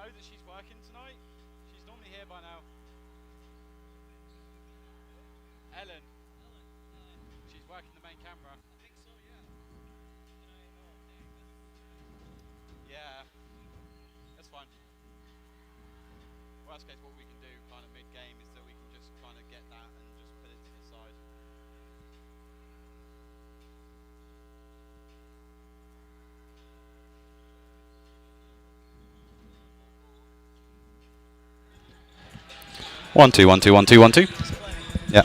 know that she's working tonight? She's normally here by now. Ellen. She's working the main camera. I think so, yeah. Yeah. That's fine. Worst case, what we can do kind of mid-game is that we can just kind of get that and just put it to the side. One, two, one, two, one, two, one, two. Yeah.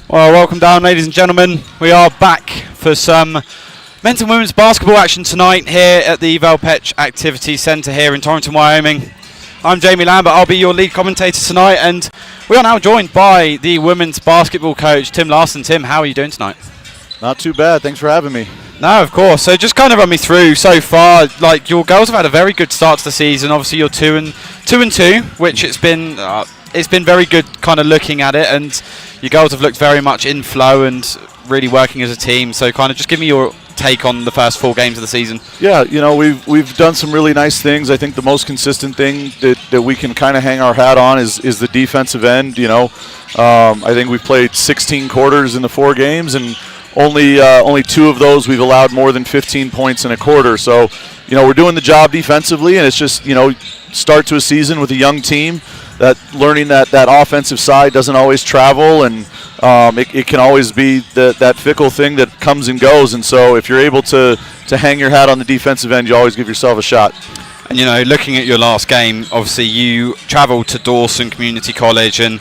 Well, welcome down, ladies and gentlemen. We are back for some men's and women's basketball action tonight here at the Valpech Activity Centre here in Torrington, Wyoming. I'm Jamie Lambert. I'll be your lead commentator tonight, and we are now joined by the women's basketball coach, Tim Larson. Tim, how are you doing tonight? Not too bad. Thanks for having me. No, of course. So just kind of run me through so far. Like, your girls have had a very good start to the season. Obviously, you're 2-2, which it's been very good kind of looking at it, and your girls have looked very much in flow and really working as a team. So kind of just give me your take on the first 4 games of the season. Yeah, you know, we've done some really nice things. I think the most consistent thing that we can kind of hang our hat on is the defensive end. You know, I think we've played 16 quarters in the 4 games, and only 2 of those we've allowed more than 15 points in a quarter. So, you know, we're doing the job defensively, and it's just, you know, start to a season with a young team, that learning that offensive side doesn't always travel, and it can always be that fickle thing that comes and goes. And so if you're able to hang your hat on the defensive end, you always give yourself a shot. And, you know, looking at your last game, obviously you travelled to Dawson Community College and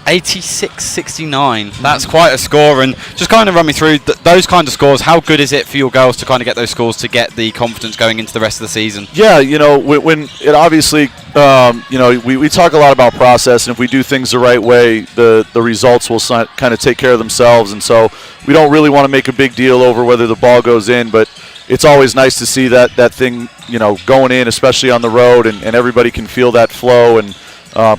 86-69. That's quite a score. And just kind of run me through those kind of scores. How good is it for your girls to kind of get those scores to get the confidence going into the rest of the season? Yeah, you know, when it obviously, you know, we talk a lot about process, and if we do things the right way, the results will kind of take care of themselves. And so we don't really want to make a big deal over whether the ball goes in, but it's always nice to see that thing, you know, going in, especially on the road, and everybody can feel that flow and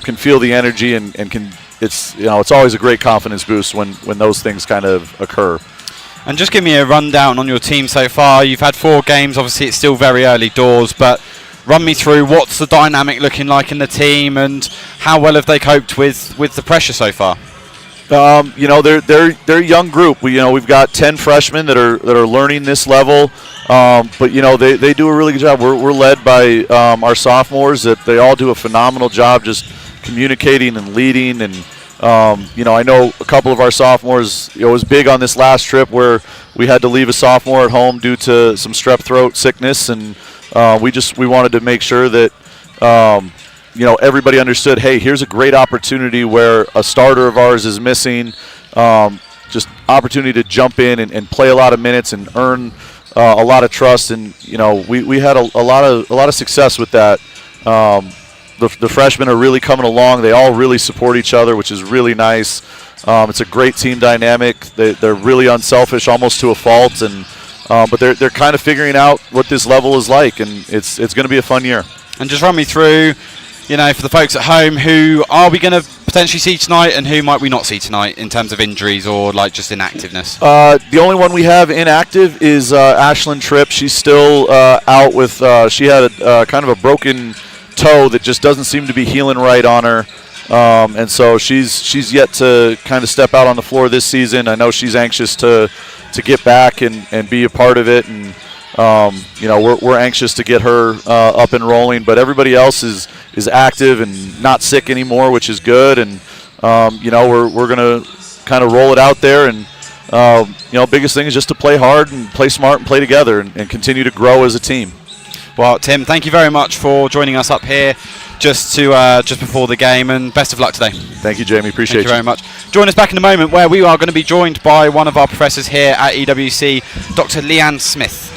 can feel the energy and can. It's, you know, it's always a great confidence boost when those things kind of occur. And just give me a rundown on your team so far. You've had 4 games. Obviously, it's still very early doors, but run me through what's the dynamic looking like in the team, and how well have they coped with the pressure so far? You know, they're a young group. We've got 10 freshmen that are learning this level, but you know they do a really good job. We're led by our sophomores that they all do a phenomenal job just communicating and leading. And you know, I know a couple of our sophomores, you know, was big on this last trip where we had to leave a sophomore at home due to some strep throat sickness, and we wanted to make sure that you know, everybody understood, hey, here's a great opportunity where a starter of ours is missing, just opportunity to jump in and play a lot of minutes and earn a lot of trust. And you know, we had a lot of success with that. The freshmen are really coming along. They all really support each other, which is really nice. It's a great team dynamic. They're really unselfish, almost to a fault, and but they're kind of figuring out what this level is like, and it's going to be a fun year. And just run me through, you know, for the folks at home, who are we going to potentially see tonight, and who might we not see tonight in terms of injuries or like just inactiveness? The only one we have inactive is Ashlyn Tripp. She's still out with. She had kind of a broken toe that just doesn't seem to be healing right on her, and so she's yet to kind of step out on the floor this season. I know she's anxious to get back and be a part of it, and you know, we're anxious to get her up and rolling. But everybody else is active and not sick anymore, which is good. And you know, we're gonna kind of roll it out there, and you know, biggest thing is just to play hard and play smart and play together and continue to grow as a team. Well, Tim, thank you very much for joining us up here just before the game, and best of luck today. Thank you, Jamie. Appreciate you very much. Join us back in a moment, where we are going to be joined by one of our professors here at EWC, Dr. Leanne Smith.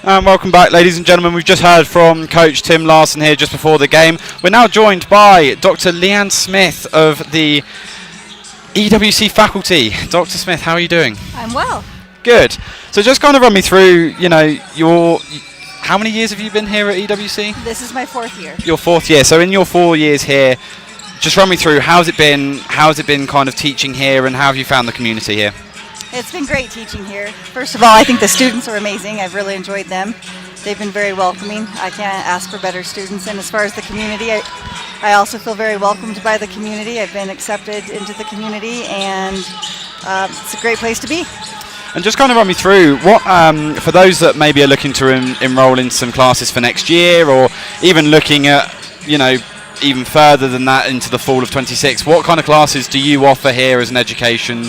And welcome back, ladies and gentlemen. We've just heard from Coach Tim Larson here just before the game. We're now joined by Dr. Leanne Smith of the EWC faculty. Dr. Smith, how are you doing? I'm well. Good. So just kind of run me through, how many years have you been here at EWC? This is my 4th year. Your 4th year. So in your 4 years here, just run me through, how's it been kind of teaching here, and how have you found the community here? It's been great teaching here. First of all, I think the students are amazing. I've really enjoyed them. They've been very welcoming. I can't ask for better students. And as far as the community, I also feel very welcomed by the community. I've been accepted into the community, and it's a great place to be. And just kind of run me through, what for those that maybe are looking to enroll in some classes for next year, or even looking at, even further than that into the fall of 26, what kind of classes do you offer here as an education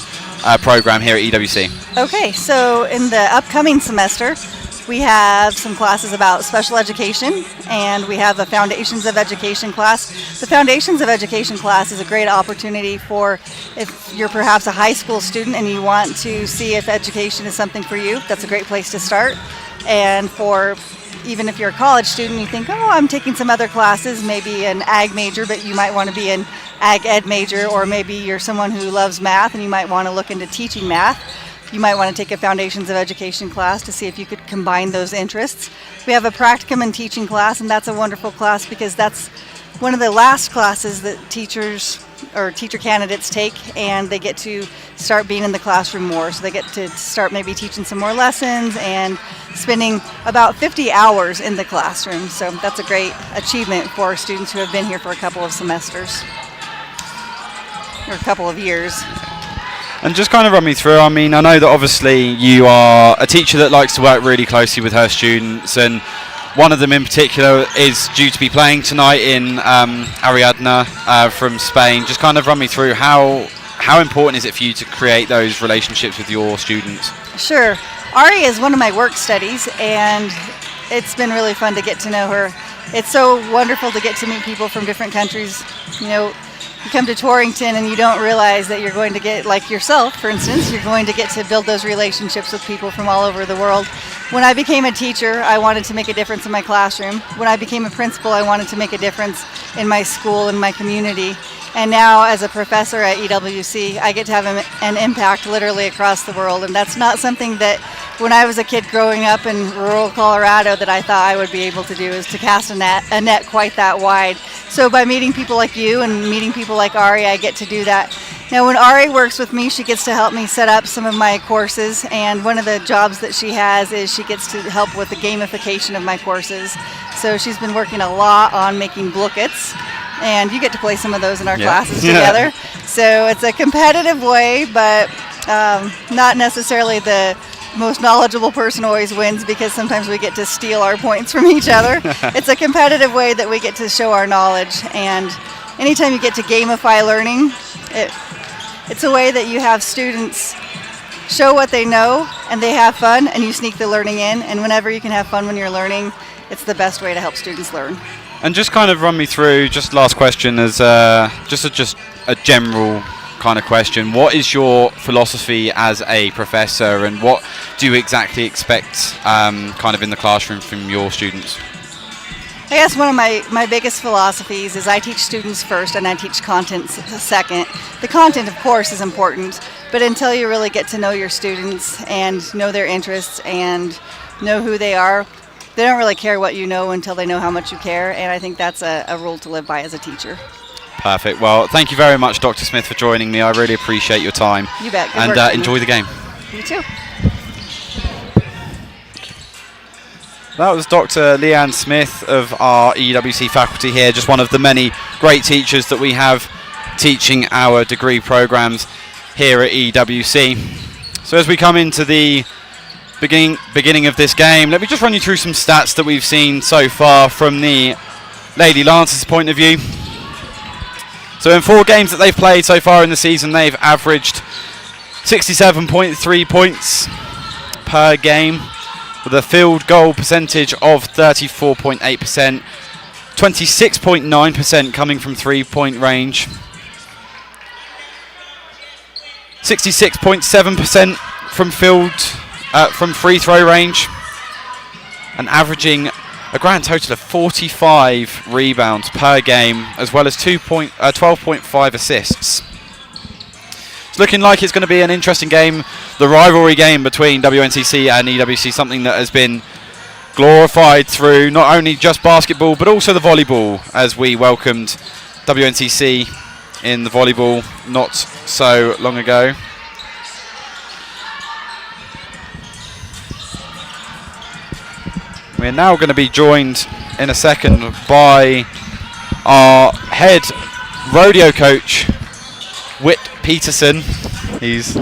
program here at EWC? Okay, so in the upcoming semester, we have some classes about special education, and we have a Foundations of Education class. The Foundations of Education class is a great opportunity for if you're perhaps a high school student and you want to see if education is something for you. That's a great place to start. And for even if you're a college student, you think, oh, I'm taking some other classes, maybe an ag major, but you might want to be an ag ed major, or maybe you're someone who loves math and you might want to look into teaching math. You might want to take a Foundations of Education class to see if you could combine those interests. We have a practicum and teaching class, and that's a wonderful class because that's one of the last classes that teachers or teacher candidates take, and they get to start being in the classroom more. So they get to start maybe teaching some more lessons and spending about 50 hours in the classroom. So that's a great achievement for students who have been here for a couple of semesters or a couple of years. And just kind of run me through, I know that obviously you are a teacher that likes to work really closely with her students, and one of them in particular is due to be playing tonight in Ariadna from Spain. Just kind of run me through how important is it for you to create those relationships with your students? Sure. Ari is one of my work studies, and it's been really fun to get to know her. It's so wonderful to get to meet people from different countries. You come to Torrington and you don't realize that you're going to get, like yourself, for instance, you're going to get to build those relationships with people from all over the world. When I became a teacher, I wanted to make a difference in my classroom. When I became a principal, I wanted to make a difference in my school and my community. And now, as a professor at EWC, I get to have an impact literally across the world. And that's not something that, when I was a kid growing up in rural Colorado, that I thought I would be able to do, is to cast a net quite that wide. So by meeting people like you and meeting people like Ari, I get to do that. Now, when Ari works with me, she gets to help me set up some of my courses. And one of the jobs that she has is she gets to help with the gamification of my courses. So she's been working a lot on making bookets. And you get to play some of those in our classes together. So it's a competitive way, but not necessarily the most knowledgeable person always wins, because sometimes we get to steal our points from each other. It's a competitive way that we get to show our knowledge. And anytime you get to gamify learning, it's a way that you have students show what they know and they have fun, and you sneak the learning in. And whenever you can have fun when you're learning, it's the best way to help students learn. And just kind of run me through, just last question, as just a general kind of question. What is your philosophy as a professor, and what do you exactly expect kind of in the classroom from your students? I guess one of my biggest philosophies is I teach students first and I teach content second. The content, of course, is important, but until you really get to know your students and know their interests and know who they are, they don't really care what you know until they know how much you care, and I think that's a rule to live by as a teacher. Perfect. Well, thank you very much, Dr. Smith, for joining me. I really appreciate your time. You bet. Good and work, enjoy the game. You too. That was Dr. Leanne Smith of our EWC faculty here, just one of the many great teachers that we have teaching our degree programs here at EWC. So as we come into the beginning of this game, let me just run you through some stats that we've seen so far from the Lady Lancers' point of view. So in 4 games that they've played so far in the season, they've averaged 67.3 points per game, with a field goal percentage of 34.8%, 26.9% coming from 3-point range, 66.7% from free throw range, and averaging a grand total of 45 rebounds per game, as well as 12.5 assists. It's looking like it's going to be an interesting game, the rivalry game between WNCC and EWC, something that has been glorified through not only just basketball but also the volleyball, as we welcomed WNCC in the volleyball not so long ago. We're now going to be joined in a second by our head rodeo coach, Whit Peterson. He's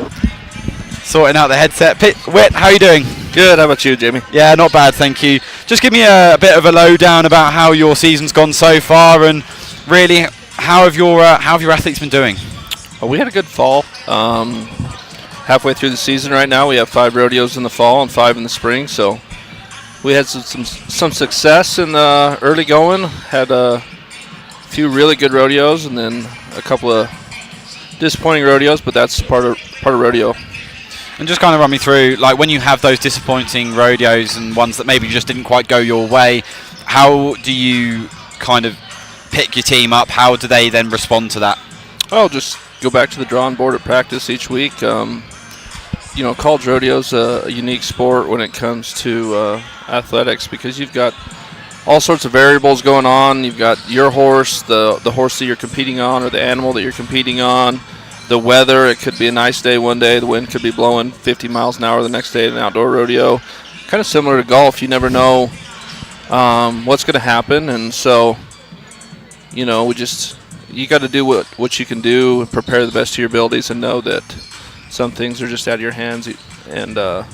sorting out the headset. Whit, how are you doing? Good. How about you, Jamie? Yeah, not bad, thank you. Just give me a bit of a lowdown about how your season's gone so far, and really how have your athletes been doing? Well, we had a good fall. Halfway through the season right now, we have 5 rodeos in the fall and 5 in the spring. So we had some success in the early going. Had a few really good rodeos, and then a couple of disappointing rodeos. But that's part of rodeo. And just kind of run me through, like, when you have those disappointing rodeos and ones that maybe just didn't quite go your way, how do you kind of pick your team up? How do they then respond to that? Oh, just go back to the drawing board at practice each week. College rodeo's a unique sport when it comes to athletics, because you've got all sorts of variables going on. You've got your horse, the horse that you're competing on, or the animal that you're competing on. The weather, it could be a nice day one day, the wind could be blowing 50 miles an hour the next day at an outdoor rodeo. Kind of similar to golf, you never know what's going to happen, and so, you got to do what you can do and prepare the best of your abilities, and know that some things are just out of your hands, and that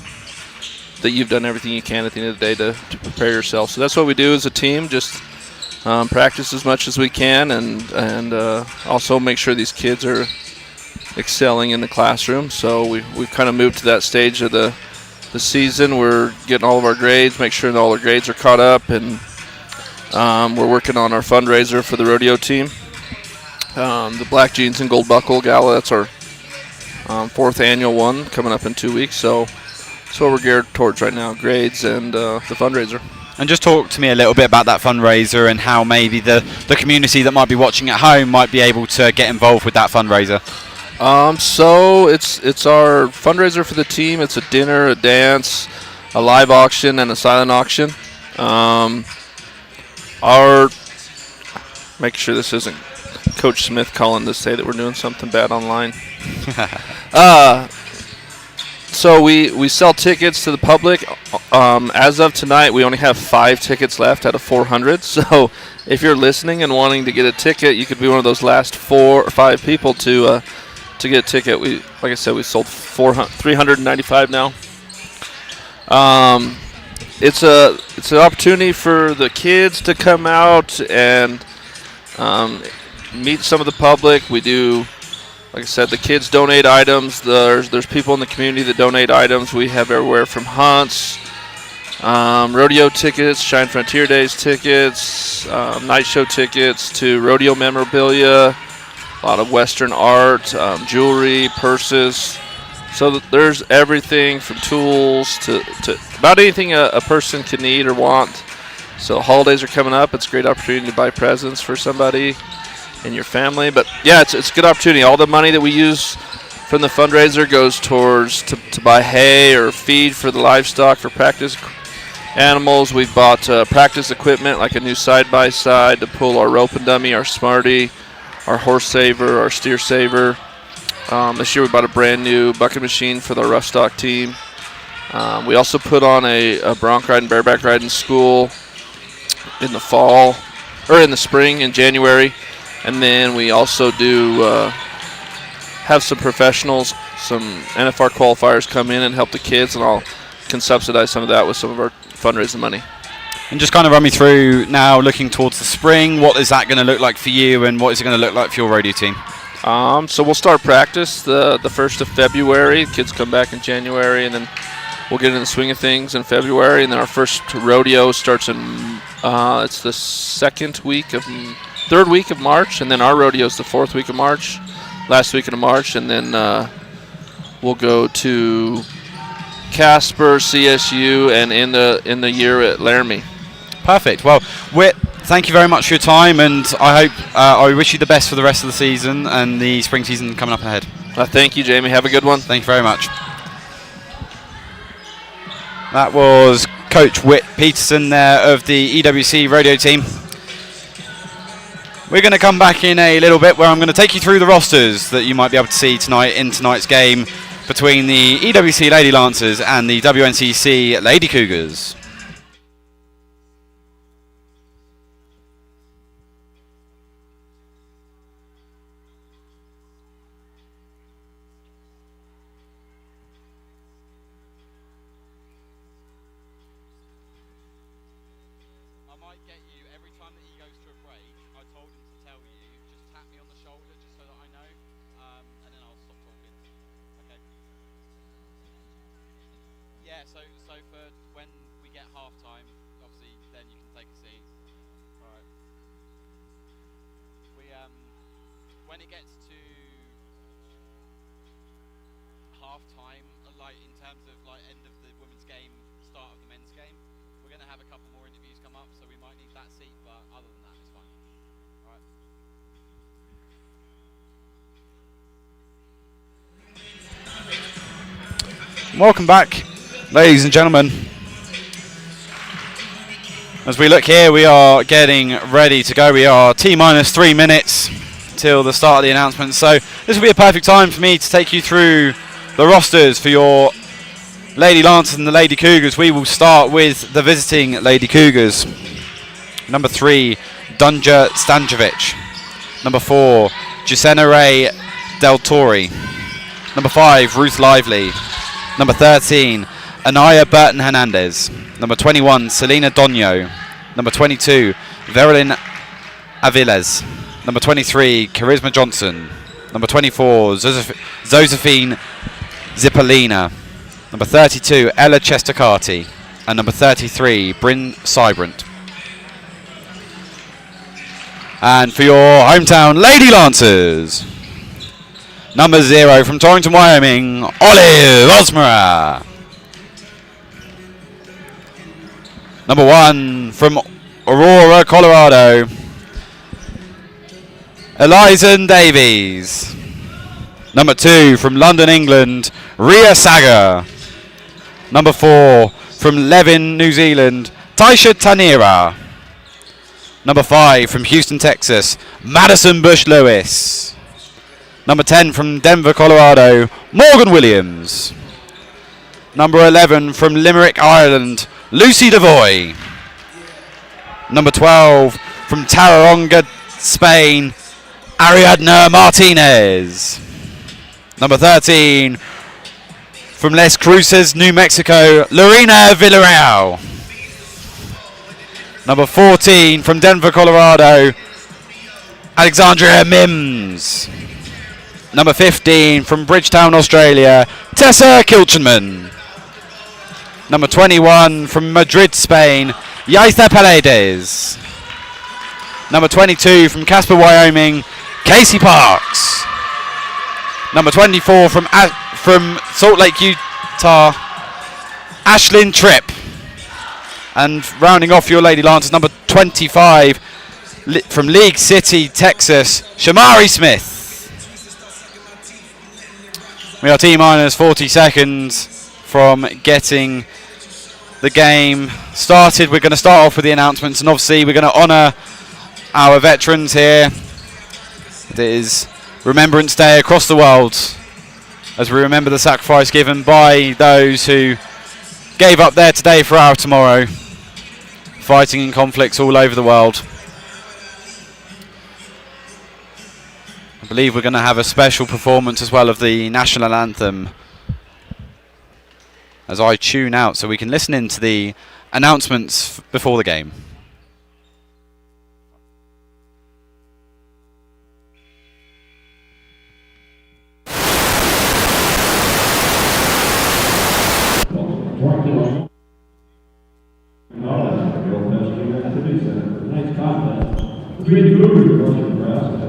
you've done everything you can at the end of the day to prepare yourself. So that's what we do as a team, just practice as much as we can, and also make sure these kids are excelling in the classroom. So we've kind of moved to that stage of the season. We're getting all of our grades, make sure that all our grades are caught up, and we're working on our fundraiser for the rodeo team. The Black Jeans and Gold Buckle Gala, that's our 4th annual one coming up in 2 weeks. So that's what we're geared towards right now, grades and the fundraiser. And just talk to me a little bit about that fundraiser and how maybe the community that might be watching at home might be able to get involved with that fundraiser. So it's our fundraiser for the team. It's a dinner, a dance, a live auction, and a silent auction. Make sure this isn't Coach Smith calling to say that we're doing something bad online. So we sell tickets to the public. As of tonight, we only have 5 tickets left out of 400. So if you're listening and wanting to get a ticket, you could be one of those last 4 or 5 people to get a ticket. Like I said, we sold 395 now. It's an opportunity for the kids to come out and meet some of the public. We do, like I said, the kids donate items. There's people in the community that donate items. We have everywhere from hunts, rodeo tickets, Shine Frontier Days tickets, night show tickets, to rodeo memorabilia, a lot of Western art, jewelry, purses. So there's everything from tools to about anything a person can need or want. So holidays are coming up. It's a great opportunity to buy presents for somebody in your family. But yeah, it's a good opportunity. All the money that we use from the fundraiser goes towards to buy hay or feed for the livestock, for practice animals. We've bought practice equipment like a new side-by-side to pull our rope and dummy, our Smarty, our horse saver, our steer saver. This year we bought a brand new bucket machine for the rough stock team. We also put on a bronc riding, bareback riding school in the fall, or in the spring, in January. And then we also do have some professionals, some NFR qualifiers come in and help the kids, and I can subsidize some of that with some of our fundraising money. And just kind of run me through now, looking towards the spring, what is that going to look like for you, and what is it going to look like for your rodeo team? So we'll start practice the 1st of February. Kids come back in January, and then we'll get in the swing of things in February. And then our first rodeo starts in it's the 3rd week of March, and then our rodeo is the 4th week of March, last weekend of March, and then we'll go to Casper, CSU, and in the year at Laramie. Perfect. Well, Whit, thank you very much for your time, and I hope I wish you the best for the rest of the season and the spring season coming up ahead. Thank you, Jamie. Have a good one. Thank you very much. That was Coach Whit Peterson there of the EWC rodeo team. We're going to come back in a little bit where I'm going to take you through the rosters that you might be able to see tonight in tonight's game between the EWC Lady Lancers and the WNCC Lady Cougars. Welcome back, ladies and gentlemen. As we look here, we are getting ready to go. We are T-minus 3 minutes till the start of the announcement. So this will be a perfect time for me to take you through the rosters for your Lady Lancers and the Lady Cougars. We will start with the visiting Lady Cougars. Number 3, Dunja Stankovic. Number 4, Gisenna Ray Del Torre. Number 5, Ruth Lively. Number 13, Anaya Burton Hernandez. Number 21, Selena Donio. Number 22, Verilyn Aviles. Number 23, Charisma Johnson. Number 24, Josephine Zippolina. Number 32, Ella Chestacati. And number 33, Bryn Sybrant. And for your hometown Lady Lancers, number 0 from Torrington, Wyoming, Olive Osmera. Number 1 from Aurora, Colorado, Eliza Davies. Number 2 from London, England, Ria Saga. Number 4 from Levin, New Zealand, Taisha Tanira. Number 5 from Houston, Texas, Madison Bush Lewis. Number 10 from Denver, Colorado, Morgan Williams. Number 11 from Limerick, Ireland, Lucy Devoy. Number 12 from Taronga, Spain, Ariadna Martinez. Number 13 from Les Cruces, New Mexico, Lorena Villarreal. Number 14 from Denver, Colorado, Alexandria Mims. Number 15 from Bridgetown, Australia, Tessa Kilchenman. Number 21 from Madrid, Spain, Yaitha Paredes. Number 22 from Casper, Wyoming, Casey Parks. Number 24 from Salt Lake, Utah, Ashlyn Tripp. And rounding off your Lady Lancers, number 25 from League City, Texas, Shamari Smith. We are T-minus 40 seconds from getting the game started. We're going to start off with the announcements, and obviously we're going to honour our veterans here. It is Remembrance Day across the world as we remember the sacrifice given by those who gave up there today for our tomorrow, fighting in conflicts all over the world. I believe we're going to have a special performance as well of the national anthem as I tune out so we can listen in to the announcements before the game.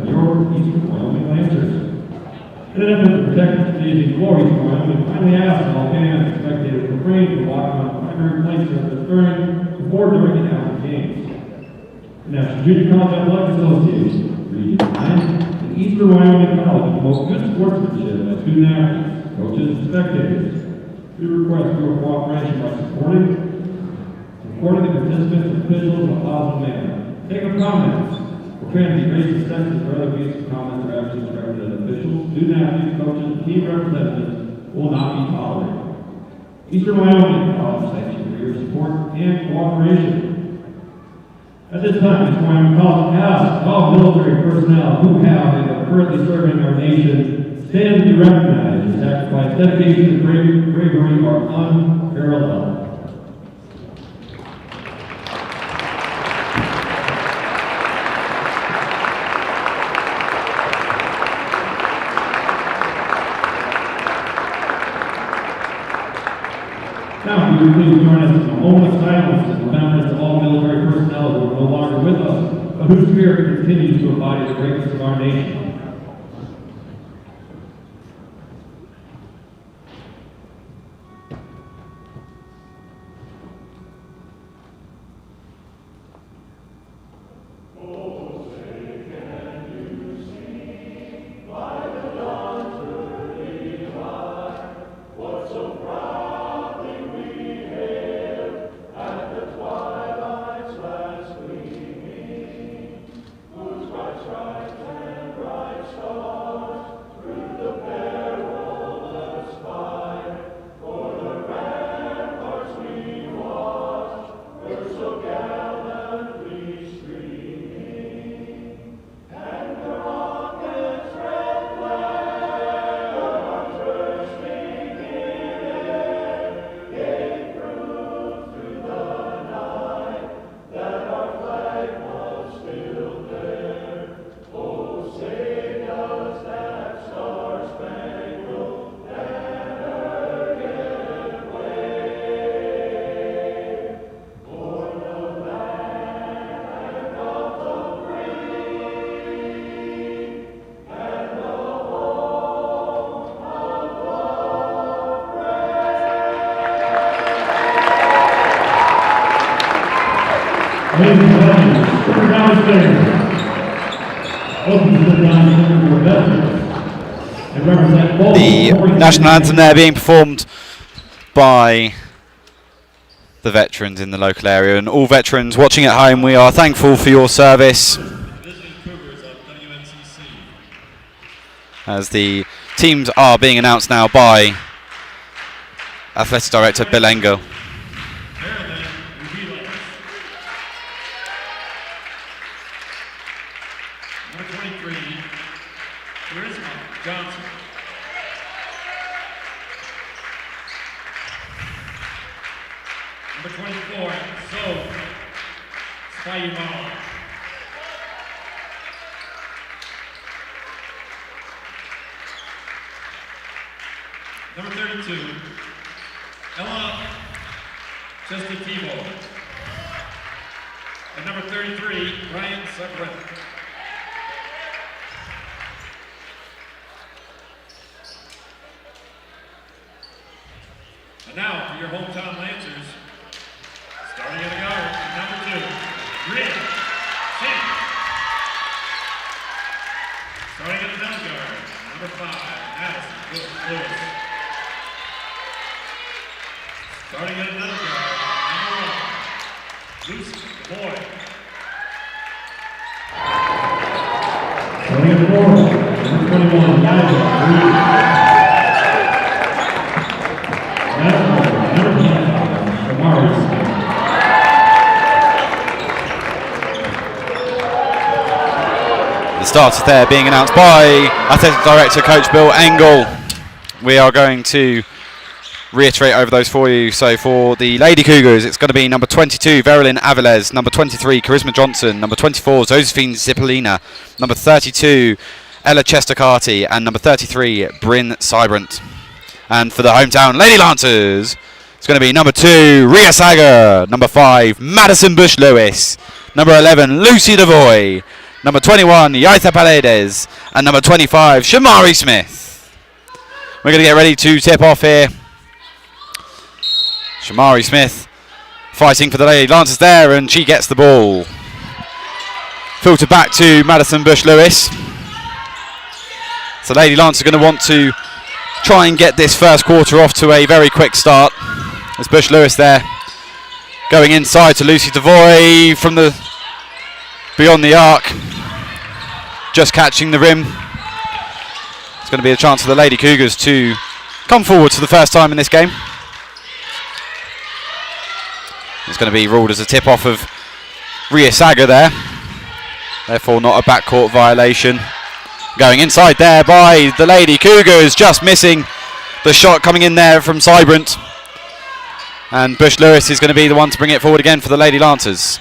Your Eastern Wyoming Lancers. In an effort to protect teasing glory scoring, we kindly ask all fans and spectators to refrain from walking on primary play surface during, before, during, and after games. The National Junior College Athletic Association, Region 9, and Eastern Wyoming College promote good sportsmanship by student athletes, coaches, and spectators. We request your cooperation by supporting the participants and officials in a positive manner. Take a comment. Profanity, racist, sexist, or other abusive comments or actions directed at officials, student athletes, coaches, and team representatives will not be tolerated. Eastern Wyoming College thanks you for your support and cooperation. At this time, Eastern Wyoming College asks all military personnel who have and are currently serving our nation stand to be recognized. Your sacrifice, dedication, and bravery are unparalleled. Now, if you would please join us in a moment of silence in remembrance of all military personnel who are no longer with us, but whose spirit continues to embody the greatness of our nation. Ladies and gentlemen, sit downstairs. Welcome to the downstairs for veterans and represent both The national anthem there being performed by the veterans in the local area, and all veterans watching at home, we are thankful for your service. As the teams are being announced now by Athletic Director Bill Engel. Number 23, Charisma Johnson. Number 24, So Spayumar. Number 32, Ella Chestativo. And number 33, Ryan Sutton. And now for your hometown Lancers, starting at the guard, number 2, Rick Sink. Starting at the middle guard, number 5, Madison Lewis. Starting at the middle guard, number 1, Lucy Boy. Starting at the forward, number 21, Nigel. The starters there being announced by Athletic Director Coach Bill Engel. We are going to reiterate over those for you. So for the Lady Cougars, it's going to be number 22, Verilyn Aviles, number 23, Charisma Johnson, number 24, Josephine Zipolina, number 32, Ella Chestacati, and number 33, Bryn Cybrant. And for the hometown Lady Lancers, it's going to be number 2, Ria Sager, number 5, Madison Bush Lewis, number 11, Lucy Devoy, number 21, Yaita Paredes, and number 25, Shamari Smith. We're going to get ready to tip off here. Shamari Smith fighting for the Lady Lancers there, and she gets the ball. Filter back to Madison Bush-Lewis. So Lady Lancers are going to want to try and get this first quarter off to a very quick start. There's Bush-Lewis there. Going inside to Lucy Devoy from the beyond the arc. Just catching the rim. It's going to be a chance for the Lady Cougars to come forward for the first time in this game. It's going to be ruled as a tip-off of Ria Saga there. Therefore not a backcourt violation. Going inside there by the Lady Cougars, just missing the shot coming in there from Cybrant. And Bush-Lewis is going to be the one to bring it forward again for the Lady Lancers.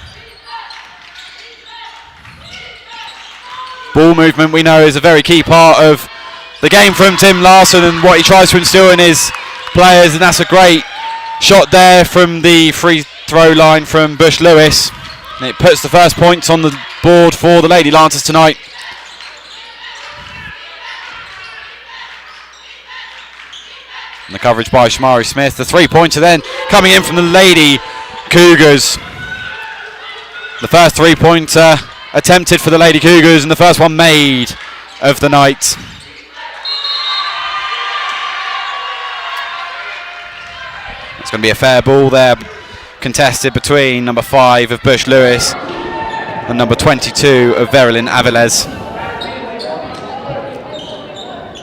Ball movement, we know, is a very key part of the game from Tim Larson and what he tries to instill in his players, and that's a great shot there from the free throw line from Bush-Lewis. And it puts the first points on the board for the Lady Lancers tonight. And the coverage by Shamari Smith. The three-pointer then coming in from the Lady Cougars. The first three-pointer attempted for the Lady Cougars, and the first one made of the night. It's going to be a fair ball there, contested between number 5 of Bush-Lewis and number 22 of Verilyn Avilés.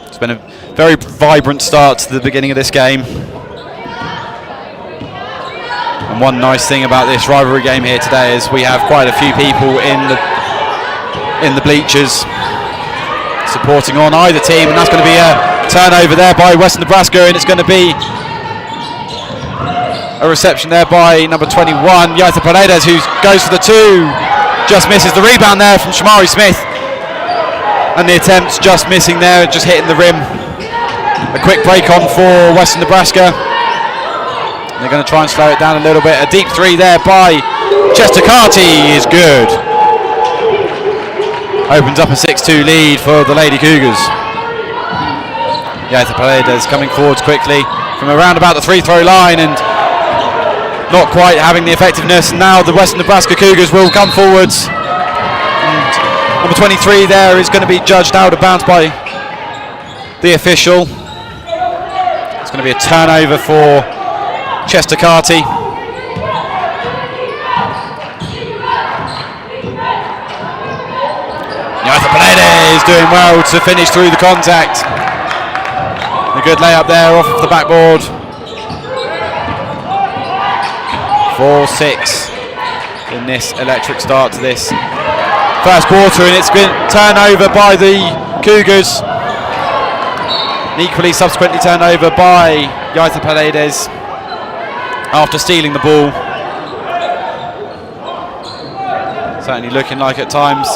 It's been a very vibrant start to the beginning of this game. And one nice thing about this rivalry game here today is we have quite a few people in the bleachers supporting on either team, and that's going to be a turnover there by Western Nebraska, and it's going to be a reception there by number 21, Yaita Paredes, who goes for the two, just misses the rebound there from Shamari Smith, and the attempt's just missing there, just hitting the rim. A quick break on for Western Nebraska. They're going to try and slow it down a little bit. A deep three there by Chester Carty is good. Opens up a 6-2 lead for the Lady Cougars. Yaita Paredes coming forwards quickly from around about the free throw line and not quite having the effectiveness. Now the Western Nebraska Cougars will come forwards. And number 23 there is going to be judged out of bounds by the official. It's going to be a turnover for Chester Carty. Yaita Paredes doing well to finish through the contact. A good layup there off of the backboard. 4-6 in this electric start to this first quarter, and it's been turnover by the Cougars. Equally subsequently turned over by Yaita Paredes after stealing the ball. Certainly looking like at times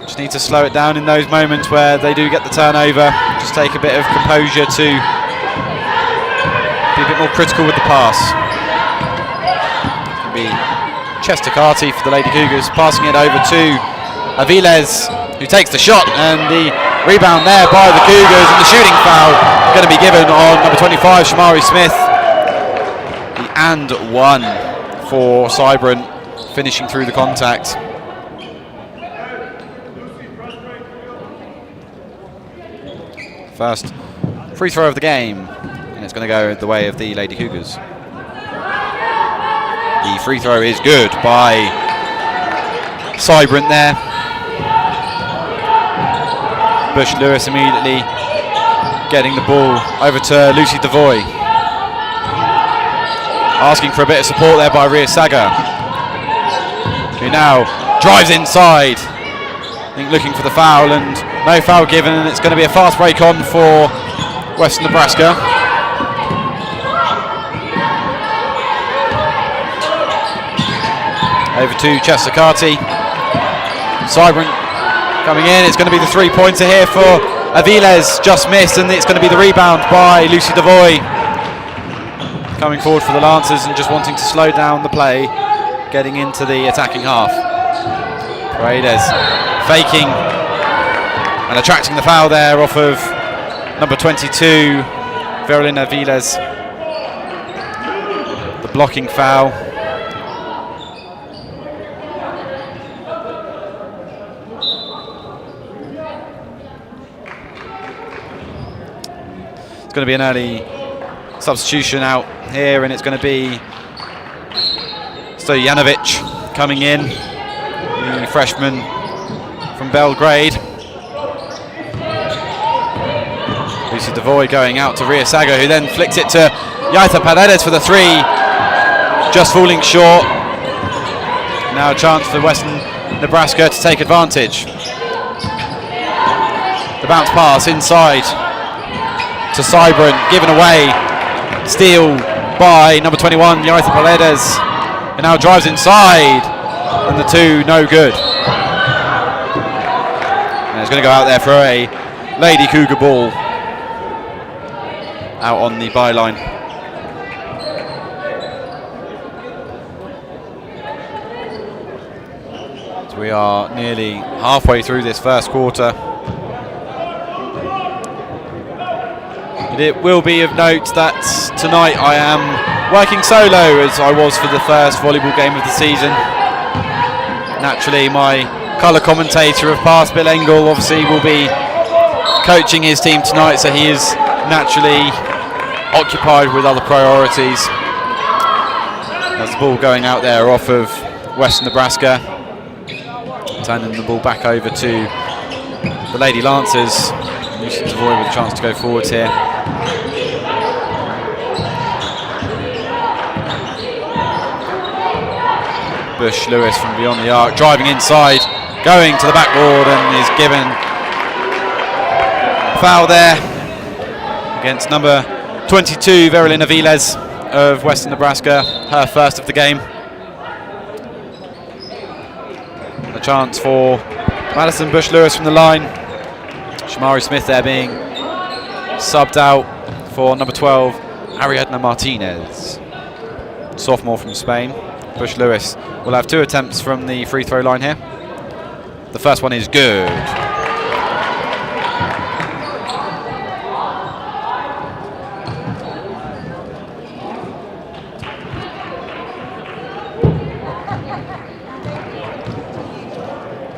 just need to slow it down in those moments where they do get the turnover. Just take a bit of composure to be a bit more critical with the pass. It's going to be Chester Carty for the Lady Cougars, passing it over to Avilés, who takes the shot, and the rebound there by the Cougars, and the shooting foul going to be given on number 25, Shamari Smith. The and one for Cybrant, finishing through the contact. First free throw of the game, and it's going to go the way of the Lady Cougars. The free throw is good by Cybrant there. Bush-Lewis immediately getting the ball over to Lucy Devoy. Asking for a bit of support there by Ria Saga, who now drives inside. I think looking for the foul, and no foul given, and it's going to be a fast break on for Western Nebraska. Over to Chester Carty. Cybrant coming in. It's going to be the three-pointer here for Avilés, just missed, and it's going to be the rebound by Lucy Devoy. Coming forward for the Lancers and just wanting to slow down the play, getting into the attacking half. Paredes faking and attracting the foul there off of number 22, Verolyn Aviles. The blocking foul. It's going to be an early substitution out here, and it's going to be Stojanovic coming in, the freshman from Belgrade. Lucy Devoy going out to Ria Sago, who then flicks it to Yaita Paredes for the three, just falling short. Now a chance for Western Nebraska to take advantage. The bounce pass inside to Cybran, given away. Steal by number 21, Yaita Paredes. And now drives inside, and the two no good. And it's going to go out there for a Lady Cougar ball out on the byline. So we are nearly halfway through this first quarter. It will be of note that tonight I am working solo, as I was for the first volleyball game of the season. Naturally, my colour commentator of past, Bill Engel, obviously will be coaching his team tonight, so he is naturally occupied with other priorities. There's the ball going out there off of Western Nebraska, turning the ball back over to the Lady Lancers. Lucy Devoy with a chance to go forwards here. Bush Lewis from beyond the arc, driving inside, going to the backboard, and is given foul there against number 22, Verolyn Aviles of Western Nebraska, her first of the game. A chance for Madison Bush Lewis from the line. Shamari Smith there being subbed out for number 12, Ariadna Martinez, sophomore from Spain. Bush Lewis will have 2 attempts from the free throw line here. The first one is good.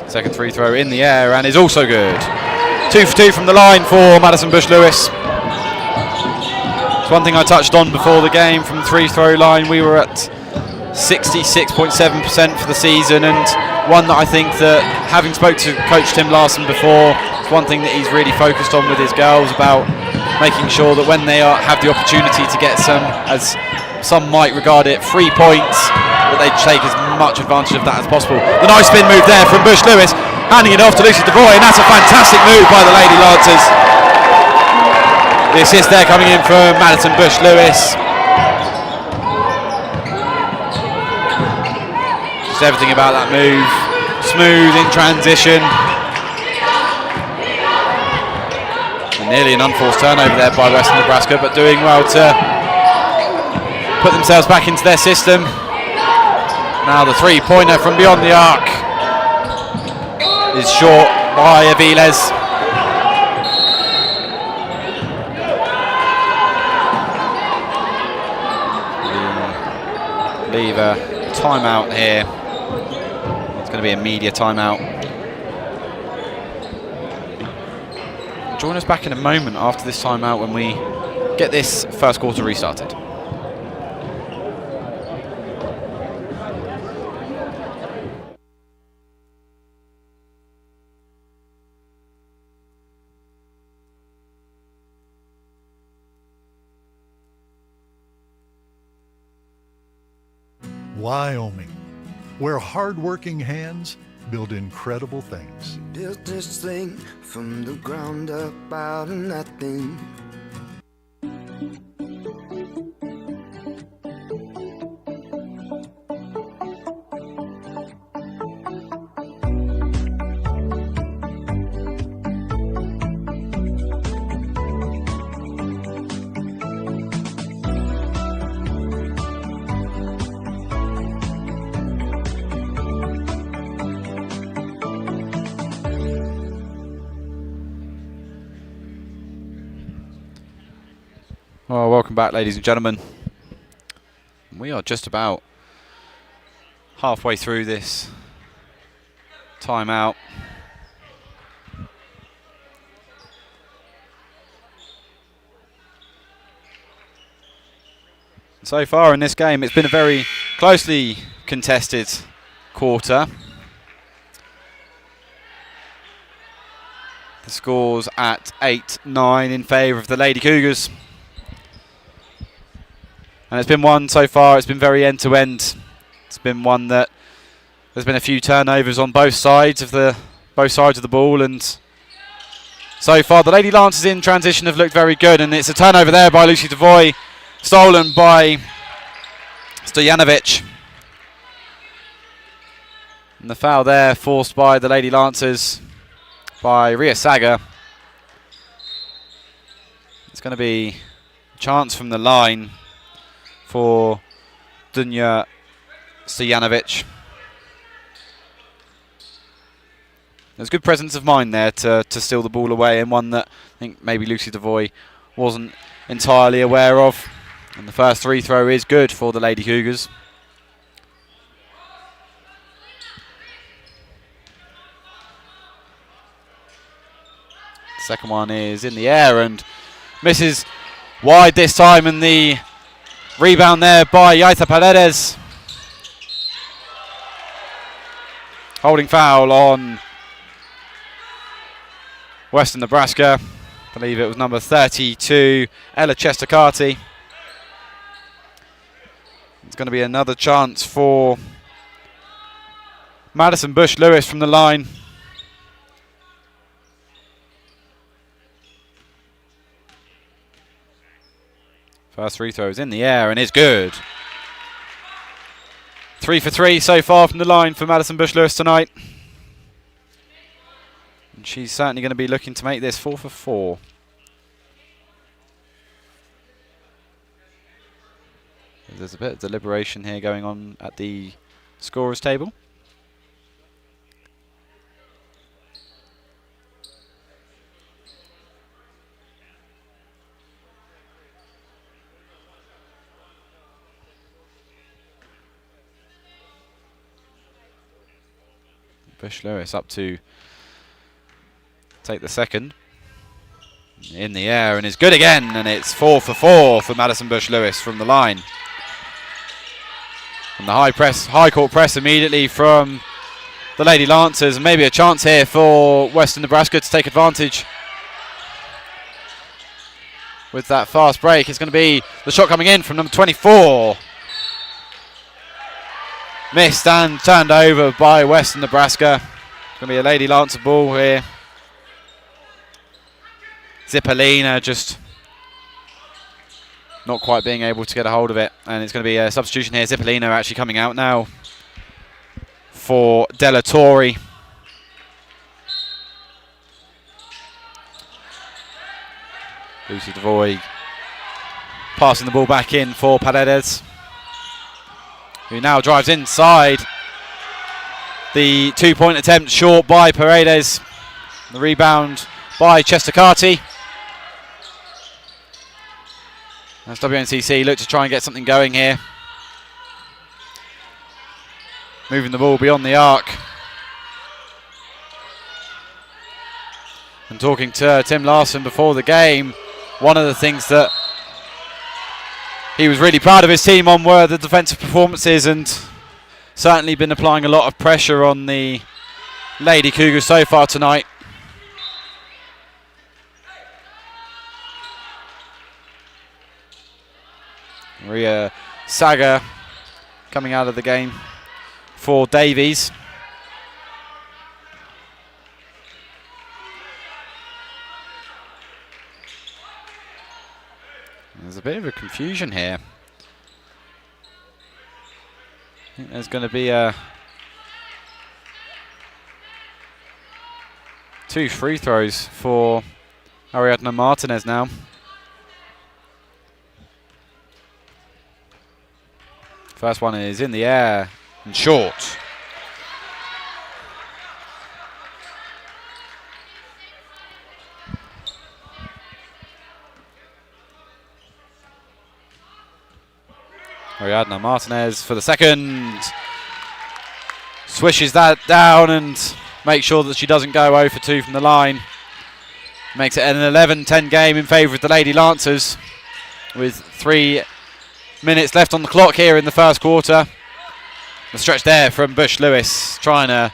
Second free throw in the air and is also good. 2 for 2 from the line for Madison Bush Lewis. It's one thing I touched on before the game from the free throw line. We were at 66.7% for the season, and one that I think that, having spoke to Coach Tim Larson before, it's one thing that he's really focused on with his girls, about making sure that when they have the opportunity to get some, as some might regard it, 3 points, that they take as much advantage of that as possible. The nice spin move there from Bush Lewis, handing it off to Lucy Devoy, and that's a fantastic move by the Lady Lancers. The assist there coming in from Madison Bush Lewis. Just everything about that move, smooth in transition. And nearly an unforced turnover there by Western Nebraska, but doing well to put themselves back into their system. Now the three-pointer from beyond the arc is short by Aviles. We leave a timeout here. It's going to be a media timeout. Join us back in a moment after this timeout when we get this first quarter restarted. Wyoming, where hard-working hands build incredible things. Built this thing from the ground up out of nothing. Well, welcome back, ladies and gentlemen. We are just about halfway through this timeout. So far in this game, it's been a very closely contested quarter. The score's at 8-9 in favour of the Lady Cougars. And it's been one so far, it's been very end-to-end. It's been one that there's been a few turnovers on both sides of the ball, and so far the Lady Lancers in transition have looked very good, and it's a turnover there by Lucy Devoy, stolen by Stojanovic. And the foul there forced by the Lady Lancers by Ria Saga. It's going to be a chance from the line for Dunya Stojanovic. There's good presence of mind there to steal the ball away, and one that I think maybe Lucy Devoy wasn't entirely aware of. And the first free throw is good for the Lady Cougars. Second one is in the air and misses wide this time, and the rebound there by Yaita Paredes. Holding foul on Western Nebraska. I believe it was number 32, Ella Chestacati. It's going to be another chance for Madison Bush-Lewis from the line. First free throw is in the air and is good. 3 for 3 so far from the line for Madison Bush-Lewis tonight. And she's certainly going to be looking to make this 4 for 4. There's a bit of deliberation here going on at the scorers table. Bush-Lewis up to take the second. In the air and is good again, and it's 4 for 4 for Madison Bush-Lewis from the line. And the high court press immediately from the Lady Lancers. Maybe a chance here for Western Nebraska to take advantage. With that fast break, it's going to be the shot coming in from number 24. Missed and turned over by Western Nebraska. It's going to be a Lady Lancer ball here. Zippolina just not quite being able to get a hold of it. And it's going to be a substitution here. Zippolina actually coming out now for Della Torre. Lucy Devoy passing the ball back in for Paredes, who now drives inside. The 2-point attempt short by Paredes. The rebound by Chestacati. As WNCC look to try and get something going here. Moving the ball beyond the arc. And talking to Tim Larson before the game, one of the things that he was really proud of his team on were the defensive performances, and certainly been applying a lot of pressure on the Lady Cougars so far tonight. Maria Saga coming out of the game for Davies. There's a bit of a confusion here. I think there's going to be 2 free throws for Ariadna Martinez now. First one is in the air and short. Ariadna Martinez for the second. Swishes that down and makes sure that she doesn't go 0 for 2 from the line. Makes it an 11-10 game in favour of the Lady Lancers with 3 minutes left on the clock here in the first quarter. The stretch there from Bush Lewis, trying to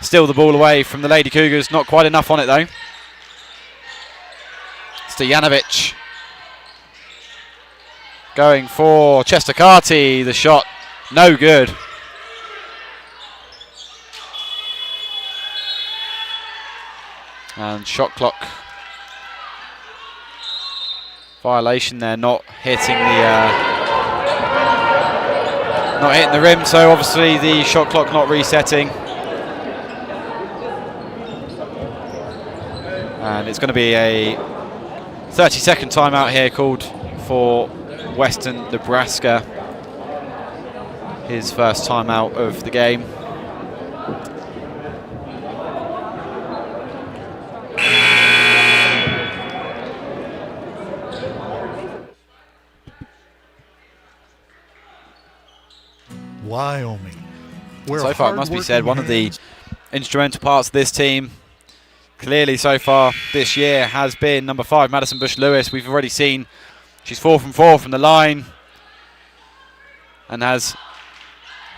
steal the ball away from the Lady Cougars. Not quite enough on it though. Stojanovic going for Chestakati. The shot no good. And shot clock violation there, not hitting the rim, so obviously the shot clock not resetting. And it's going to be a 30-second timeout here called for Western Nebraska. His first timeout of the game. Wyoming. So far, it must be said, one of the instrumental parts of this team, clearly so far this year, has been number 5, Madison Bush Lewis. We've already seen she's 4 from 4 from the line and has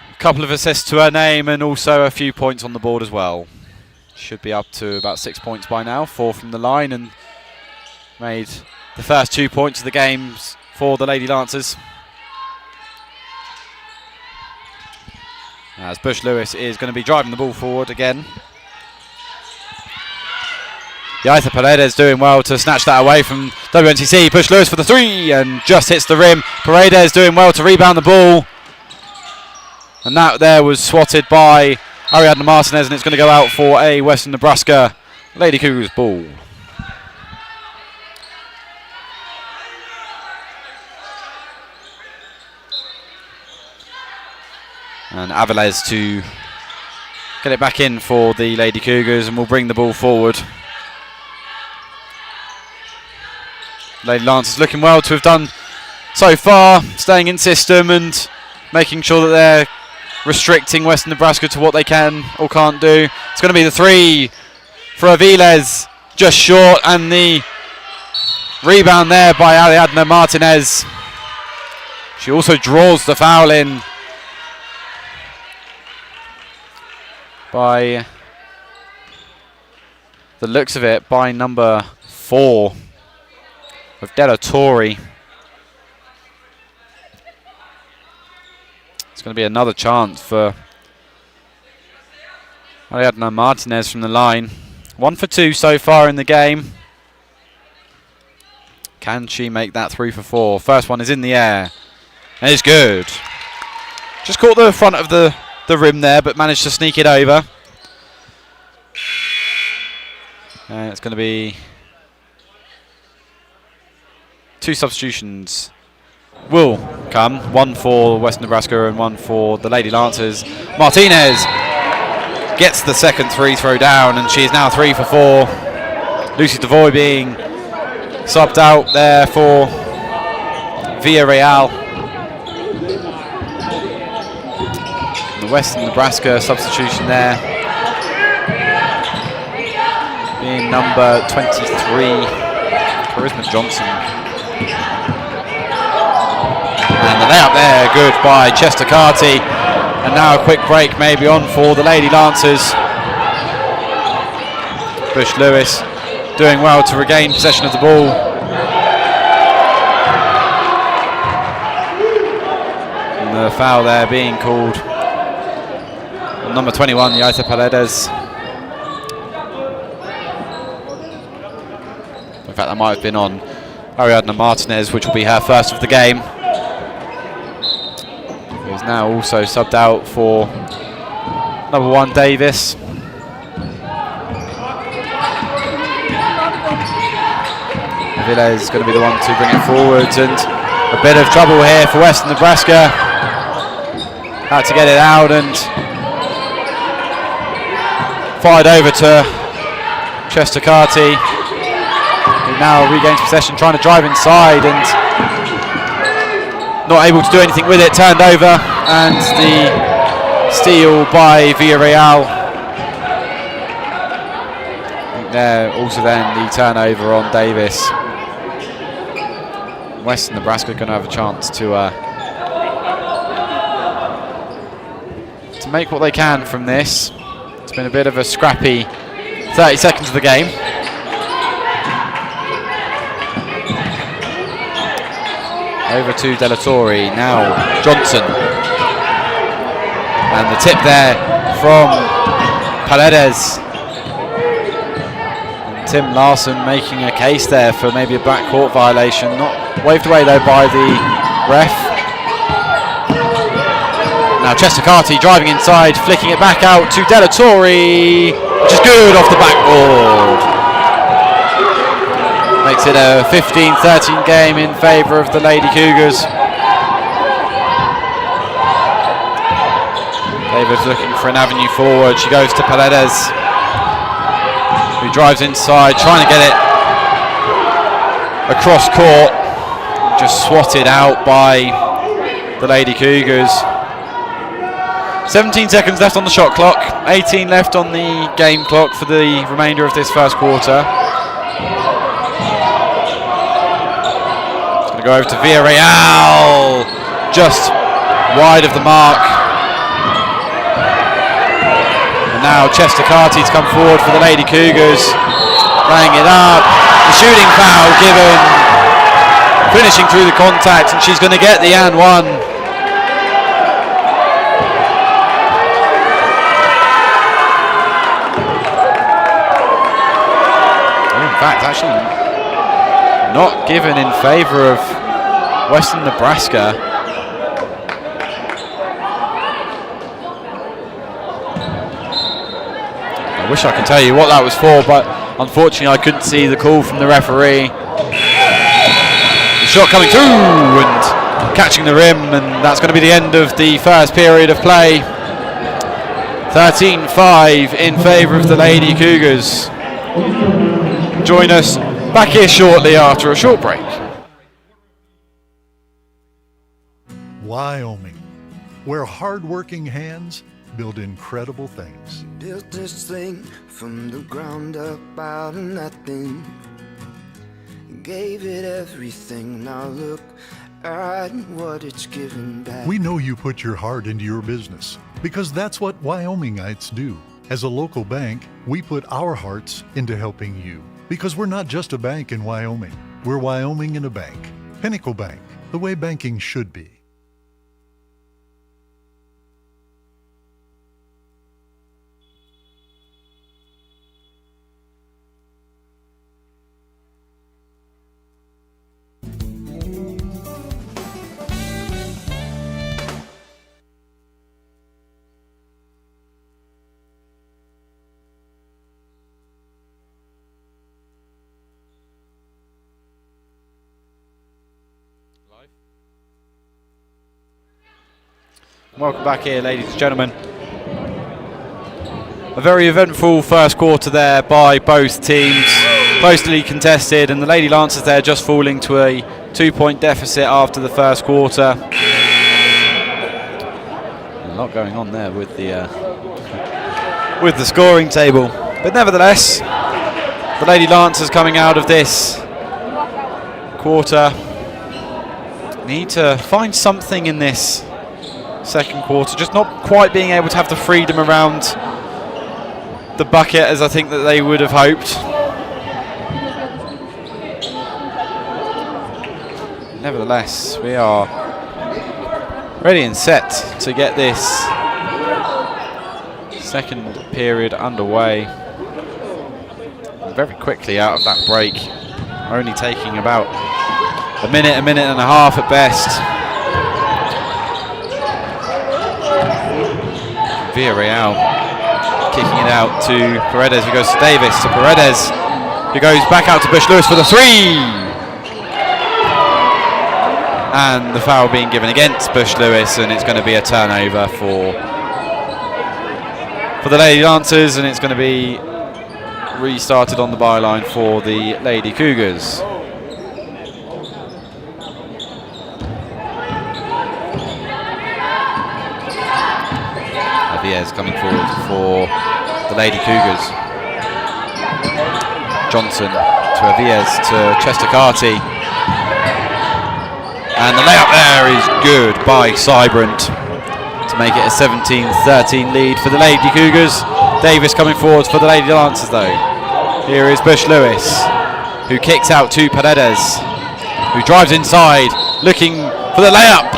a couple of assists to her name and also a few points on the board as well. Should be up to about 6 points by now, 4 from the line, and made the first 2 points of the games for the Lady Lancers. As Bush Lewis is going to be driving the ball forward again. Yaitha Paredes doing well to snatch that away from WNCC. Bush Lewis for the 3 and just hits the rim. Paredes doing well to rebound the ball. And that there was swatted by Ariadna Martinez, and it's going to go out for a Western Nebraska Lady Cougars ball. And Avilés to get it back in for the Lady Cougars, and will bring the ball forward. Lady Lancers looking well to have done so far, staying in system and making sure that they're restricting Western Nebraska to what they can or can't do. It's going to be the 3 for Avilés, just short, and the rebound there by Ariadna Martinez. She also draws the foul in by the looks of it by number 4 of Della Torre. It's going to be another chance for Ariadna Martinez from the line. 1 for 2 so far in the game. Can she make that 3 for 4? First one is in the air. And it's good. Just caught the front of the rim there, but managed to sneak it over. And it's going to be 2 substitutions will come. 1 for Western Nebraska and 1 for the Lady Lancers. Martinez gets the second free throw down, and she is now 3 for 4. Lucy Devoy being subbed out there for Villarreal. Western Nebraska substitution there, being number 23, Charisma Johnson. And the layup there, good by Chestakati. And now a quick break maybe on for the Lady Lancers. Bush Lewis doing well to regain possession of the ball. And the foul there being called number 21, Yaitha Paredes. In fact, that might have been on Ariadna Martinez, which will be her first of the game. Who's now also subbed out for number 1, Davis. Avilés is going to be the one to bring it forward, and a bit of trouble here for Western Nebraska. Had to get it out and fired over to Chestakati, who now regains possession, trying to drive inside and not able to do anything with it, turned over, and the steal by Villarreal. I think there also then the turnover on Davis. Western Nebraska going to have a chance to make what they can from this. It's been a bit of a scrappy 30 seconds of the game. Over to De La Torre, now Johnson. And the tip there from Paredes. And Tim Larson making a case there for maybe a backcourt violation. Not waved away though by the ref. Now Chester Carty driving inside, flicking it back out to De La Torre, which is good off the backboard. Makes it a 15-13 game in favour of the Lady Cougars. Davis looking for an avenue forward. She goes to Paredes, who drives inside, trying to get it across court. Just swatted out by the Lady Cougars. 17 seconds left on the shot clock, 18 left on the game clock for the remainder of this first quarter. It's going to go over to Villarreal, just wide of the mark. And now Chester Carty to come forward for the Lady Cougars, laying it up. The shooting foul given, finishing through the contact, and she's going to get the and one. In fact, actually not given in favour of Western Nebraska. I wish I could tell you what that was for, but unfortunately I couldn't see the call from the referee. The shot coming through and catching the rim, and that's going to be the end of the first period of play. 13-5 in favour of the Lady Cougars. Join us back here shortly after a short break. Wyoming, where hard-working hands build incredible things. Built this thing from the ground up out of nothing. Gave it everything. Now look at what it's given back. We know you put your heart into your business because that's what Wyomingites do. As a local bank, we put our hearts into helping you because we're not just a bank in Wyoming. We're Wyoming in a bank. Pinnacle Bank, the way banking should be. Welcome back here, ladies and gentlemen. A very eventful first quarter there by both teams. Closely contested, and the Lady Lancers there just falling to a 2-point deficit after the first quarter. A lot going on there with the scoring table. But nevertheless, the Lady Lancers coming out of this quarter need to find something in this second quarter, just not quite being able to have the freedom around the bucket as I think that they would have hoped. Nevertheless, we are ready and set to get this second period underway. Very quickly out of that break, only taking about a minute and a half at best. Villarreal kicking it out to Paredes, who goes to Davis, to Paredes, who goes back out to Bush Lewis for the three. And the foul being given against Bush Lewis, and it's going to be a turnover for the Lady Lancers, and it's going to be restarted on the byline for the Lady Cougars. Aviez coming forward for the Lady Cougars. Johnson to Aviez to Chester-Carty. And the layup there is good by Cybrant to make it a 17-13 lead for the Lady Cougars. Davis coming forward for the Lady Lancers though. Here is Bush Lewis, who kicks out to Paredes, who drives inside, looking for the layup,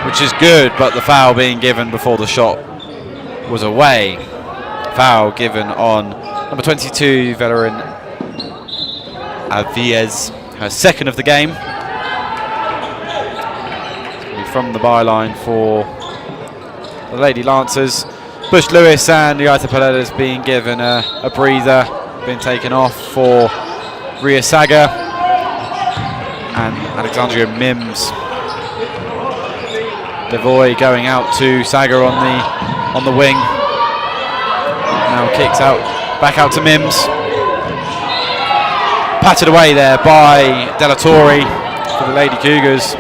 which is good, but the foul being given before the shot was away. Foul given on number 22, veteran Aviez, her second of the game. It's going to be from the byline for the Lady Lancers. Bush Lewis and Yaita Paredes being given a breather, being taken off for Ria Saga and Alexandria Mims. Devoy going out to Saga on the wing. Now kicks out, back out to Mims. Patted away there by Della Torre for the Lady Cougars.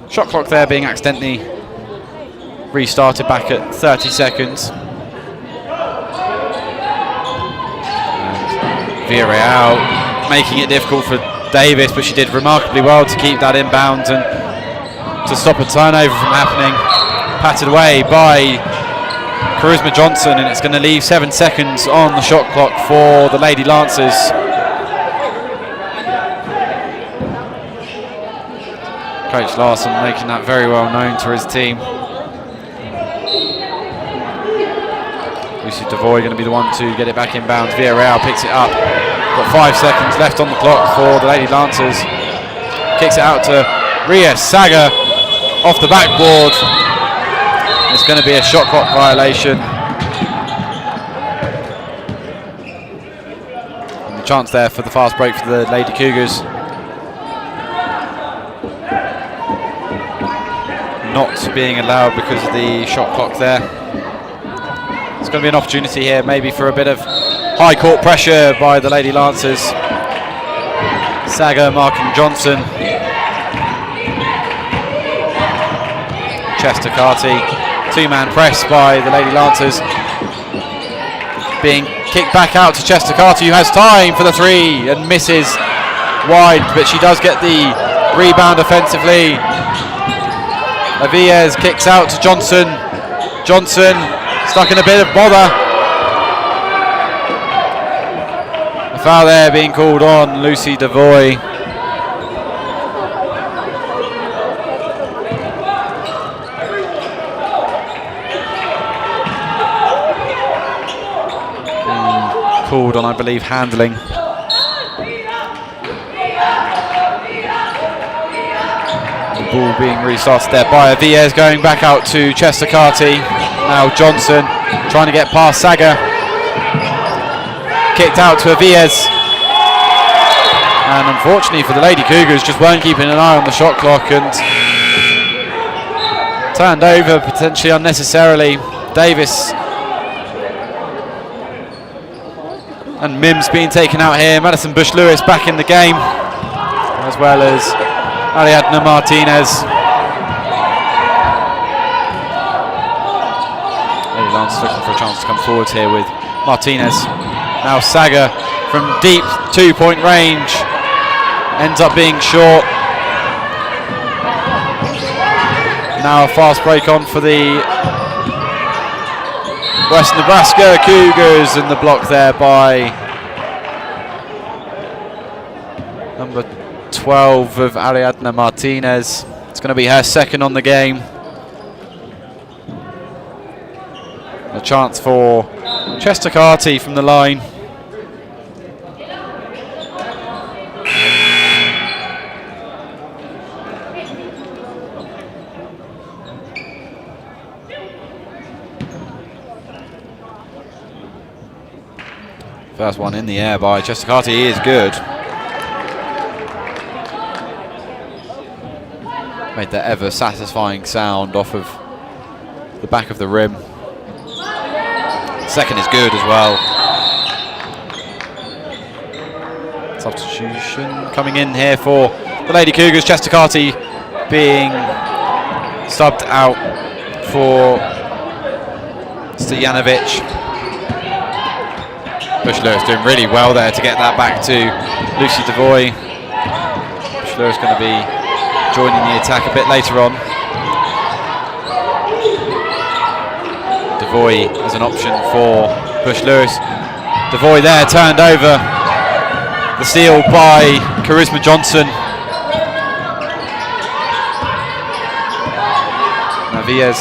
Shot clock there being accidentally restarted back at 30 seconds. And Villarreal making it difficult for Davis, but she did remarkably well to keep that inbound and to stop a turnover from happening. Patted away by Charisma Johnson, and it's going to leave 7 seconds on the shot clock for the Lady Lancers. Coach Larson making that very well known to his team. Lucy Devoy going to be the one to get it back inbounds. Villarreal picks it up. Got 5 seconds left on the clock for the Lady Lancers. Kicks it out to Ria Saga off the backboard. It's going to be a shot clock violation. And the chance there for the fast break for the Lady Cougars. Not being allowed because of the shot clock there. It's going to be an opportunity here maybe for a bit of high court pressure by the Lady Lancers. Saga marking Johnson. Chester-Carty, two-man press by the Lady Lancers. Being kicked back out to Chester-Carty, who has time for the three and misses wide, but she does get the rebound offensively. Aviez kicks out to Johnson. Johnson stuck in a bit of bother. A foul there being called on Lucy Devoy. Called on, I believe, handling. Ball being restarted there by Aviez, going back out to Chester-Carty. Now Johnson trying to get past Saga. Kicked out to Aviez. And unfortunately for the Lady Cougars, just weren't keeping an eye on the shot clock and turned over potentially unnecessarily. Davis and Mims being taken out here. Madison Bush Lewis back in the game, as well as Ariadna Martinez. Lady Lancers looking for a chance to come forward here with Martinez. Now Saga from deep 2-point range. Ends up being short. Now a fast break on for the West Nebraska Cougars, and the block there by number 12 of Ariadna Martinez. It's going to be her second on the game. A chance for Chester-Carty from the line. First one in the air by Chester-Carty is good. Made that ever satisfying sound off of the back of the rim. Second is good as well. Substitution coming in here for the Lady Cougars. Chester Carty being subbed out for Stojanovic. Bush Lewis doing really well there to get that back to Lucy Devoy. Bush Lewis going to be joining the attack a bit later on. Devoy as an option for Bush Lewis. Devoy there turned over. The steal by Charisma Johnson. Navies.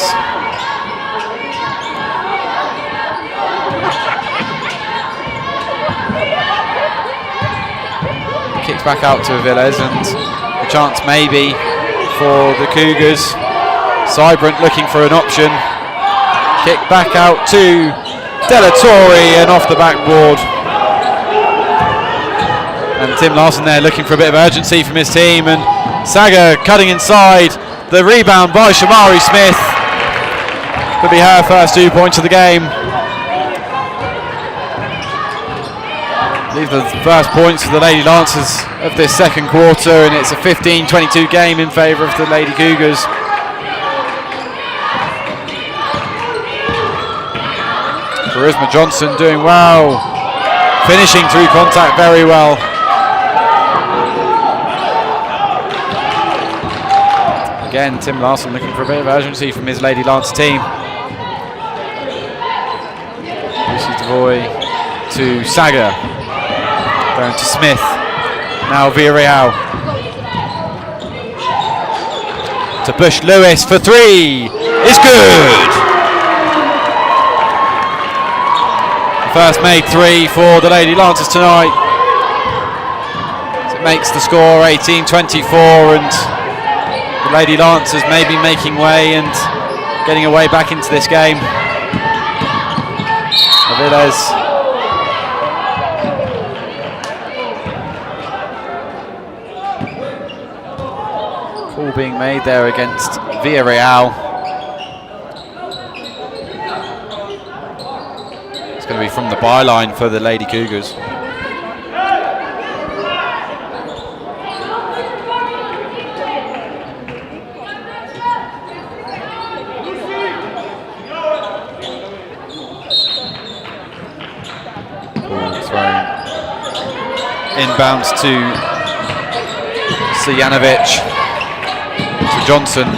Kicks back out to Aviles, and a chance maybe for the Cougars. Cybrant looking for an option. Kick back out to Della Torre and off the backboard. And Tim Larson there looking for a bit of urgency from his team, and Saga cutting inside. The rebound by Shamari Smith. Could be her first 2 points of the game. These are the first points of the Lady Lancers of this second quarter, and it's a 15-22 game in favour of the Lady Cougars. Charisma Johnson doing well, finishing through contact very well. Again, Tim Larson looking for a bit of urgency from his Lady Lance team. Lucy Devoy to Saga, going to Smith, now Villarreal. To Bush Lewis for three, is good! First made three for the Lady Lancers tonight. So it makes the score 18-24, and the Lady Lancers maybe making way and getting a way back into this game. Aviles. Call being made there against Villarreal. It's going to be from the byline for the Lady Cougars. Inbounds to Stojanovic, to Johnson.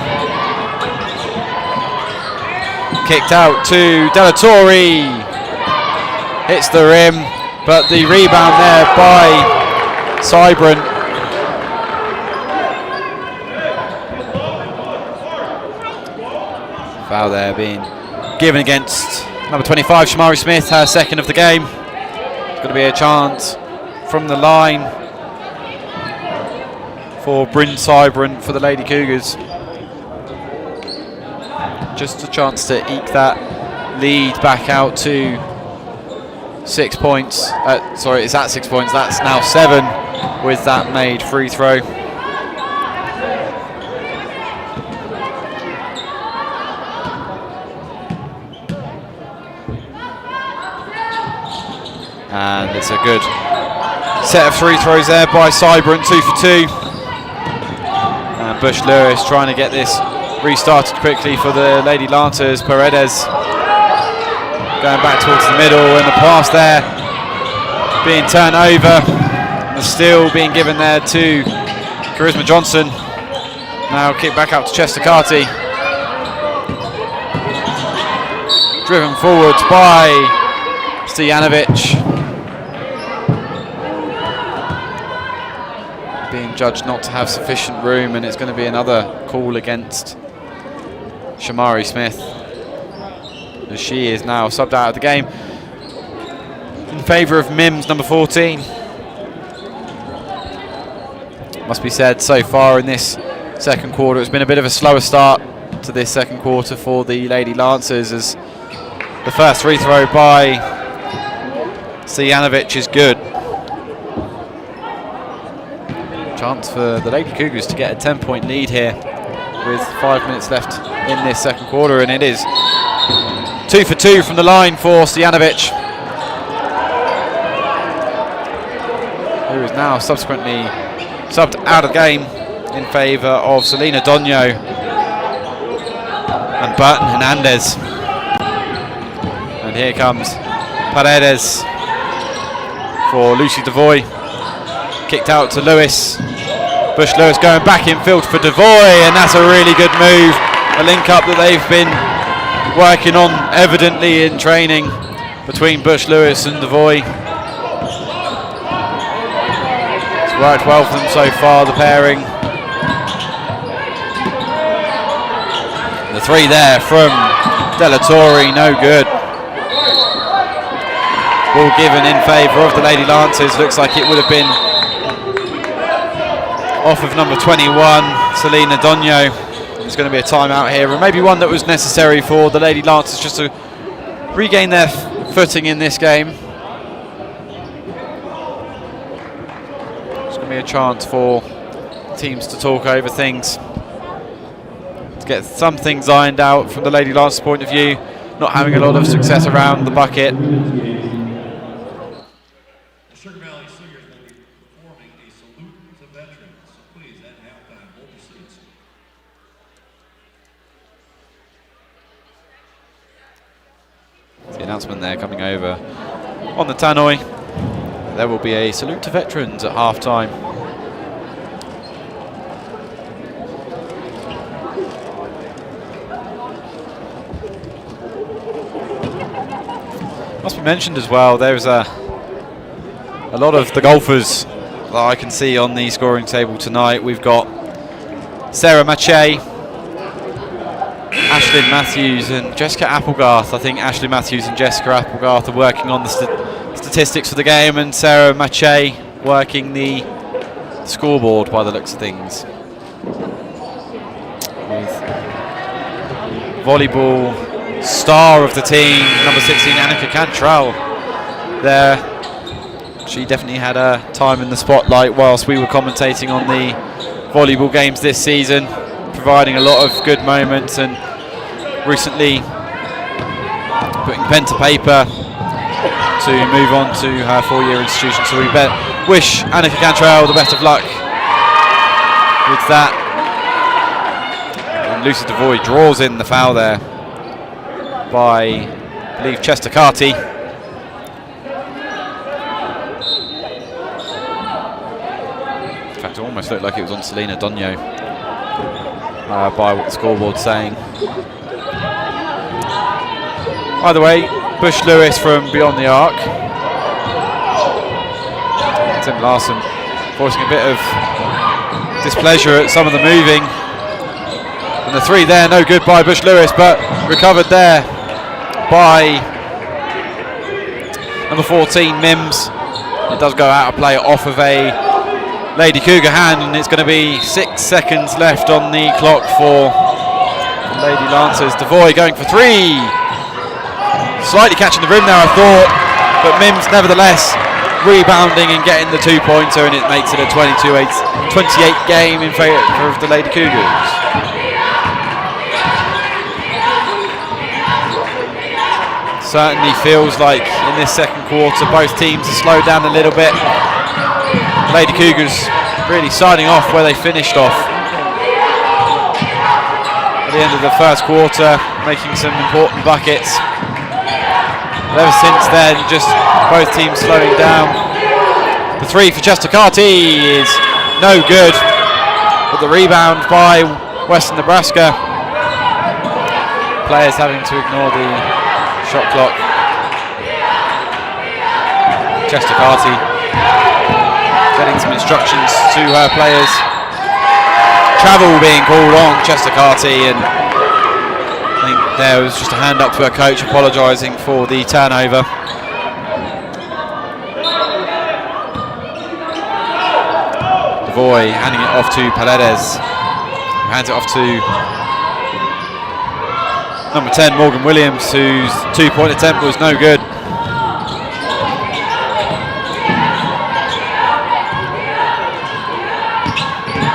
Kicked out to Della Torre. Hits the rim, but the rebound there by Cybrant. Foul there being given against number 25, Shamari Smith, her second of the game. It's going to be a chance from the line for Bryn Cybrant for the Lady Cougars. Just a chance to eke that lead back out to 6 points. Sorry, it's at 6 points. That's now 7 with that made free throw. And it's a good set of free throws there by Cybrant, 2 for 2. And Bush Lewis trying to get this restarted quickly for the Lady Lancers. Paredes going back towards the middle, and the pass there being turned over. The steal being given there to Charisma Johnson. Now kick back out to Chester Carty. Driven forwards by Stojanovic. Being judged not to have sufficient room, and it's going to be another call against Shamari Smith, as she is now subbed out of the game in favour of Mims, number 14. Must be said, so far in this second quarter, it's been a bit of a slower start to this second quarter for the Lady Lancers, as the first free throw by Stojanovic is good. Chance for the Lady Cougars to get a 10-point lead here with 5 minutes left in this second quarter, and it is 2 for 2 from the line for Stojanovic, who is now subsequently subbed out of the game in favour of Selena Donio and Burton Hernandez. And here comes Paredes for Lucy Devoy. Kicked out to Lewis. Bush Lewis going back in field for Devoy, and that's a really good move. A link up that they've been working on evidently in training between Bush Lewis and Devoy. It's worked well for them so far, the pairing. The 3 there from Della Torre, no good. Ball given in favour of the Lady Lancers. Looks like it would have been off of number 21, Selena Donio. There's going to be a timeout here, and maybe one that was necessary for the Lady Lancers just to regain their footing in this game. There's going to be a chance for teams to talk over things, to get some things ironed out from the Lady Lancers' point of view, not having a lot of success around the bucket. The announcement there coming over on the tannoy. There will be a salute to veterans at half time. Must be mentioned as well, there's a lot of the golfers that I can see on the scoring table tonight. We've got Sarah Mache, Ashlyn Matthews and Jessica Applegarth. I think Ashley Matthews and Jessica Applegarth are working on the statistics for the game, and Sarah Mache working the scoreboard by the looks of things. With volleyball star of the team, number 16, Annika Cantrell there. She definitely had a time in the spotlight whilst we were commentating on the volleyball games this season, providing a lot of good moments and recently putting pen to paper to move on to her 4-year institution. So we wish Annika Cantrell the best of luck with that. And Lucy Devoy draws in the foul there by, I believe, Chester Carty. In fact, it almost looked like it was on Selena Donio by what the scoreboard's saying. Either way, Bush Lewis from beyond the arc. Tim Larson voicing a bit of displeasure at some of the moving. And the 3 there, no good by Bush Lewis, but recovered there by number 14, Mims. It does go out of play off of a Lady Cougar hand, and it's going to be 6 seconds left on the clock for the Lady Lancers. Devoy going for 3. Slightly catching the rim there, I thought, but Mims nevertheless rebounding and getting the 2-pointer, and it makes it a 28 game in favour of the Lady Cougars. Certainly feels like in this second quarter both teams have slowed down a little bit. The Lady Cougars really signing off where they finished off at the end of the first quarter, making some important buckets. But ever since then, just both teams slowing down. The 3 for Chester Carty is no good, but the rebound by Western Nebraska. Players having to ignore the shot clock. Chester Carty getting some instructions to her players. Travel being called on Chester Carty, and I think there was just a hand up to her coach apologising for the turnover. Devoy handing it off to Paredes, who hands it off to number 10, Morgan Williams, whose 2-point attempt was no good.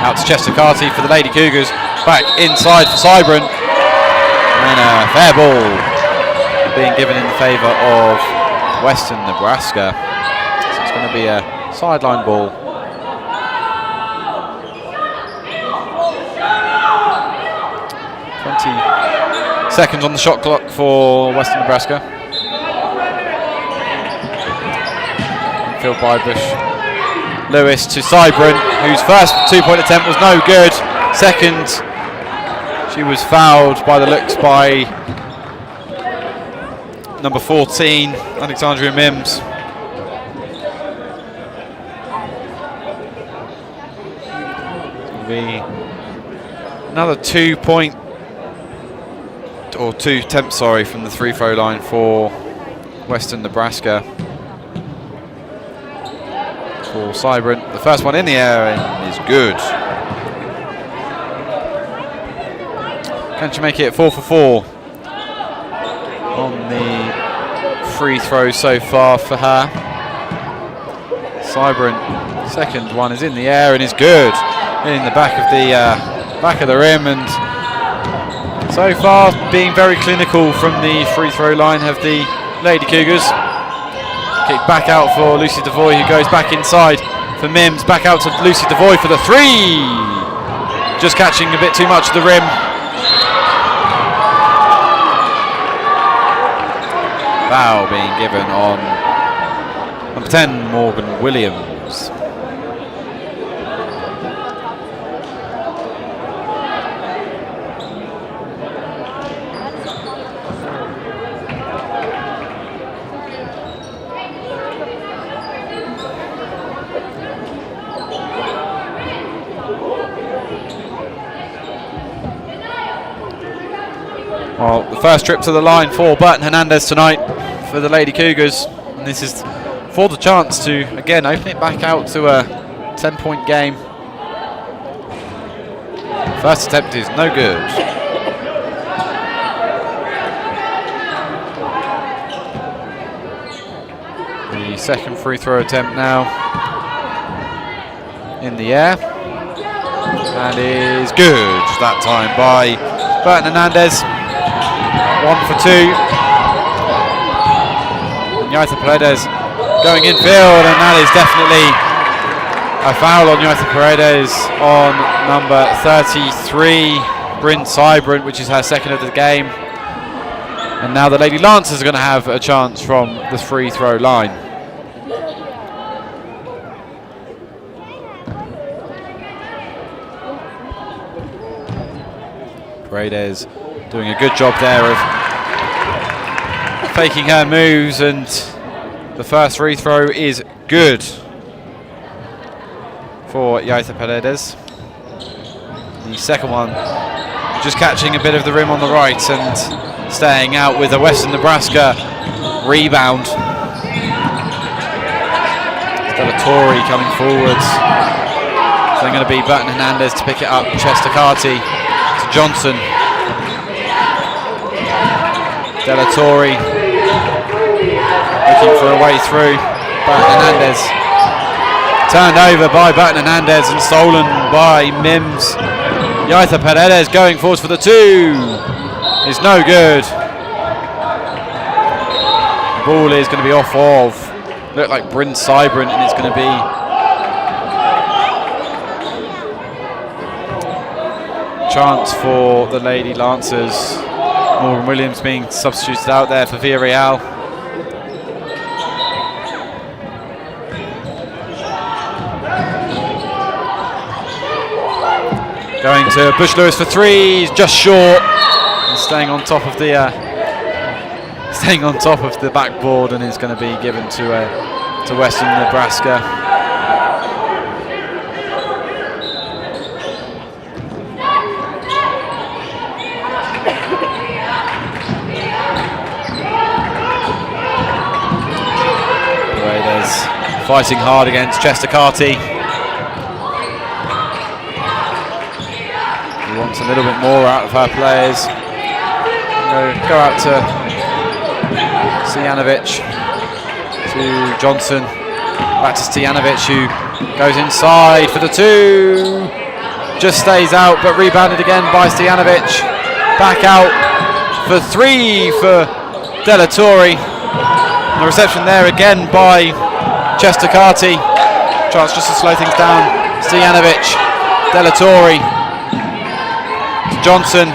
Out to Chester Carty for the Lady Cougars, back inside for Cybran, and a fair ball being given in favour of Western Nebraska. So it's going to be a sideline ball. 20 seconds on the shot clock for Western Nebraska. Field by Bush. Lewis to Cybran, whose first 2-point attempt was no good. Second, she was fouled by the looks by number 14, Alexandria Mims. It'll be another 2-point or 2 attempts, from the free throw line for Western Nebraska. For Cybran, the first one in the air is good. Can she make it 4 for 4 on the free throw so far for her? Cybran, second one is in the air and is good, in the back of the rim, and so far being very clinical from the free throw line have the Lady Cougars. Kick back out for Lucy Devoy, who goes back inside for Mims. Back out to Lucy Devoy for the 3. Just catching a bit too much of the rim. Foul being given on number 10, Morgan Williams. Well, the first trip to the line for Burton Hernandez tonight for the Lady Cougars, and this is for the chance to again open it back out to a 10-point game. First attempt is no good. The second free throw attempt now in the air, and is good that time by Burton Hernandez. 1 for 2. Yaita Paredes going infield, and that is definitely a foul on Yaita Paredes on number 33, Bryn Cybran, which is her second of the game. And now the Lady Lancers are going to have a chance from the free throw line. Paredes doing a good job there of faking her moves, and the first free throw is good for Yaita Paredes. The second one just catching a bit of the rim on the right and staying out with a Western Nebraska rebound. Stellatori coming forwards. So they're going to be Burton Hernandez to pick it up. Chester-Carty to Johnson. Stellatori looking for a way through. Burton Hernandez turned over by Burton Hernandez and stolen by Mims. Yaita Paredes going forwards for the 2 is no good. The ball is going to be off of, look like Bryn Cybran, and it's going to be chance for the Lady Lancers. Morgan Williams being substituted out there for Villarreal. Going to Bush Lewis for 3, he's just short, and staying on top of the backboard, and is going to be given to Western Nebraska. Fighting hard against Chester-Carty. He wants a little bit more out of her players. Go out to Stojanovic, to Johnson, back to Stojanovic, who goes inside for the 2. Just stays out, but rebounded again by Stojanovic. Back out for 3 for Delatorre. The reception there again by Chestacati. Chance just to slow things down. Stojanovic, Delatorre, Johnson.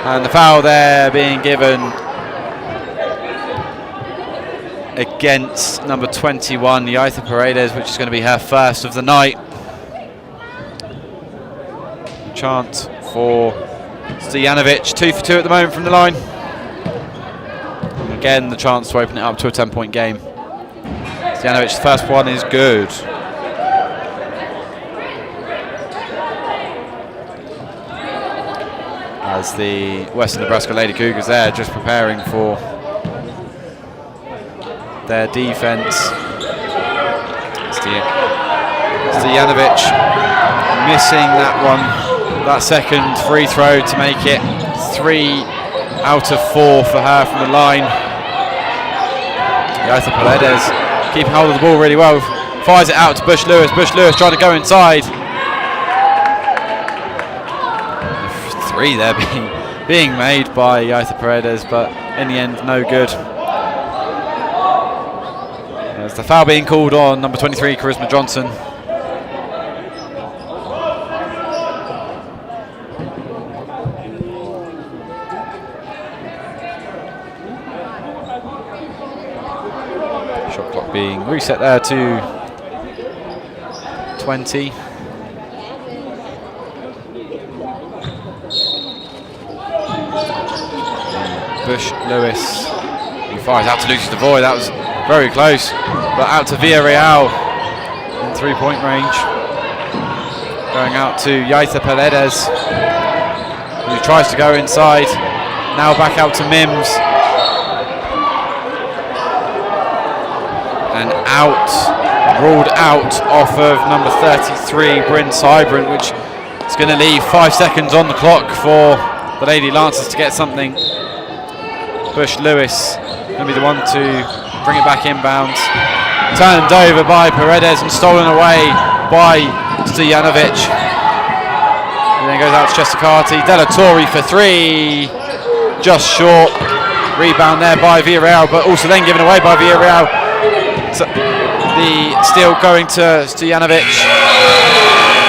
And the foul there being given against number 21, Yaitha Paredes, which is going to be her first of the night. Chant for Stojanovic, 2 for 2 at the moment from the line. And again, the chance to open it up to a 10-point game. Stojanovic's first one is good. As the Western Nebraska Lady Cougars there just preparing for their defense. Stojanovic missing that one, that second free throw to make it 3 out of 4 for her from the line. Yaitha Paredes keeping hold of the ball really well, fires it out to Bush Lewis. Bush Lewis trying to go inside. 3 there being made by Yaitha Paredes, but in the end no good. There's the foul being called on number 23, Charisma Johnson. Shot clock being reset there to 20. Bush Lewis, he fires out to Lucy Devoy. That was very close, but out to Villarreal in 3-point range. Going out to Yaitha Paredes, who tries to go inside. Now back out to Mims. And out, ruled out off of number 33, Bryn Cybrant, which is going to leave 5 seconds on the clock for the Lady Lancers to get something. Bush Lewis going to be the one to bring it back inbounds. Turned over by Paredes and stolen away by Stojanovic. And then goes out to Chestacati. Delatorre for 3. Just short. Rebound there by Villarreal, but also then given away by Villarreal. So the steal going to Stojanovic.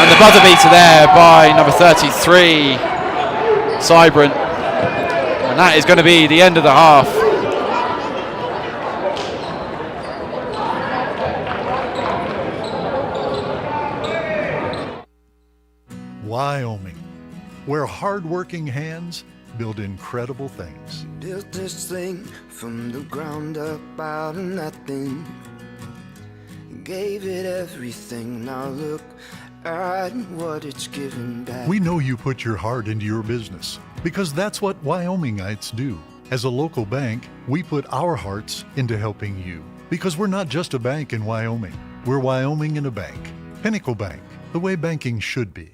And the buzzer beater there by number 33, Cybrant. And that is going to be the end of the half. Wyoming, where hard-working hands build incredible things. Built this thing from the ground up out of nothing. Gave it everything. Now look at what it's given back. We know you put your heart into your business because that's what Wyomingites do. As a local bank, we put our hearts into helping you because we're not just a bank in Wyoming. We're Wyoming in a bank. Pinnacle Bank, the way banking should be.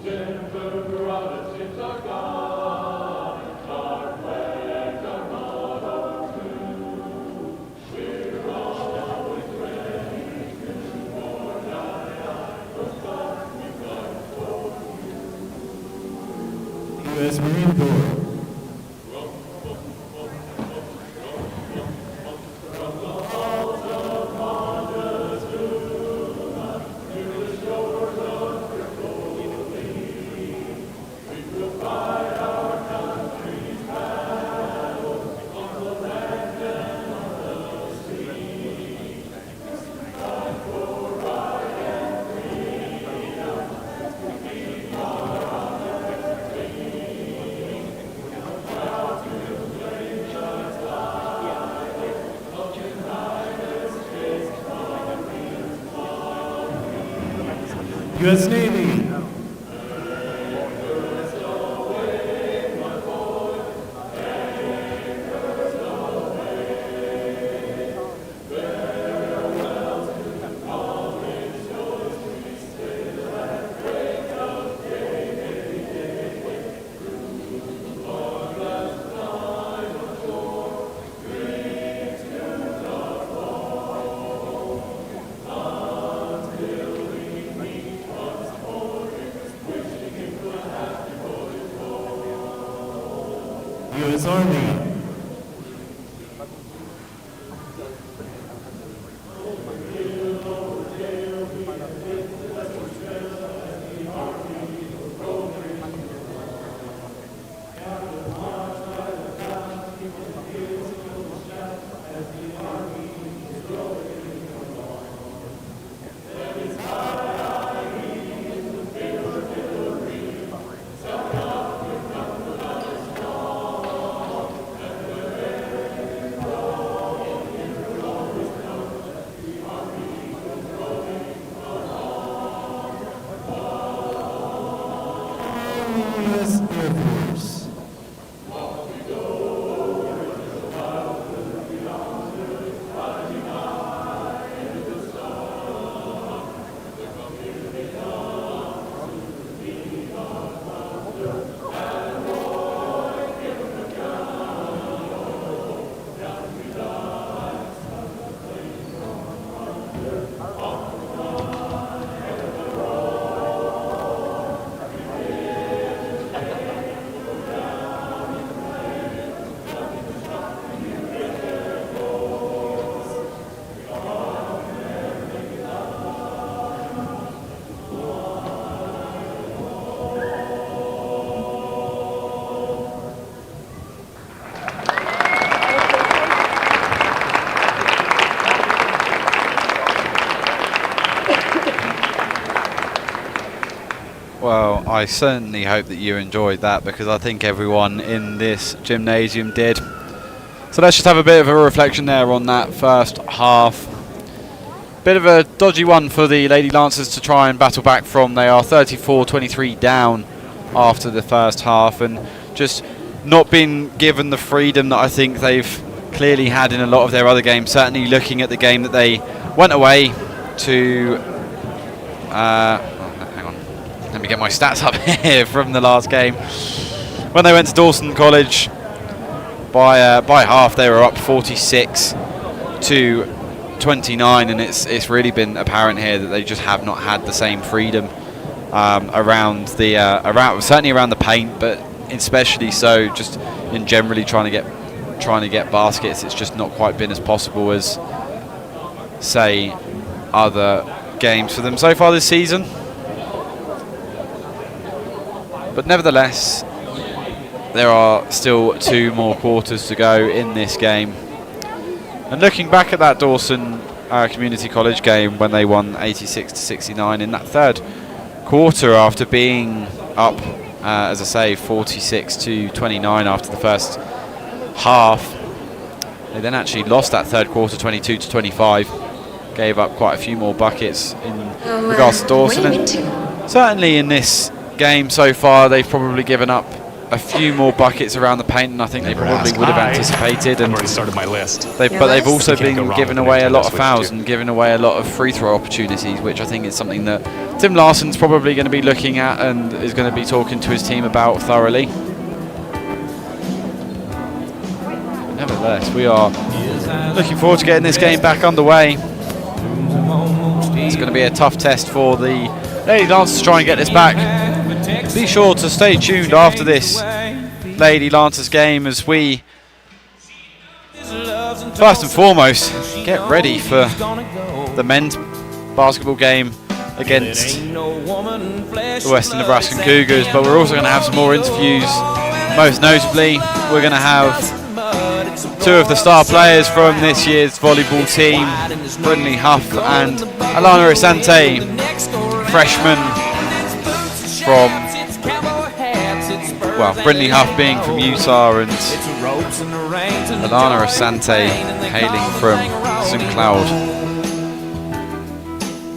Stand for the U.S. Marine Corps. U.S. Navy. U.S. Army. U.S. Air Force. Well, I certainly hope that you enjoyed that, because I think everyone in this gymnasium did. So let's just have a bit of a reflection there on that first half. Bit of a dodgy one for the Lady Lancers to try and battle back from. They are 34-23 down after the first half, and just not been given the freedom that I think they've clearly had in a lot of their other games. Certainly looking at the game that they went away to... hang on, let me get my stats up here from the last game. When they went to Dawson College, by half they were up 46-29, and it's really been apparent here that they just have not had the same freedom around certainly around the paint, but especially so just in generally trying to get baskets. It's just not quite been as possible as, say, other games for them so far this season. But nevertheless, there are still 2 more quarters to go in this game. And looking back at that Dawson Community College game when they won 86-69 in that third quarter, after being up, as I say, 46-29 after the first half, they then actually lost that third quarter 22-25. Gave up quite a few more buckets in regards to Dawson. And certainly in this game so far, they've probably given up a few more buckets around the paint than I think they probably would have anticipated. And I've already started my list. They've also been giving away a lot of fouls too. and giving away a lot of free throw opportunities, which I think is something that Tim Larson's probably going to be looking at and is going to be talking to his team about thoroughly. Nevertheless, we are looking forward to getting this game back underway. It's going to be a tough test for the Lady Lancers to try and get this back. Be sure to stay tuned after this Lady Lancers game as we, first and foremost, get ready for the men's basketball game against the Western Nebraskan Cougars. But we're also going to have some more interviews. Most notably, we're going to have two of the star players from this year's volleyball team, Brindley Huff and Alana Asante, freshman from, well, Brindley Huff being from Utah and Alana Asante hailing from St. Cloud.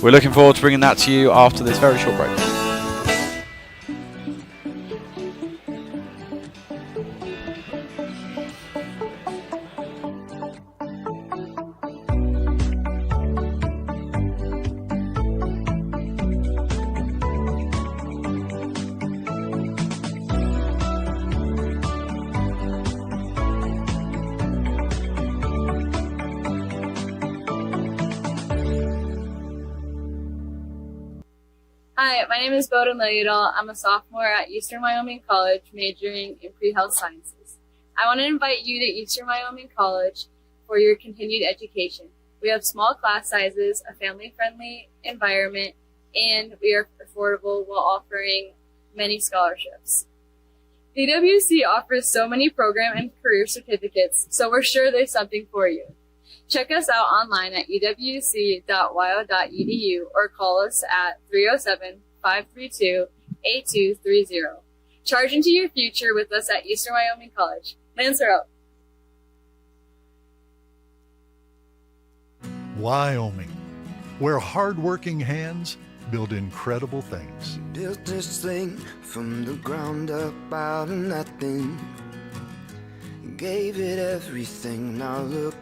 We're looking forward to bringing that to you after this very short break. Hi, my name is Bowden Leodal. I'm a sophomore at Eastern Wyoming College, majoring in pre-health sciences. I want to invite you to Eastern Wyoming College for your continued education. We have small class sizes, a family-friendly environment, and we are affordable while offering many scholarships. EWC offers so many program and career certificates, so we're sure there's something for you. Check us out online at ewc.wyo.edu or call us at 307-532-8230. Charge into your future with us at Eastern Wyoming College. Lancer out. Wyoming, where hard-working hands build incredible things. Built this thing from the ground up out of nothing. Gave it everything. Now look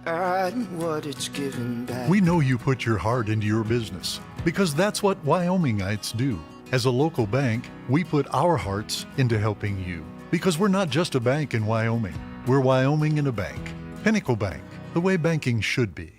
at what it's given back. We know you put your heart into your business because that's what Wyomingites do. As a local bank, we put our hearts into helping you because we're not just a bank in Wyoming. We're Wyoming in a bank. Pinnacle Bank, the way banking should be.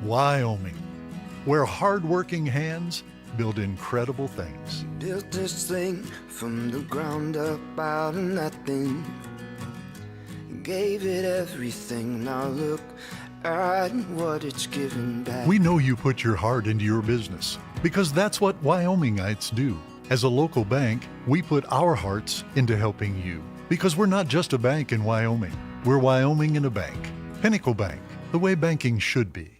Wyoming, where hard-working hands build incredible things. Built this thing from the ground up out of nothing. Gave it everything. Now look at what it's given back. We know you put your heart into your business because that's what Wyomingites do. As a local bank, we put our hearts into helping you because we're not just a bank in Wyoming. We're Wyoming in a bank. Pinnacle Bank, the way banking should be.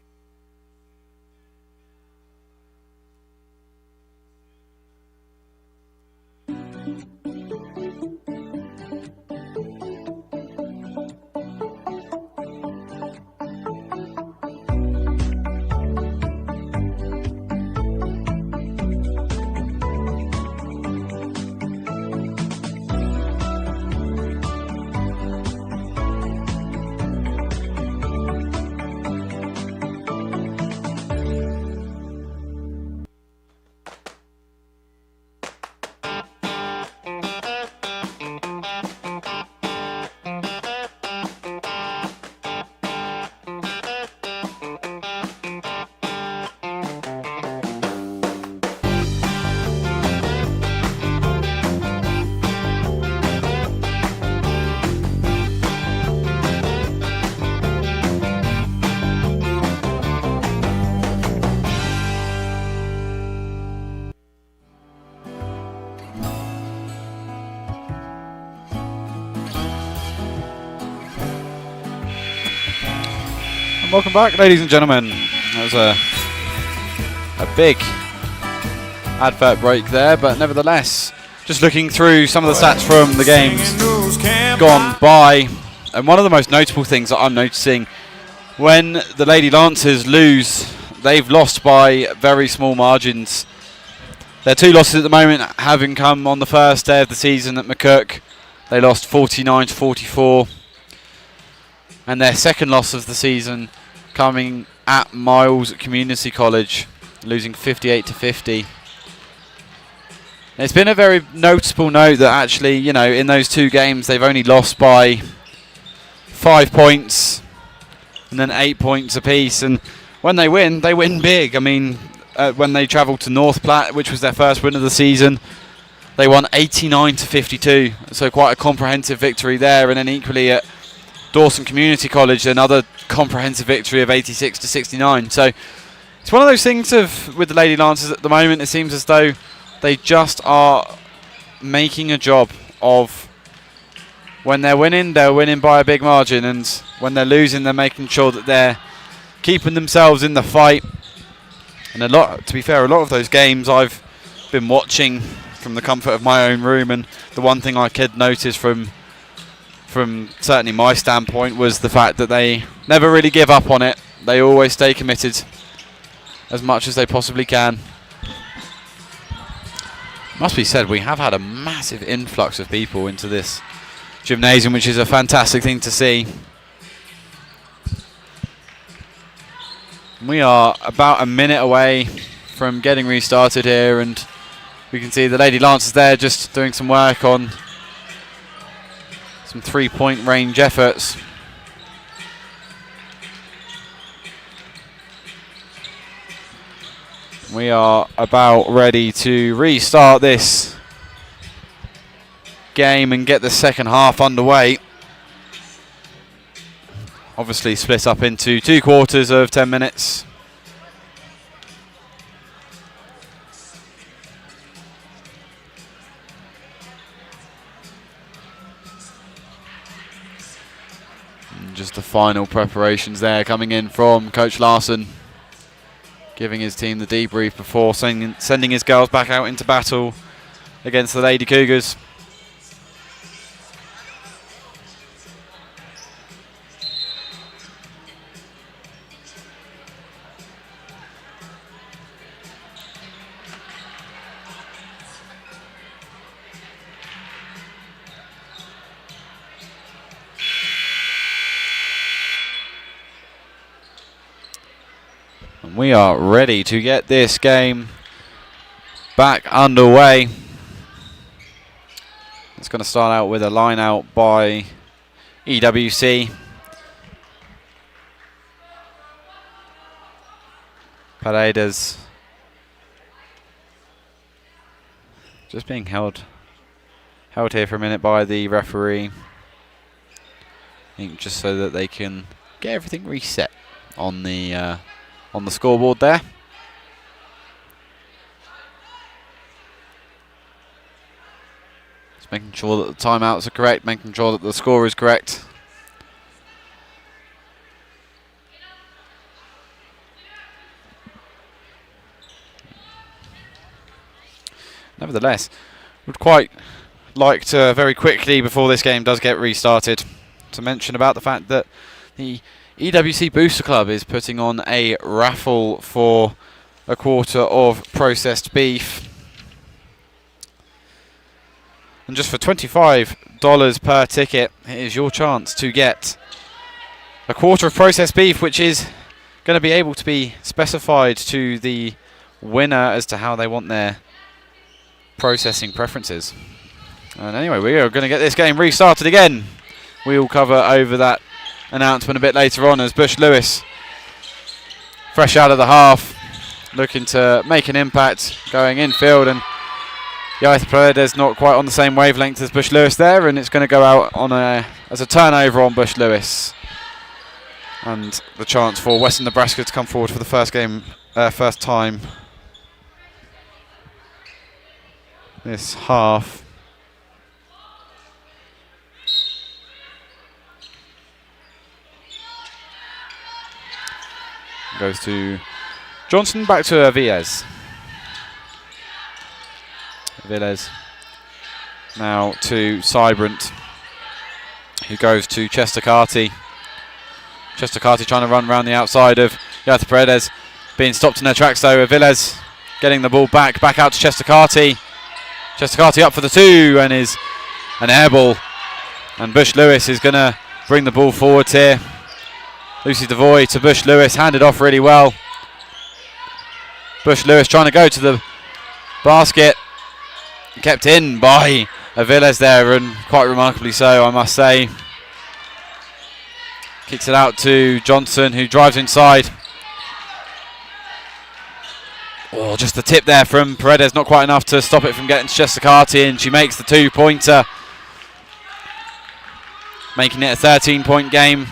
welcome back, ladies and gentlemen. That was a big advert break there, but nevertheless, just looking through some of the stats from the games gone by, and one of the most notable things that I'm noticing, when the Lady Lancers lose, they've lost by very small margins. Their 2 losses at the moment having come on the first day of the season at McCook. They lost 49-44. And their second loss of the season coming at Miles Community College, losing 58-50. It's been a very noticeable note that actually, you know, in those 2 games they've only lost by 5 points and then 8 points apiece. And when they win big. I mean, when they travelled to North Platte, which was their first win of the season, they won 89-52. So quite a comprehensive victory there. And then equally at Dawson Community College, another comprehensive victory of 86-69. So it's one of those things with the Lady Lancers at the moment, it seems as though they just are making a job of, when they're winning by a big margin, and when they're losing, they're making sure that they're keeping themselves in the fight. And to be fair, a lot of those games I've been watching from the comfort of my own room, and the one thing I could notice from certainly my standpoint was the fact that they never really give up on it. They always stay committed as much as they possibly can. Must be said, we have had a massive influx of people into this gymnasium, which is a fantastic thing to see. We are about a minute away from getting restarted here, and we can see the Lady Lancers there just doing some work on some 3-point range efforts. We are about ready to restart this game and get the second half underway. Obviously split up into 2 quarters of 10 minutes. And just the final preparations there coming in from Coach Larson, giving his team the debrief before sending his girls back out into battle against the Lady Cougars. We are ready to get this game back underway. It's going to start out with a line out by EWC. Paredes just being held here for a minute by the referee. I think just so that they can get everything reset on the scoreboard there. Just making sure that the timeouts are correct, making sure that the score is correct. Nevertheless, would quite like to very quickly, before this game does get restarted, to mention about the fact that the EWC Booster Club is putting on a raffle for a quarter of processed beef. And just for $25 per ticket, it is your chance to get a quarter of processed beef, which is going to be able to be specified to the winner as to how they want their processing preferences. And anyway, we are going to get this game restarted again. We will cover over that announcement a bit later on, as Bush Lewis, fresh out of the half, looking to make an impact going infield, and Yaith Paredes not quite on the same wavelength as Bush Lewis there, and it's going to go out on as a turnover on Bush Lewis. And the chance for Western Nebraska to come forward for the first time this half. Goes to Johnson, back to Villes. Villes now to Cybrant, who goes to Chestercarty. Chestercarty trying to run around the outside of Yaita Paredes, being stopped in their tracks though. Villes getting the ball back out to Chestercarty. Chestercarty up for the 2 and is an air ball. And Bush Lewis is going to bring the ball forward here. Lucy Devoy to Bush Lewis, handed off really well. Bush Lewis trying to go to the basket. Kept in by Villes there, and quite remarkably so, I must say. Kicks it out to Johnson, who drives inside. Oh, just the tip there from Paredes, not quite enough to stop it from getting to Chestercarty, and she makes the 2-pointer. Making it a 13-point game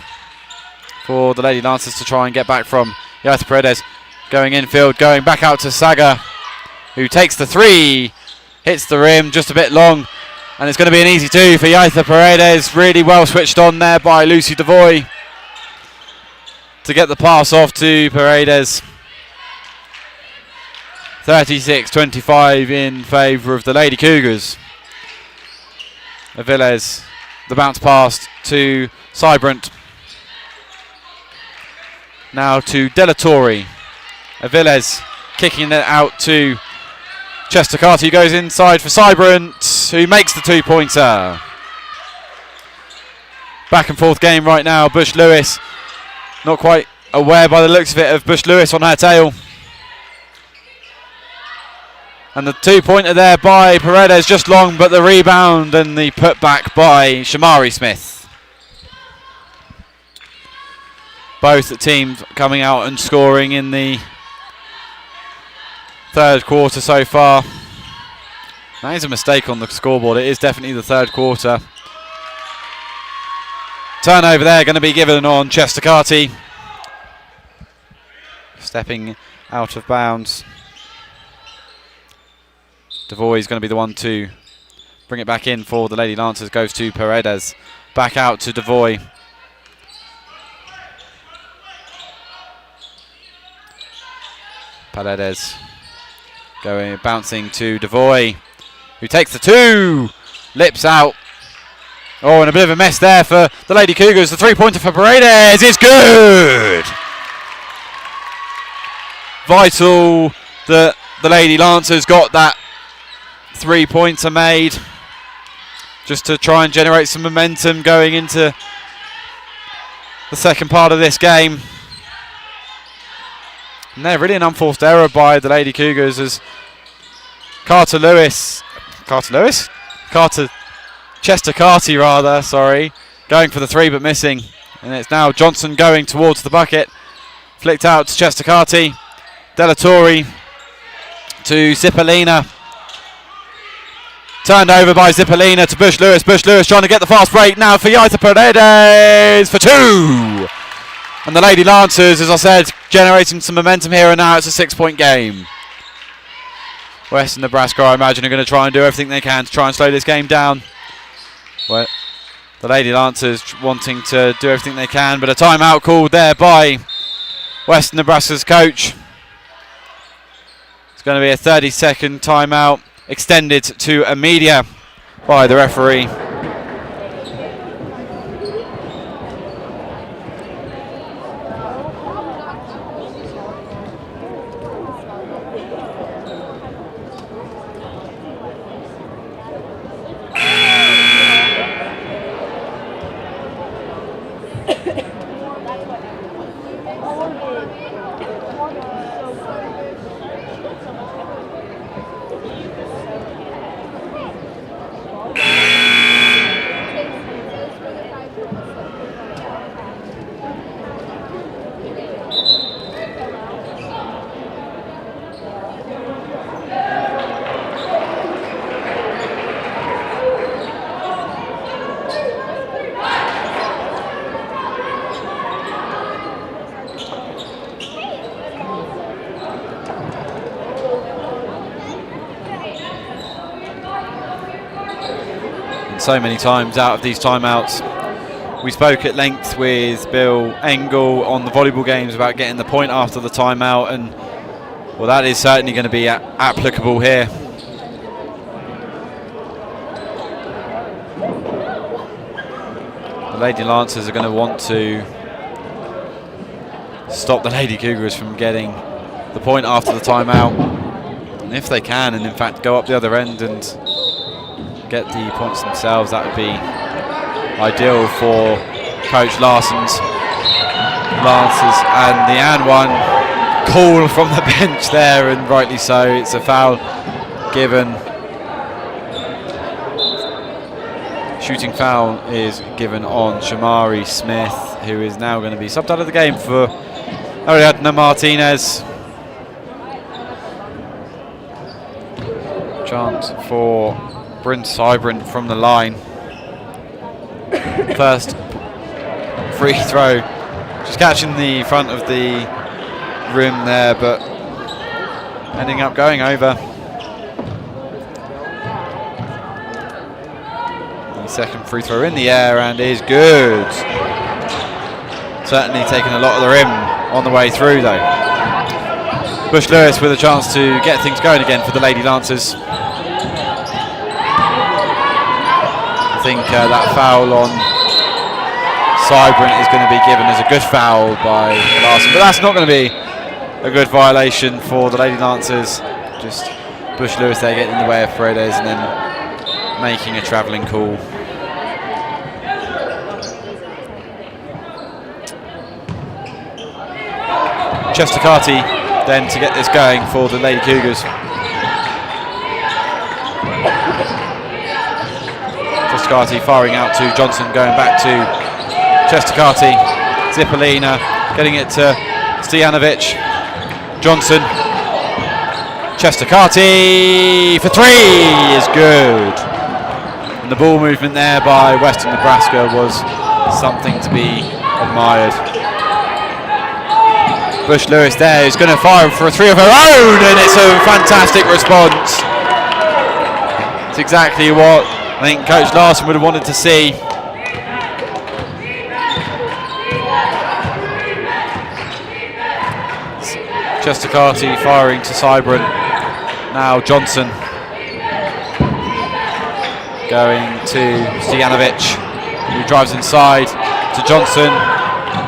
for the Lady Lancers to try and get back from. Yaita Paredes going infield, going back out to Saga, who takes the 3, hits the rim, just a bit long, and it's going to be an easy 2 for Yaita Paredes. Really well switched on there by Lucy Devoy to get the pass off to Paredes. 36-25 in favour of the Lady Cougars. Villes, the bounce pass to Cybrant. Now to Delatorre. Villes kicking it out to Chestercarty, who goes inside for Cybrant, who makes the 2-pointer. Back and forth game right now. Bush Lewis, not quite aware by the looks of it of Bush Lewis on her tail. And the 2-pointer there by Paredes, just long, but the rebound and the putback by Shamari Smith. Both teams coming out and scoring in the third quarter so far. That is a mistake on the scoreboard. It is definitely the third quarter. Turnover there going to be given on Chestercarty. Stepping out of bounds. Devoy is going to be the one to bring it back in for the Lady Lancers. Goes to Paredes. Back out to Devoy. Paredes going, bouncing to Devoy, who takes the 2. Lips out. Oh, and a bit of a mess there for the Lady Cougars. The 3-pointer for Paredes is good. Vital that the Lady Lancers got that 3-pointer made, just to try and generate some momentum going into the second part of this game. And there, really an unforced error by the Lady Cougars as Chestercarty rather, sorry, going for the 3 but missing. And it's now Johnson going towards the bucket. Flicked out to Chestercarty. Delatorre to Zipolina. Turned over by Zipolina to Bush Lewis. Bush Lewis trying to get the fast break now for Yaita Paredes for 2. And the Lady Lancers, as I said, generating some momentum here, and now it's a 6-point game. Western Nebraska, I imagine, are going to try and do everything they can to try and slow this game down. Well, the Lady Lancers wanting to do everything they can, but a timeout called there by Western Nebraska's coach. It's going to be a 30-second timeout, extended to a media by the referee. So many times out of these timeouts, We spoke at length with Bill Engel on the volleyball games about getting the point after the timeout, and well, that is certainly going to be applicable here. The Lady Lancers are going to want to stop the Lady Cougars from getting the point after the timeout, and if they can, and in fact go up the other end and get the points themselves, that would be ideal for Coach Larson's Lancers. And Leanne one call from the bench there, and rightly so. It's a foul given. Shooting foul is given on Shamari Smith, who is now going to be subbed out of the game for Ariadna Martinez. Chance for Bryn Cybrant from the line. First free throw, just catching the front of the rim there, but ending up going over. The second free throw in the air and is good. Certainly taking a lot of the rim on the way through though. Bush Lewis with a chance to get things going again for the Lady Lancers. I think that foul on Cybrant is going to be given as a good foul by Larson, but that's not going to be a good violation for the Lady Lancers. Just Bush Lewis there getting in the way of Paredes and then making a travelling call. Chestakati then to get this going for the Lady Cougars. Chestakati firing out to Johnson, going back to Chestakati. Zipolina getting it to Stojanovic. Johnson. Chestakati for three is good. And the ball movement there by Western Nebraska was something to be admired. Bush Lewis there is going to fire for a three of her own, and it's a fantastic response. It's exactly what I think Coach Larson would have wanted to see. Chestakati firing to Cybrant. Now Johnson going to Stojanovic, who drives inside to Johnson.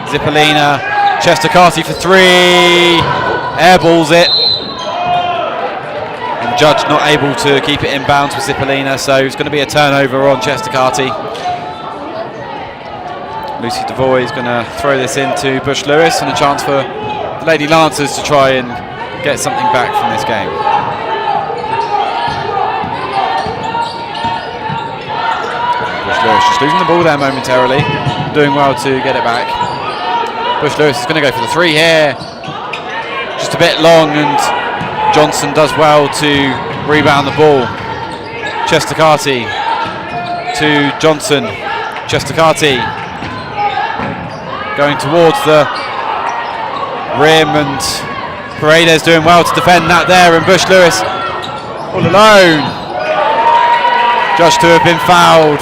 Zipolina. Chestakati for three, airballs it, and Judge not able to keep it in bounds with Zipolina, so it's going to be a turnover on Chestakati. Lucy Devoy is going to throw this into Bush Lewis, and a chance for the Lady Lancers to try and get something back from this game. Bush Lewis just losing the ball there momentarily, doing well to get it back. Bush Lewis is going to go for the three here. Just a bit long, and Johnson does well to rebound the ball. Chestakati to Johnson. Chestakati going towards the rim, and Paredes doing well to defend that there, and Bush Lewis all alone. Judged to have been fouled.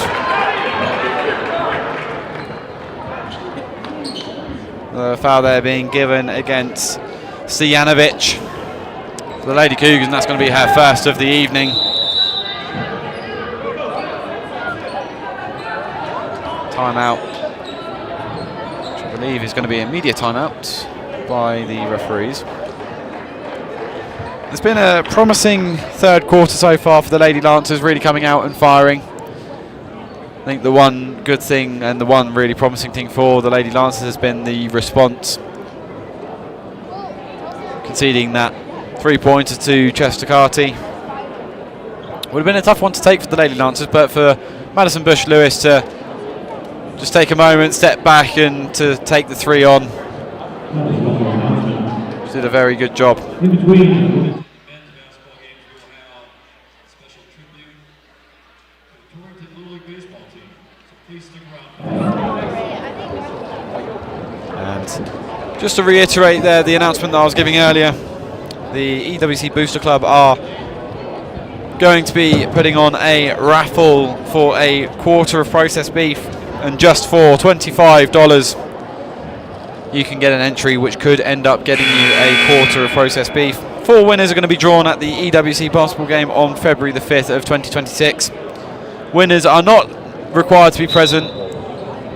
The foul there being given against Stojanovic for the Lady Cougars, and that's going to be her first of the evening. Timeout, which I believe is going to be a media timeout by the referees. It's been a promising third quarter so far for the Lady Lancers, really coming out and firing. I think the one good thing and the one really promising thing for the Lady Lancers has been the response. Conceding that three-pointer to Chestakati would have been a tough one to take for the Lady Lancers, but for Madison Bush Lewis to just take a moment, step back, and to take the three on, she did a very good job. In between the men's basketball games, we'll have a special tribute to the Torrington Little League baseball team. So please stick around. And just to reiterate there, the announcement that I was giving earlier, the EWC Booster Club are going to be putting on a raffle for a quarter of processed beef And just for $25, you can get an entry which could end up getting you a quarter of processed beef. 4 winners are going to be drawn at the EWC basketball game on February the 5th of 2026. Winners are not required to be present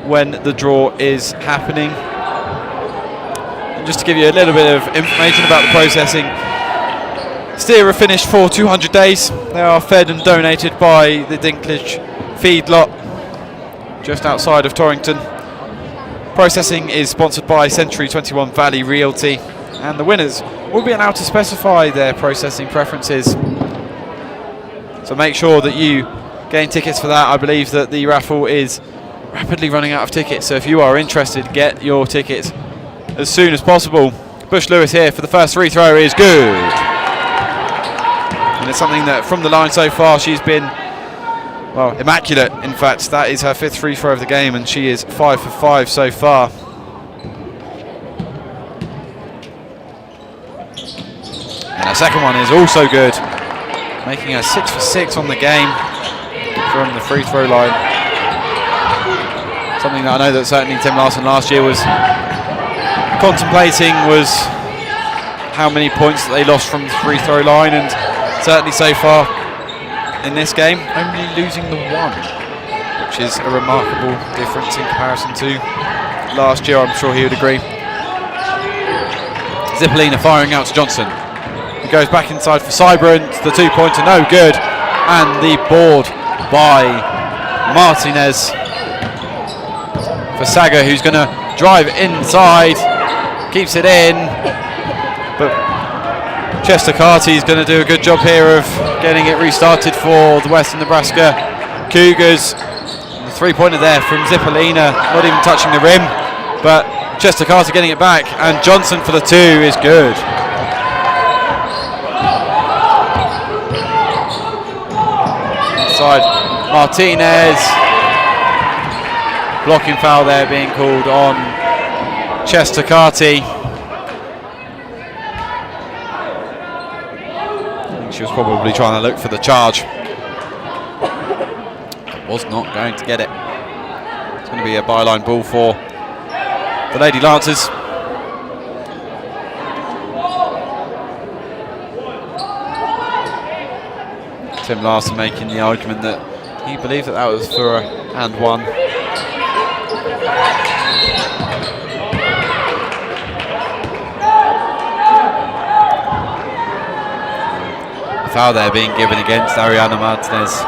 when the draw is happening. And just to give you a little bit of information about the processing, steer are finished for 200 days. They are fed and donated by the Dinklage feedlot just outside of Torrington. Processing is sponsored by Century 21 Valley Realty, and the winners will be allowed to specify their processing preferences. So make sure that you gain tickets for that. I believe that the raffle is rapidly running out of tickets, so if you are interested, get your tickets as soon as possible. Bush Lewis here for the first free throw is good. And it's something that from the line so far she's been, well, immaculate. In fact, that is her 5th free throw of the game, and she is 5 for 5 so far. And her second one is also good, making her 6 for 6 on the game from the free throw line. Something that I know that certainly Tim Larson last year was contemplating was how many points that they lost from the free throw line, and certainly so far in this game only losing the 1, which is a remarkable difference in comparison to last year. I'm sure he would agree. Zippolina firing out to Johnson. He goes back inside for Cybrant. The 2-pointer no good, and the board by Martinez for Saga, who's going to drive inside, keeps it in, but Chester Carty is going to do a good job here of getting it restarted for the Western Nebraska Cougars. And the 3-pointer there from Zippolina, not even touching the rim, but Chester Carty getting it back, and Johnson for the 2 is good. Inside Martinez. Blocking foul there being called on Chester Carty. I think she was probably trying to look for the charge. Was not going to get it. It's going to be a byline ball for the Lady Lancers. Tim Larson making the argument that he believed that was for a and 1. Foul there being given against Ariana Martinez.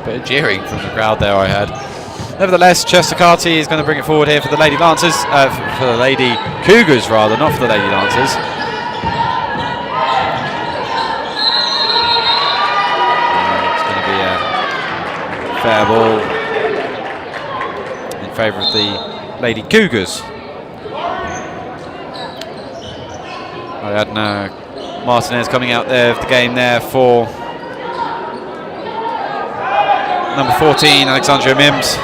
Bit of jeering from the crowd there I had. Nevertheless, Chester Carty is going to bring it forward here for the Lady Lancers, for the Lady Cougars rather, not for the Lady Lancers. It's going to be a fair ball in favour of the Lady Cougars. Ariadna Martinez coming out there of the game there for number 14, Alexandria Mims.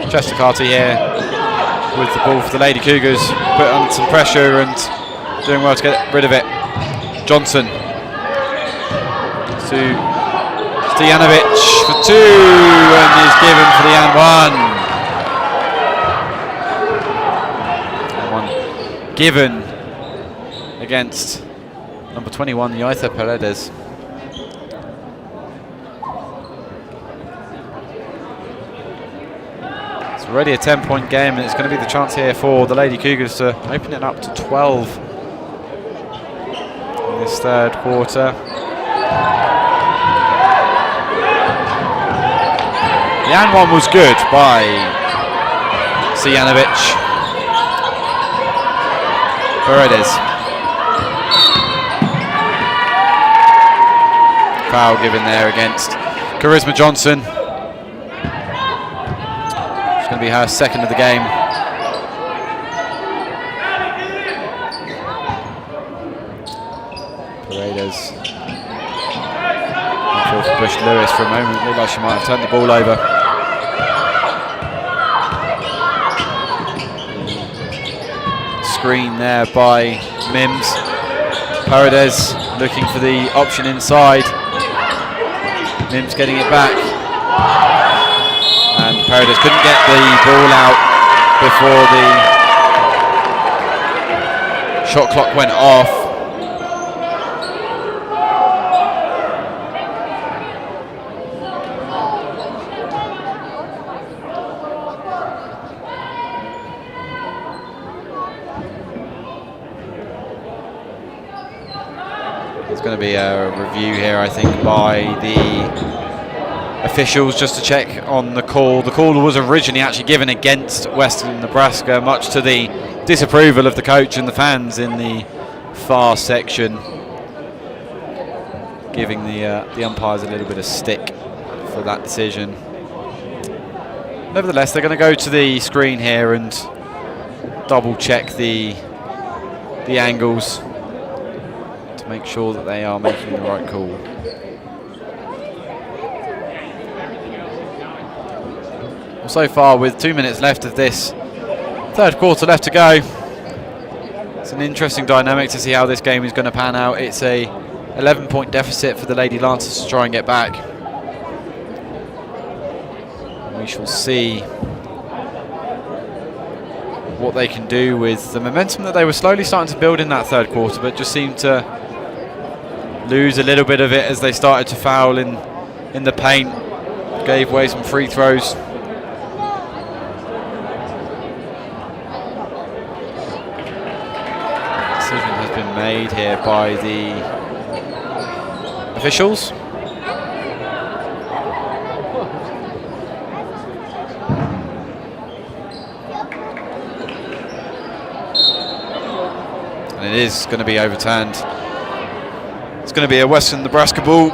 Chester Carty here with the ball for the Lady Cougars, put under some pressure and doing well to get rid of it. Johnson to Stojanovic for 2, and is given for the and 1. Given against number 21, Yaita Paredes. It's already a 10-point game, and it's going to be the chance here for the Lady Cougars to open it up to 12 in this third quarter. The and 1 was good by Stojanovic. Paredes. Foul given there against Charisma Johnson. It's going to be her second of the game. Paredes. For Bush Lewis for a moment. Looked like she might have turned the ball over. Screen there by Mims. Paredes looking for the option inside. Mims getting it back. And Paredes couldn't get the ball out before the shot clock went off. There's going to be a review here, I think, by the officials just to check on the call. The call was originally actually given against Western Nebraska, much to the disapproval of the coach and the fans in the far section, giving the umpires a little bit of stick for that decision. Nevertheless, they're going to go to the screen here and double check the angles to make sure that they are making the right call. So far, with 2 minutes left of this third quarter left to go, it's an interesting dynamic to see how this game is going to pan out. It's a 11-point deficit for the Lady Lancers to try and get back. We shall see what they can do with the momentum that they were slowly starting to build in that third quarter, but just seemed to lose a little bit of it as they started to foul in the paint, gave away some free throws. Decision has been made here by the officials. And it is going to be overturned. It's going to be a Western Nebraska ball.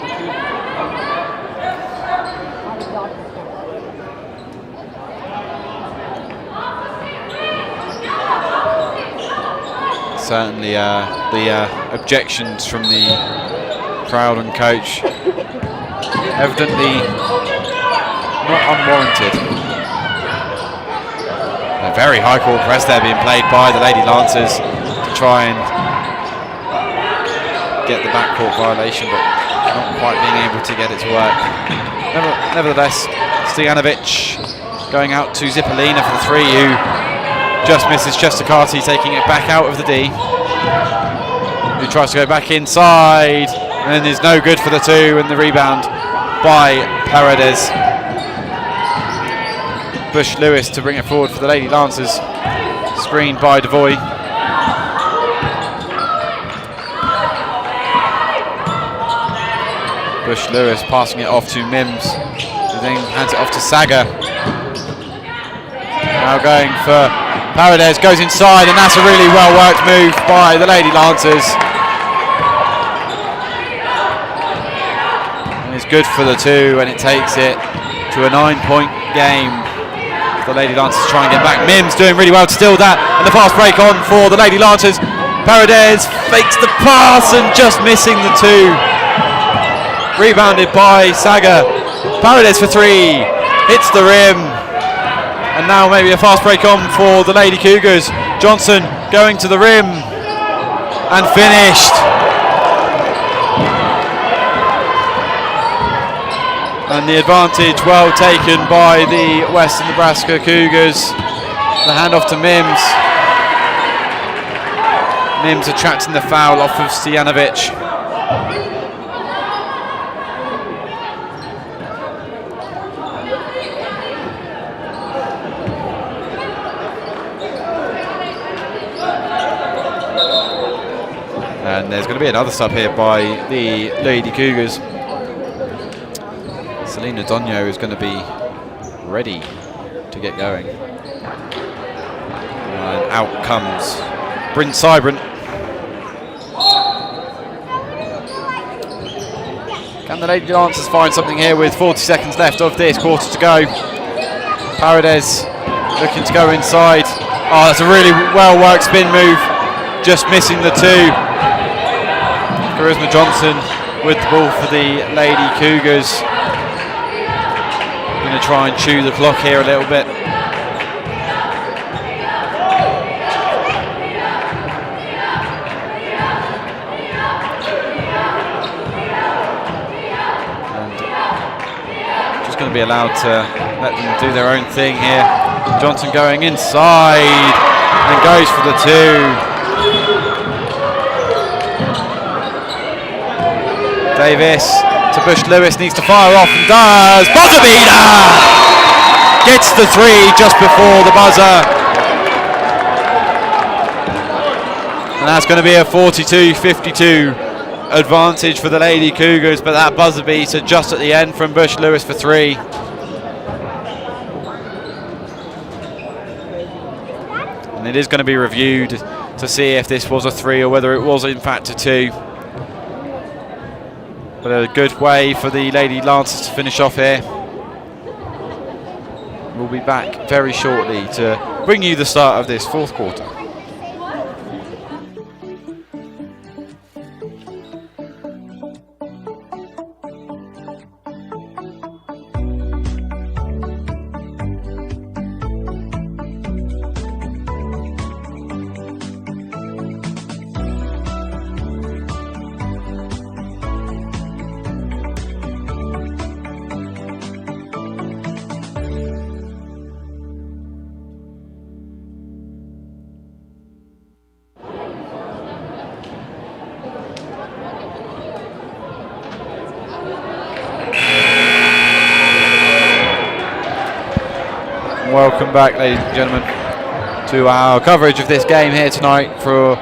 Certainly the objections from the crowd and coach evidently not unwarranted. A very high court press there being played by the Lady Lancers to try and get the backcourt violation, but not quite being able to get it to work. Nevertheless, Stojanovic going out to Zipolina for the three, who just misses. Chestakati taking it back out of the D, who tries to go back inside and is no good for the two, and the rebound by Paredes. Bush Lewis to bring it forward for the Lady Lancers, screened by Devoy. Bush Lewis passing it off to Mims, who then hands it off to Saga. Now going for Paredes, goes inside, and that's a really well worked move by the Lady Lancers. And it's good for the two, and it takes it to a 9-point game. The Lady Lancers try and get back. Mims doing really well to steal that, and the fast break on for the Lady Lancers. Paredes fakes the pass and just missing the two. Rebounded by Saga. Paredes for three, hits the rim. And now maybe a fast break on for the Lady Cougars. Johnson going to the rim and finished. And the advantage well taken by the Western Nebraska Cougars. The handoff to Mims. Mims attracting the foul off of Stojanovic. And there's going to be another sub here by the Lady Cougars. Selena Donio is going to be ready to get going. And out comes Bryn Cybrant. Can the Lady Lancers find something here with 40 seconds left of this quarter to go? Paredes looking to go inside. Oh, that's a really well worked spin move. Just missing the two. Charisma Johnson with the ball for the Lady Cougars. Going to try and chew the clock here a little bit. be allowed to let them do their own thing here. Johnson going inside and goes for the 2. Davis to Bush Lewis, needs to fire off and does. Buzzer beater! Gets the 3 just before the buzzer. And that's going to be a 42-52 advantage for the Lady Cougars, but that buzzer beater just at the end from Bush Lewis for 3. And it is going to be reviewed to see if this was a 3 or whether it was in fact a 2. But a good way for the Lady Lancers to finish off here. We'll be back very shortly to bring you the start of this 4th quarter. Welcome back, ladies and gentlemen, to our coverage of this game here tonight for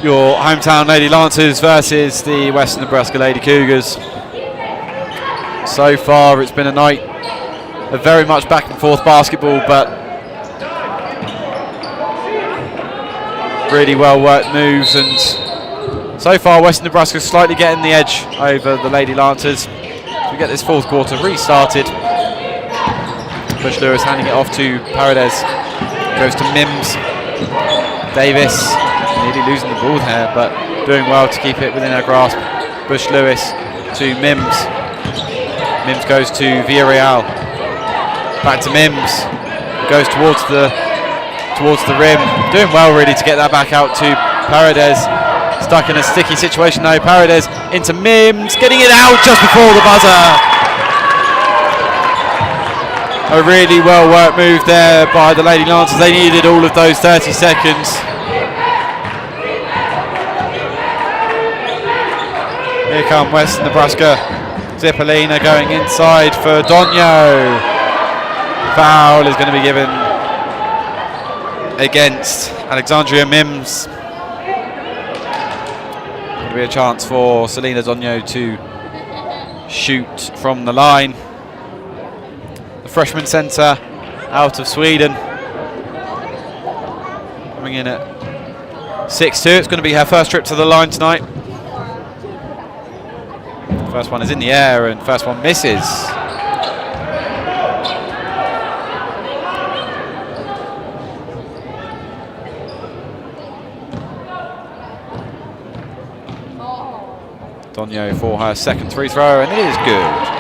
your hometown Lady Lancers versus the Western Nebraska Lady Cougars. So far it's been a night of very much back and forth basketball, but really well worked moves, and so far Western Nebraska slightly getting the edge over the Lady Lancers. We get this 4th quarter restarted. Bush Lewis handing it off to Paredes. Goes to Mims. Davis nearly losing the ball there, but doing well to keep it within her grasp. Bush Lewis to Mims. Mims goes to Villarreal. Back to Mims. Goes towards the rim. Doing well really to get that back out to Paredes. Stuck in a sticky situation though. Paredes into Mims. Getting it out just before the buzzer. A really well worked move there by the Lady Lancers. They needed all of those 30 seconds. Here come Western Nebraska. Zippolina going inside for Donio. Foul is going to be given against Alexandria Mims. Going to be a chance for Selena Donio to shoot from the line. Freshman centre out of Sweden, coming in at 6'2". It's going to be her first trip to the line tonight. First one is in the air and first one misses. Donio for her second free throw, and it is good.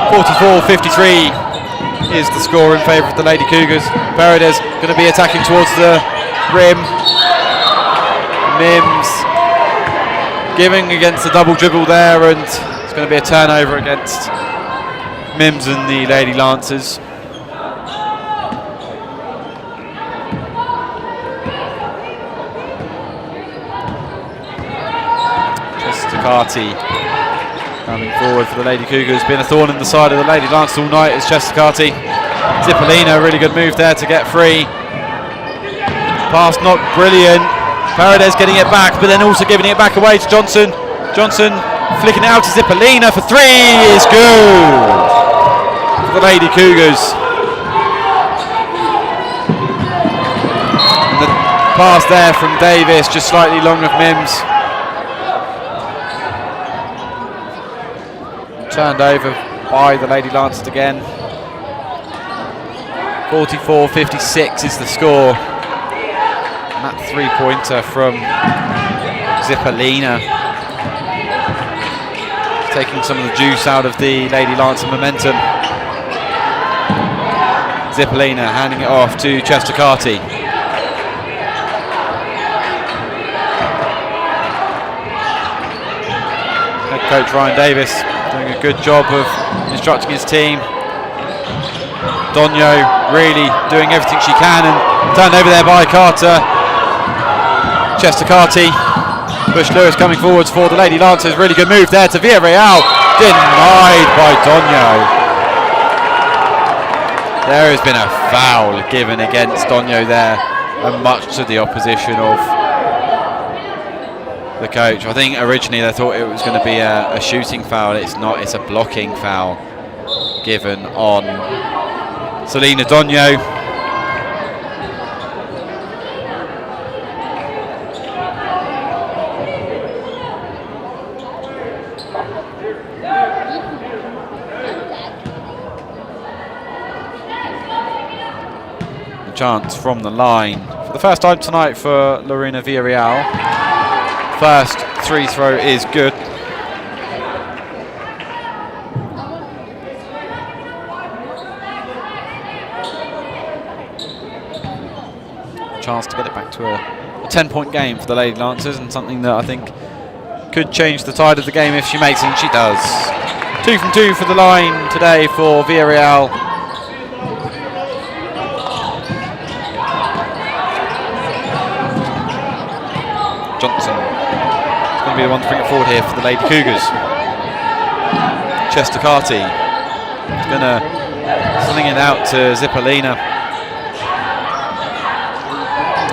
44-53 is the score in favour of the Lady Cougars. Paredes going to be attacking towards the rim. Mims giving against the double dribble there, and it's going to be a turnover against Mims and the Lady Lancers. Chestakati coming forward for the Lady Cougars. Been a thorn in the side of the Lady Lancers all night is Chestakati. Zippolina, a really good move there to get free. Pass not brilliant. Paredes getting it back, but then also giving it back away to Johnson. Johnson flicking it out to Zippolina for 3 is good for the Lady Cougars. And the pass there from Davis, just slightly long of Mims. Turned over by the Lady Lancers again. 44-56 is the score. And that 3-pointer from Zippolina, taking some of the juice out of the Lady Lancer momentum. Zippolina handing it off to Chestakati. Coach Ryan Davis doing a good job of instructing his team. Donio really doing everything she can, and turned over there by Carter. Chester Carty. Bush Lewis coming forwards for the Lady Lancers. Really good move there to Villarreal. Denied by Donio. There has been a foul given against Donio there, and much to the opposition of the coach. I think originally they thought it was going to be a shooting foul. It's not, it's a blocking foul given on Selena Donio. Chance from the line for the first time tonight for Lorena Villarreal. First free throw is good. Chance to get it back to a 10-point game for the Lady Lancers, and something that I think could change the tide of the game if she makes it, and she does. 2 from 2 for the line today for Villarreal. Johnson is going to be the one to bring it forward here for the Lady Cougars. Chester Carty is going to sling it out to Zipolina.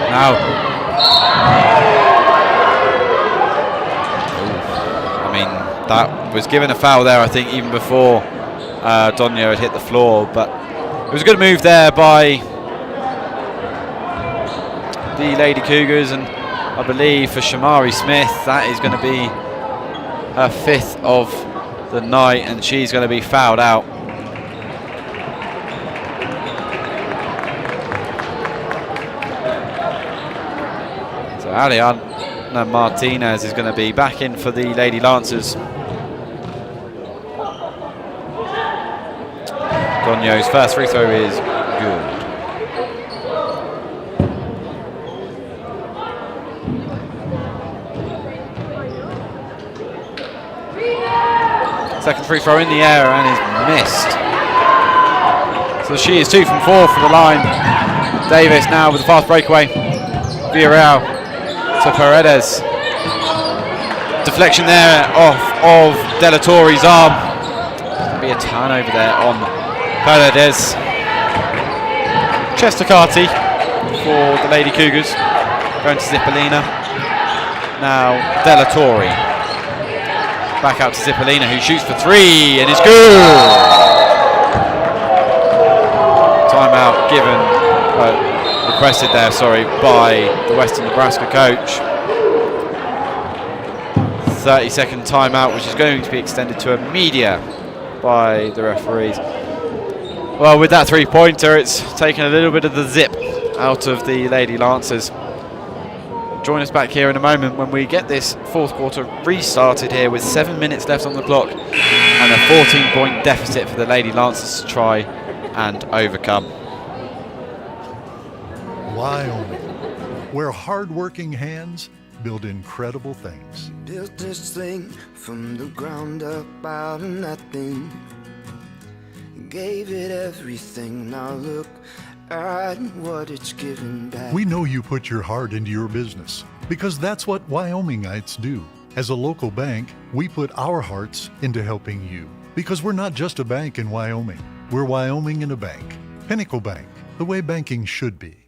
Now, I mean, that was given a foul there, I think, even before Donio had hit the floor, but it was a good move there by the Lady Cougars, and I believe for Shamari Smith, that is going to be her 5th of the night, and she's going to be fouled out. So Aliana Martinez is going to be back in for the Lady Lancers. Donio's first free throw is good. Second free throw in the air and is missed. So she is 2 from 4 for the line. Davis now with a fast breakaway. Villarreal to Paredes. Deflection there off of Delatorre's arm. There'll be a turnover there on Paredes. Chester Carty for the Lady Cougars. Going to Zipolina. Now Delatorre. Back out to Zipolina, who shoots for 3 and is good. Timeout given, requested there, sorry, by the Western Nebraska coach. 30-second timeout, which is going to be extended to a media by the referees. Well, with that 3-pointer, it's taken a little bit of the zip out of the Lady Lancers. Join us back here in a moment when we get this 4th quarter restarted here with 7 minutes left on the clock and a 14-point deficit for the Lady Lancers to try and overcome. Wyoming, where hard-working hands build incredible things. Built this thing from the ground up out of nothing. Gave it everything. Now look at what it's given back. We know you put your heart into your business because that's what Wyomingites do. As a local bank, we put our hearts into helping you because we're not just a bank in Wyoming. We're Wyoming in a bank. Pinnacle Bank, the way banking should be.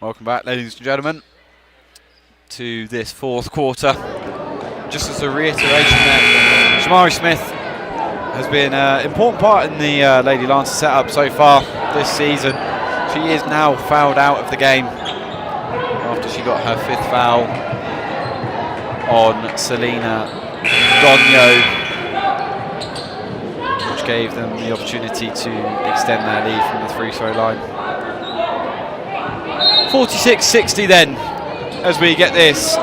Welcome back, ladies and gentlemen, to this 4th quarter. Just as a reiteration there, Shamari Smith has been an important part in the Lady Lancers setup so far this season. She is now fouled out of the game after she got her 5th foul on Selena Donio, which gave them the opportunity to extend their lead from the free throw line. 46-60 then, as we get this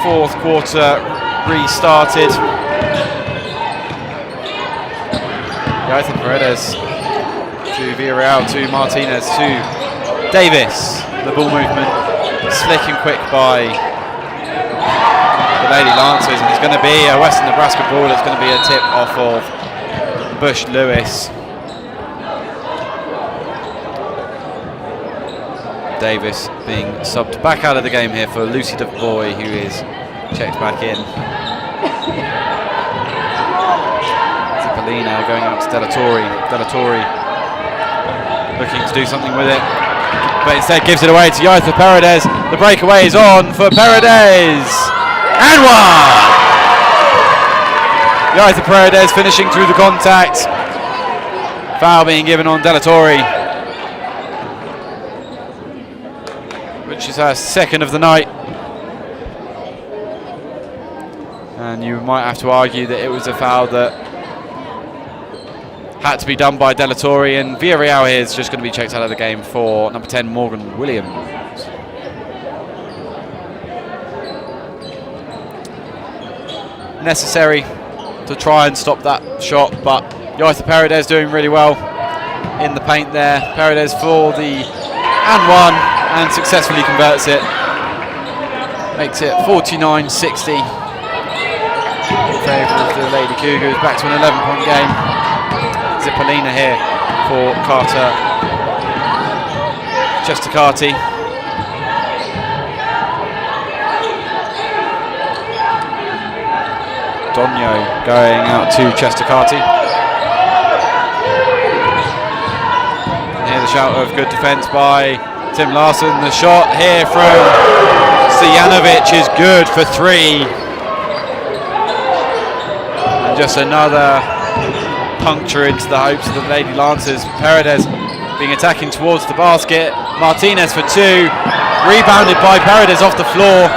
4th quarter restarted. Yaitha Paredes to Villarreal, to Martinez, to Davis. The ball movement slick and quick by the Lady Lancers, and it's going to be a Western Nebraska ball. It's going to be a tip off of Bush Lewis. Davis being subbed back out of the game here for Lucy DeVoy, who is checked back in. Zipolina going out to Delatorre. Delatorre looking to do something with it, but instead gives it away to Yaitha Paredes. The breakaway is on for Paredes, and one! Yaitha Paredes finishing through the contact. Foul being given on Delatorre, which is her 2nd of the night. And you might have to argue that it was a foul that had to be done by Delatorre, and Villarreal here is just going to be checked out of the game for number 10, Morgan Williams. Necessary to try and stop that shot, but Yaitha Paredes doing really well in the paint there. Paredes for the and one, and successfully converts it. Makes it 49-60 in favour of the Lady Cougars. Back to an 11-point game. Zipolina here for Carter Chestacati. Donio going out to Chestacati. And here the shout of good defence by Tim Larson. The shot here from Stojanovic is good for 3. And just another puncture into the hopes of the Lady Lancers. Paredes being attacking towards the basket. Martinez for 2. Rebounded by Paredes off the floor.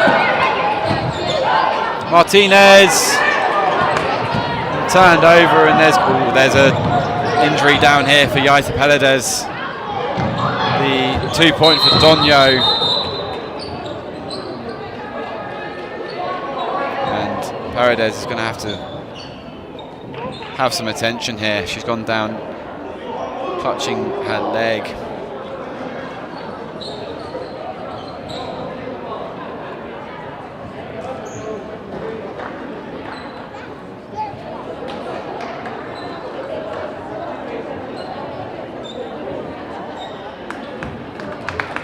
Martinez turned over, and there's a injury down here for Yaitha Paredes. The 2-point for Donio. And Paredes is going to have some attention here. She's gone down clutching her leg.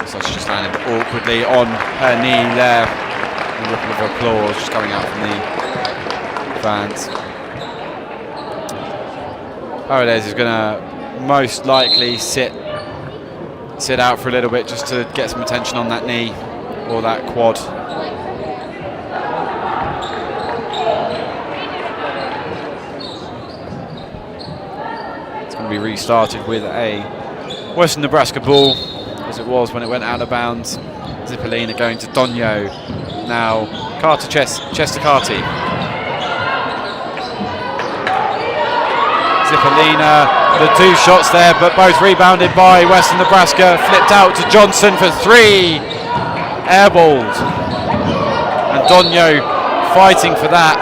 So she just landed awkwardly on her knee there. A ripple of applause just coming out from the fans. Paredes is going to most likely sit out for a little bit just to get some attention on that knee or that quad. It's going to be restarted with a Western Nebraska ball, as it was when it went out of bounds. Zipolina going to Donio. Now Carter Chestacati. Zipolina, the 2 shots there, but both rebounded by Western Nebraska. Flipped out to Johnson for 3. Airballed. And Donio fighting for that.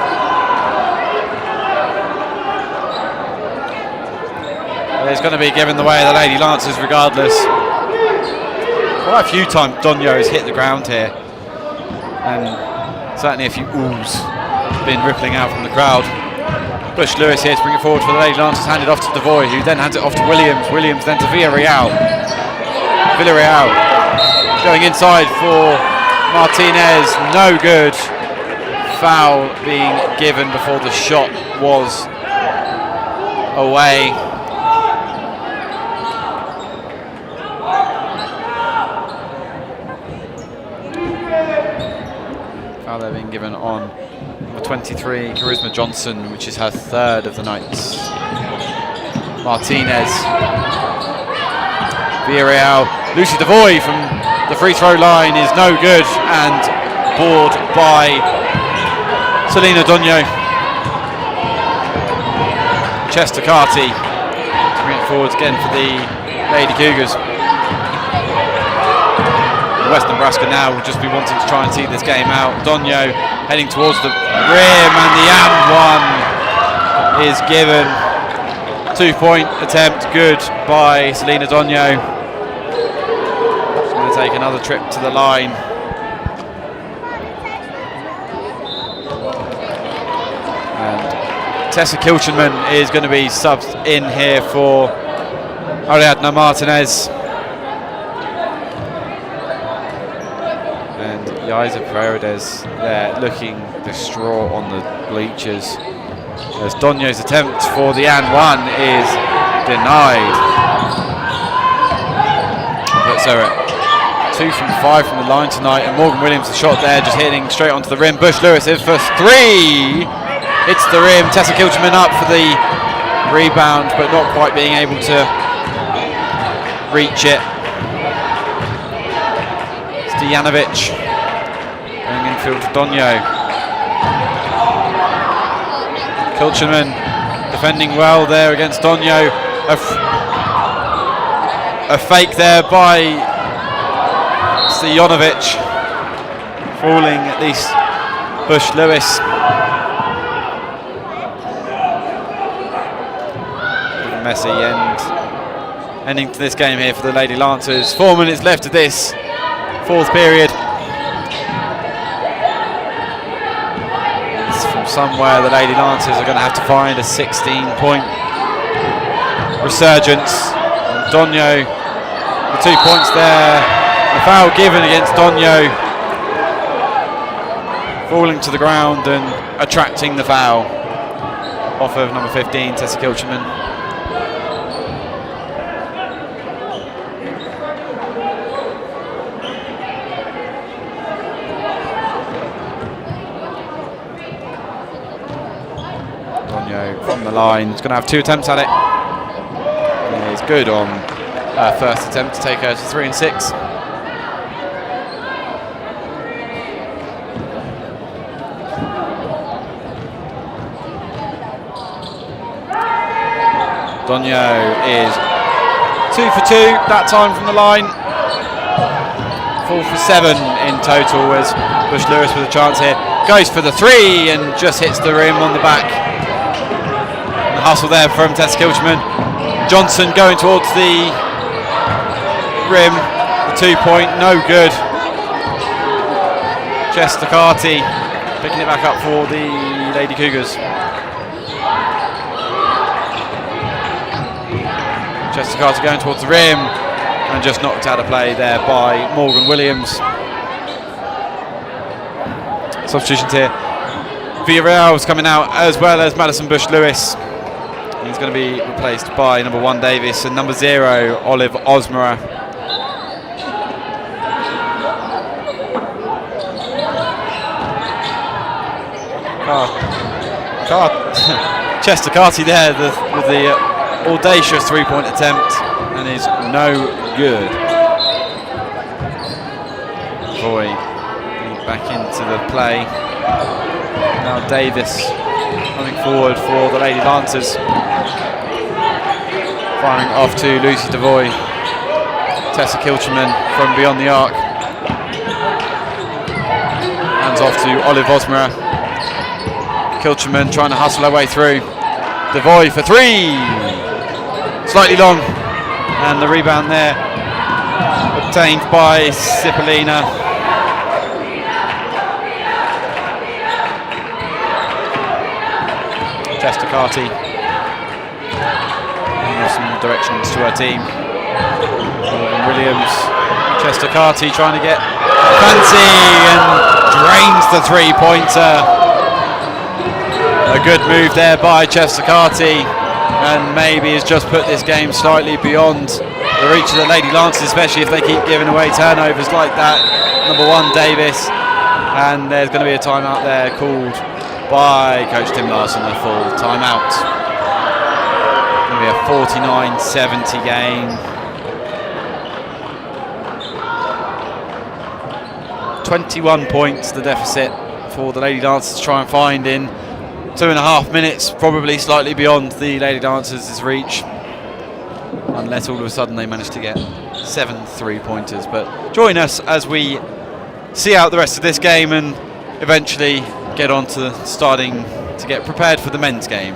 It's going to be given the way of the Lady Lancers regardless. Quite a few times Donio has hit the ground here, and certainly a few oohs been rippling out from the crowd. Bush Lewis here to bring it forward for the Lady Lancers, handed off to DeVoy, who then hands it off to Williams. Williams then to Villarreal. Villarreal going inside for Martinez, no good. Foul being given before the shot was away. Foul there being given on number 23, Charisma Johnson, which is her 3rd of the night. Martinez. Villarreal Lucy Devoy from the free throw line is no good, and board by Selena Donio. Chester Carty to bring it forward again for the Lady Cougars. West Nebraska now will just be wanting to try and see this game out. Donio heading towards the rim, and the and one is given. 2-point attempt, good by Selena Donio. She's going to take another trip to the line. And Tessa Kilchenman is going to be subbed in here for Ariadna Martinez. And Yaisa Paredes there looking distraught on the bleachers, as Donio's attempt for the and one is denied. But so 2 from 5 from the line tonight, and Morgan Williams, the shot there, just hitting straight onto the rim. Bush Lewis is for 3. Hits the rim. Tessa Kilchman up for the rebound, but not quite being able to reach it. Stojanovic going infield to Donio. Kilchenman defending well there against Donio. A fake there by Stojanovic, fooling at least Bush Lewis. Messy ending to this game here for the Lady Lancers. 4 minutes left of this 4th period. From somewhere, the Lady Lancers are going to have to find a 16-point resurgence. Donio, the 2 points there. A foul given against Donio, falling to the ground and attracting the foul off of number 15, Tessa Kilchenman. From the line, he's going to have 2 attempts at it. And he's good on first attempt to take her to 3 and 6. Donio is 2 for 2 that time from the line. 4 for 7 in total, as Bush Lewis with a chance here. Goes for the 3 and just hits the rim on the back. Hustle there from Tessa Kilchman. Johnson going towards the rim. The 2-point, no good. Chester Carty picking it back up for the Lady Cougars. Chester Carty going towards the rim and just knocked out of play there by Morgan Williams. Substitutions here. Villarreal's coming out, as well as Madison Bush Lewis. He's going to be replaced by number 1 Davis and number 0 Olive Osmera. Chester Carty there with the audacious 3-point attempt, and is no good. Boy, back into the play. Now Davis coming forward for the Lady Lancers. Firing off to Lucy Devoy. Tessa Kilchenman from beyond the arc. Hands off to Olive Osmera. Kilchenman trying to hustle her way through. Devoy for 3. Slightly long. And the rebound there obtained by Cipollina. Chester Carty some directions to her team. Morgan Williams, Chester Carty trying to get fancy and drains the 3-pointer. A good move there by Chester Carty, and maybe has just put this game slightly beyond the reach of the Lady Lancers, especially if they keep giving away turnovers like that. Number 1 Davis, and there's going to be a timeout there called by Coach Tim Larson, a full timeout. Going to be a 49-70 game. 21 points the deficit for the Lady Lancers to try and find in 2.5 minutes, probably slightly beyond the Lady Lancers' reach, unless all of a sudden they manage to get 7 3-pointers. But join us as we see out the rest of this game and eventually get on to starting to get prepared for the men's game.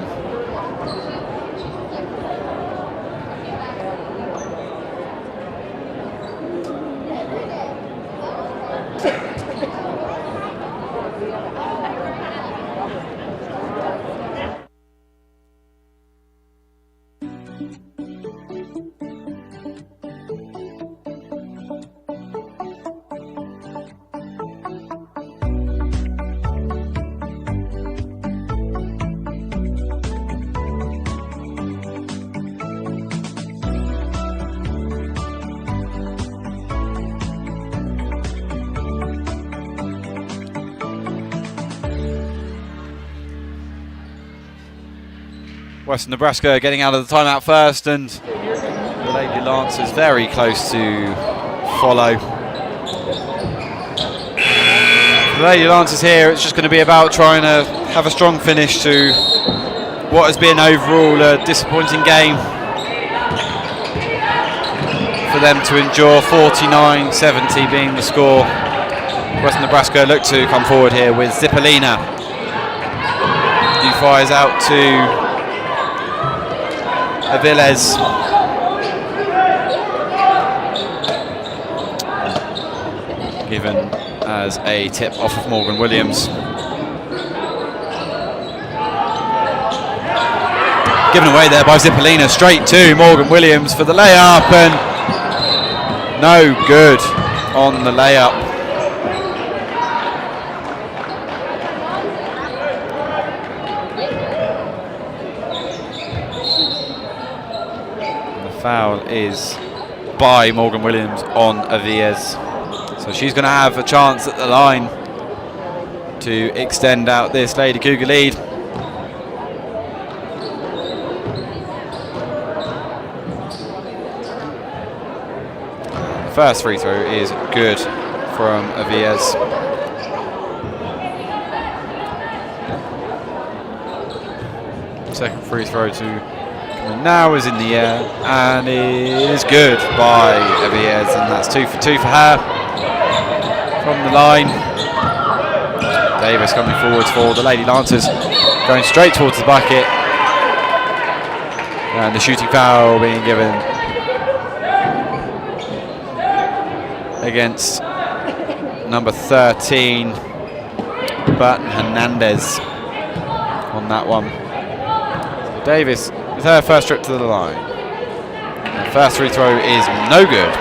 Western Nebraska getting out of the timeout first, and the Lady Lancers very close to follow. For the Lady Lancers here, it's just going to be about trying to have a strong finish to what has been overall a disappointing game for them to endure. 49-70 being the score. Western Nebraska look to come forward here with Zipolina, who fires out to Aviles. Given as a tip off of Morgan Williams. Given away there by Zipolina, straight to Morgan Williams for the layup, and no good on the layup. Foul is by Morgan Williams on Aviles. So she's going to have a chance at the line to extend out this Lady Cougar lead. First free throw is good from Aviles. Second free throw to now is in the air and is good by Aviles, and that's 2 for 2 for her from the line. Davis coming forwards for the Lady Lancers, going straight towards the bucket, and the shooting foul being given against number 13, but Hernandez on that one. So Davis with her first trip to the line. The first free throw is no good.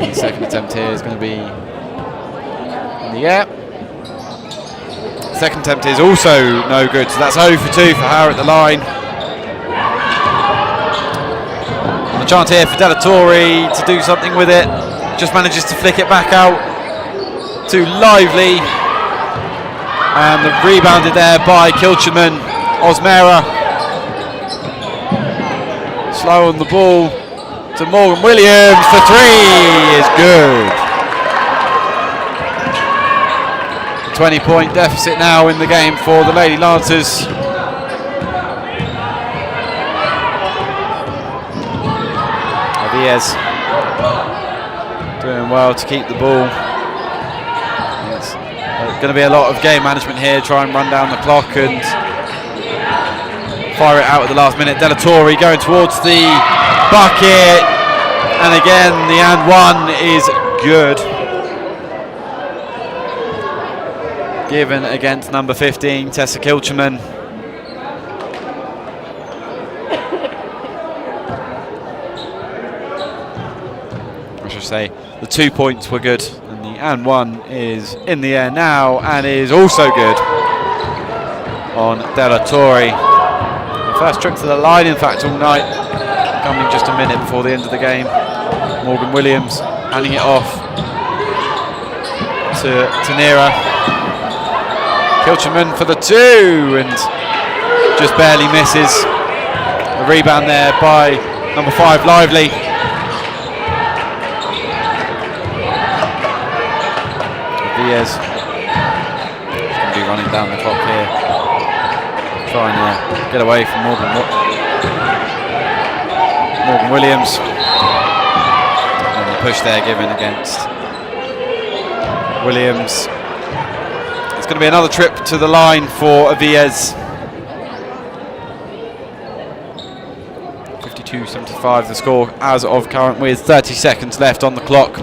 The second attempt here is going to be in the air. Second attempt is also no good, so that's 0 for 2 for her at the line. And a chance here for Delatorre to do something with it. Just manages to flick it back out to Lively. And rebounded there by Kilcherman. Osmera slow on the ball to Morgan Williams. The 3 is good. A 20-point deficit now in the game for the Lady Lancers. Aviles doing well to keep the ball. Going to be a lot of game management here, try and run down the clock and fire it out at the last minute. Delatorre going towards the bucket, and again the and one is good. Given against number 15, Tessa Kilcherman. I should say the 2 points were good. And one is in the air now and is also good on Delatorre. The first trip to the line, in fact, all night, coming just a minute before the end of the game. Morgan Williams handing it off to Tanira. Kilcherman for the 2 and just barely misses. A rebound there by number 5, Lively. Viez. He's going to be running down the clock here. Trying to get away from Morgan Williams. And the push there given against Williams. It's going to be another trip to the line for Viez. 52-75 the score as of current, with 30 seconds left on the clock.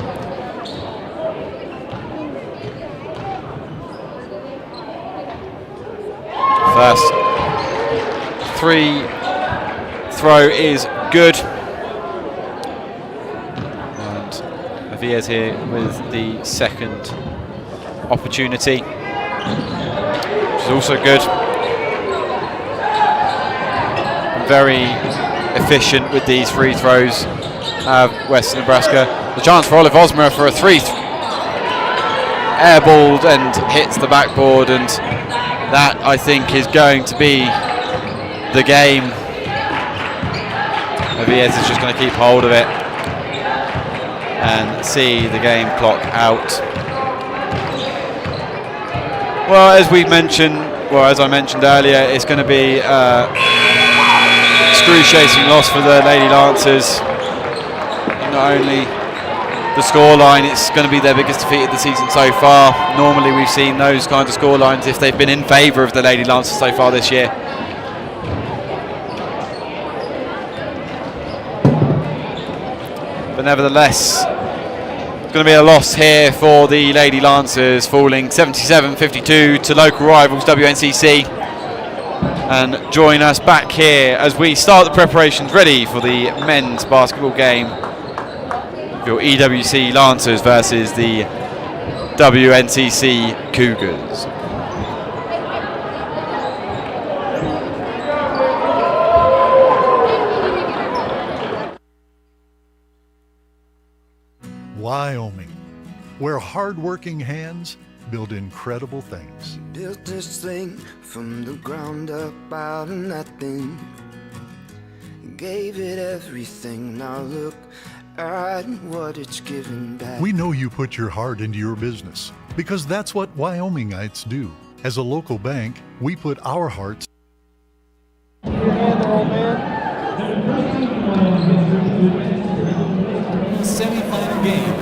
First three throw is good. And Viez here with the second opportunity, which is also good. Very efficient with these free throws. Western Nebraska. The chance for Olive Osmer for a three. Airballed and hits the backboard, and that, I think, is going to be the game. Viez is just going to keep hold of it and see the game clock out. Well, as I mentioned earlier, it's going to be excruciating loss for the Lady Lancers. Not only the scoreline, it's going to be their biggest defeat of the season so far. Normally we've seen those kinds of scorelines if they've been in favour of the Lady Lancers so far this year. But nevertheless, it's going to be a loss here for the Lady Lancers, falling 77-52 to local rivals WNCC. And join us back here as we start the preparations ready for the men's basketball game. Your EWC Lancers versus the WNCC Cougars. Wyoming, where hard-working hands build incredible things. Built this thing from the ground up out of nothing. Gave it everything. Now look at what it's given back. We know you put your heart into your business because that's what Wyomingites do. As a local bank, we put our hearts. Semi-final game.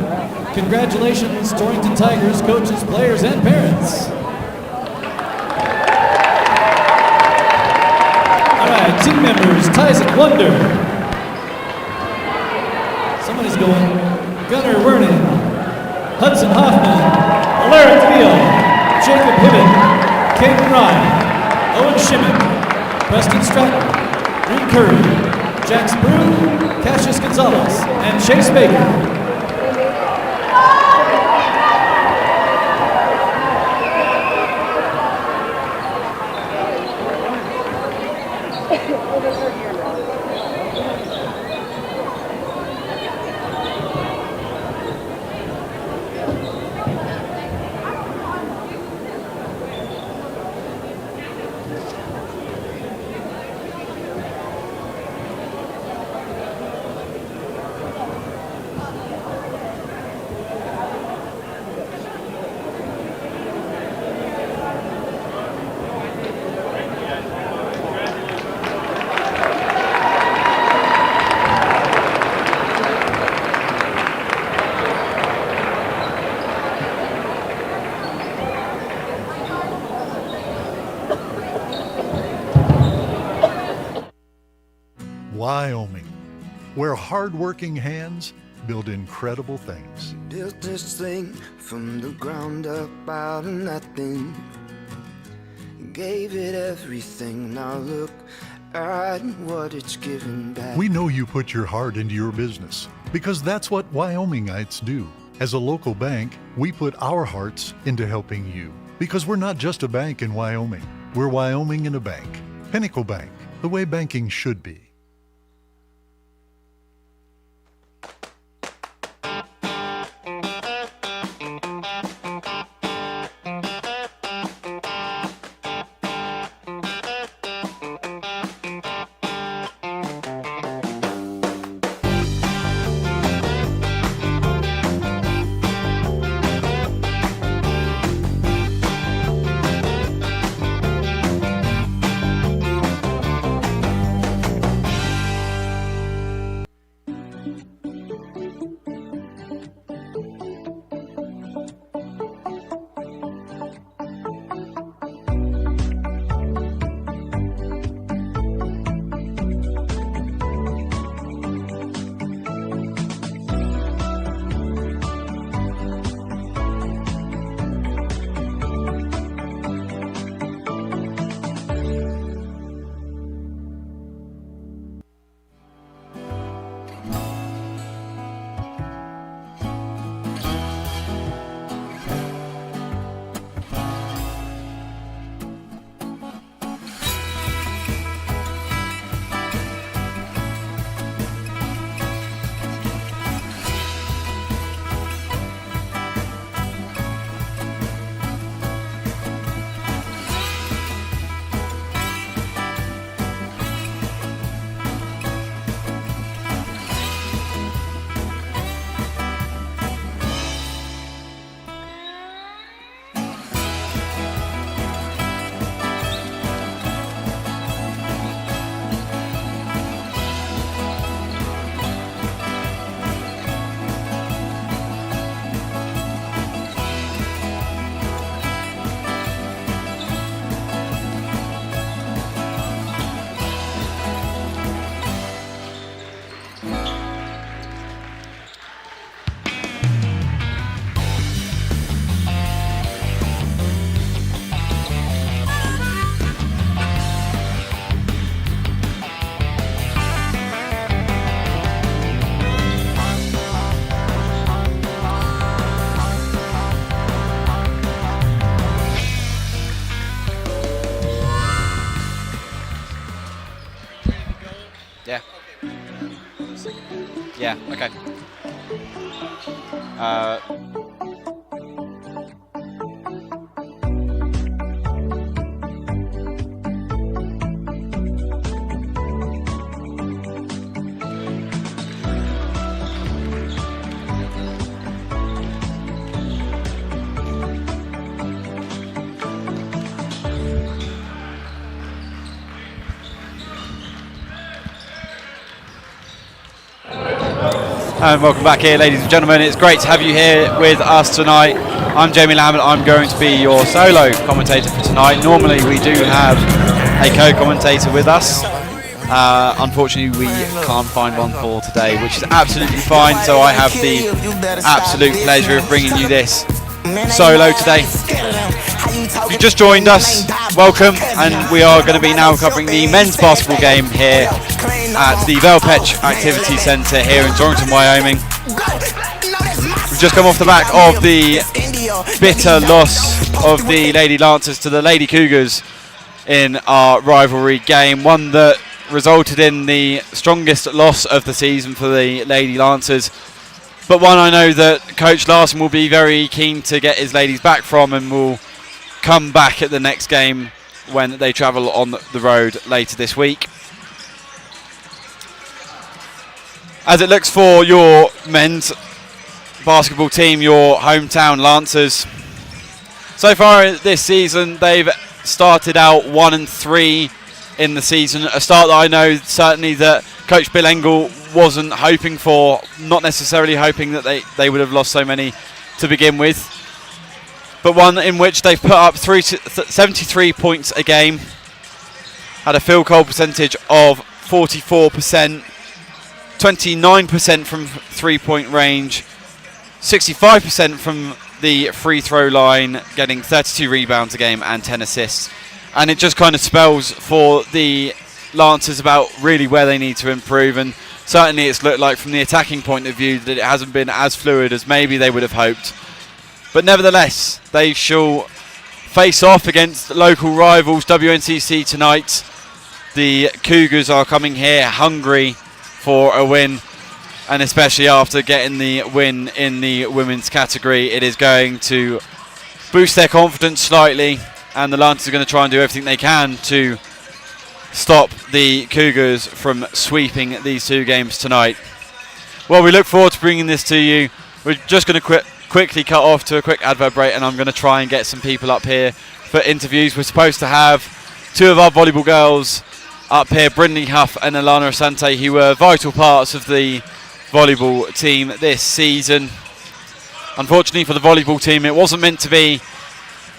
Congratulations, Torrington Tigers coaches, players, and parents. All right, team members, Tyson Wonder. Somebody's going. Gunnar Werning, Hudson Hoffman, Alaric Veal, Jacob Hibbett, Caden Ryan, Owen Shimon, Preston Stratton, Green Curry, Jax Brew, Cassius Gonzalez, and Chase Baker. Wyoming, where hard-working hands build incredible things. Built this thing from the ground up out of nothing. Gave it everything. Now look at what it's given back. We know you put your heart into your business because that's what Wyomingites do. As a local bank, we put our hearts into helping you because we're not just a bank in Wyoming. We're Wyoming in a bank. Pinnacle Bank, the way banking should be. Yeah. Okay. And welcome back here, ladies and gentlemen. It's great to have you here with us tonight. I'm Jamie Lambert. I'm going to be your solo commentator for tonight. Normally we do have a co-commentator with us. Unfortunately we can't find one for today, which is absolutely fine. So I have the absolute pleasure of bringing you this solo today. If you just joined us, welcome, and we are going to be now covering the men's basketball game here at the Velpetch Activity Centre here in Torrington, Wyoming. We've just come off the back of the bitter loss of the Lady Lancers to the Lady Cougars in our rivalry game, one that resulted in the strongest loss of the season for the Lady Lancers, but one I know that Coach Larson will be very keen to get his ladies back from, and will come back at the next game when they travel on the road later this week. As it looks for your men's basketball team, your hometown Lancers, so far this season they've started out 1-3 in the season, a start that I know certainly that Coach Bill Engel wasn't hoping for, not necessarily hoping that they would have lost so many to begin with, but one in which they've put up 73 points a game, had a field goal percentage of 44%, 29% from 3-point range, 65% from the free throw line, getting 32 rebounds a game and 10 assists. And it just kind of spells for the Lancers about really where they need to improve, and certainly it's looked like from the attacking point of view that it hasn't been as fluid as maybe they would have hoped. But nevertheless, they shall face off against local rivals WNCC tonight. The Cougars are coming here hungry for a win, and especially after getting the win in the women's category, it is going to boost their confidence slightly, and the Lancers are going to try and do everything they can to stop the Cougars from sweeping these two games tonight. Well, we look forward to bringing this to you. We're just going to quickly cut off to a quick advert break, and I'm going to try and get some people up here for interviews. We're supposed to have two of our volleyball girls up here, Brindley Huff and Alana Asante, who were vital parts of the volleyball team this season. Unfortunately for the volleyball team, it wasn't meant to be,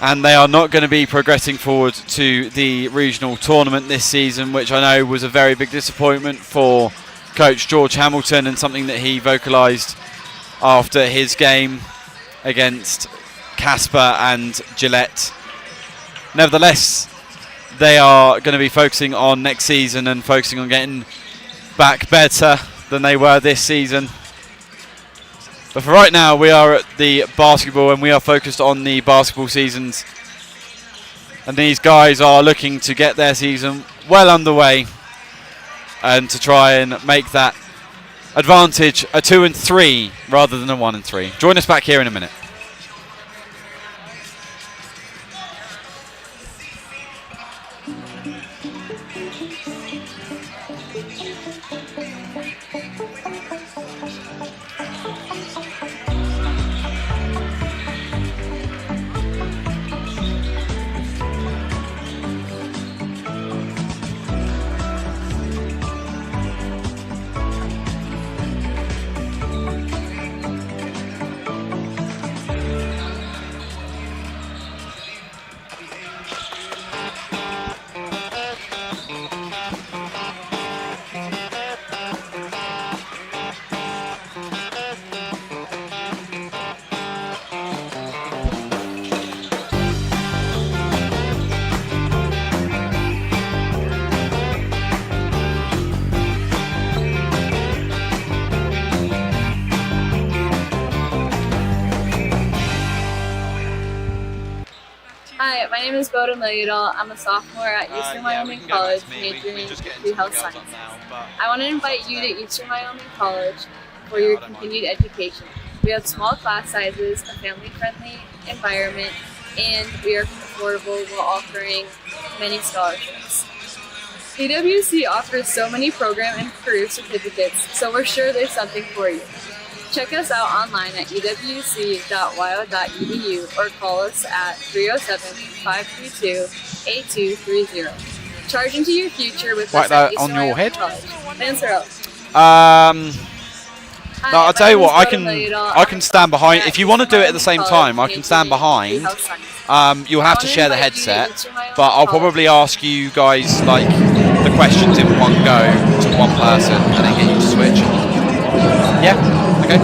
and they are not going to be progressing forward to the regional tournament this season, which I know was a very big disappointment for Coach George Hamilton, and something that he vocalised after his game against Casper and Gillette. Nevertheless, they are going to be focusing on next season and focusing on getting back better than they were this season. But for right now, we are at the basketball, and we are focused on the basketball seasons. And these guys are looking to get their season well underway and to try and make that advantage a 2-3 rather than a 1-3. Join us back here in a minute. Hi, my name is Bowden Leadle. I'm a sophomore at Eastern Wyoming College, majoring in pre-health sciences. I want to invite you to Eastern Wyoming College for your continued education. We have small class sizes, a family-friendly environment, and we are affordable while offering many scholarships. EWC offers so many program and career certificates, so we're sure there's something for you. Check us out online at ewc.wyo.edu or call us at 307-532-8230. Charge into your future with Right us at on Eastern your Wyoming head? College. Lance Earl. No, I'll tell you what, I can stand behind. If you want to do it at the same time, I can stand behind. You'll have to share the headset, but I'll probably ask you guys like the questions in one go to one person and then get you to switch. Yeah? Okay.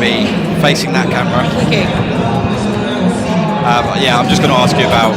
Be facing that camera. Okay. Yeah, I'm just going to ask you about.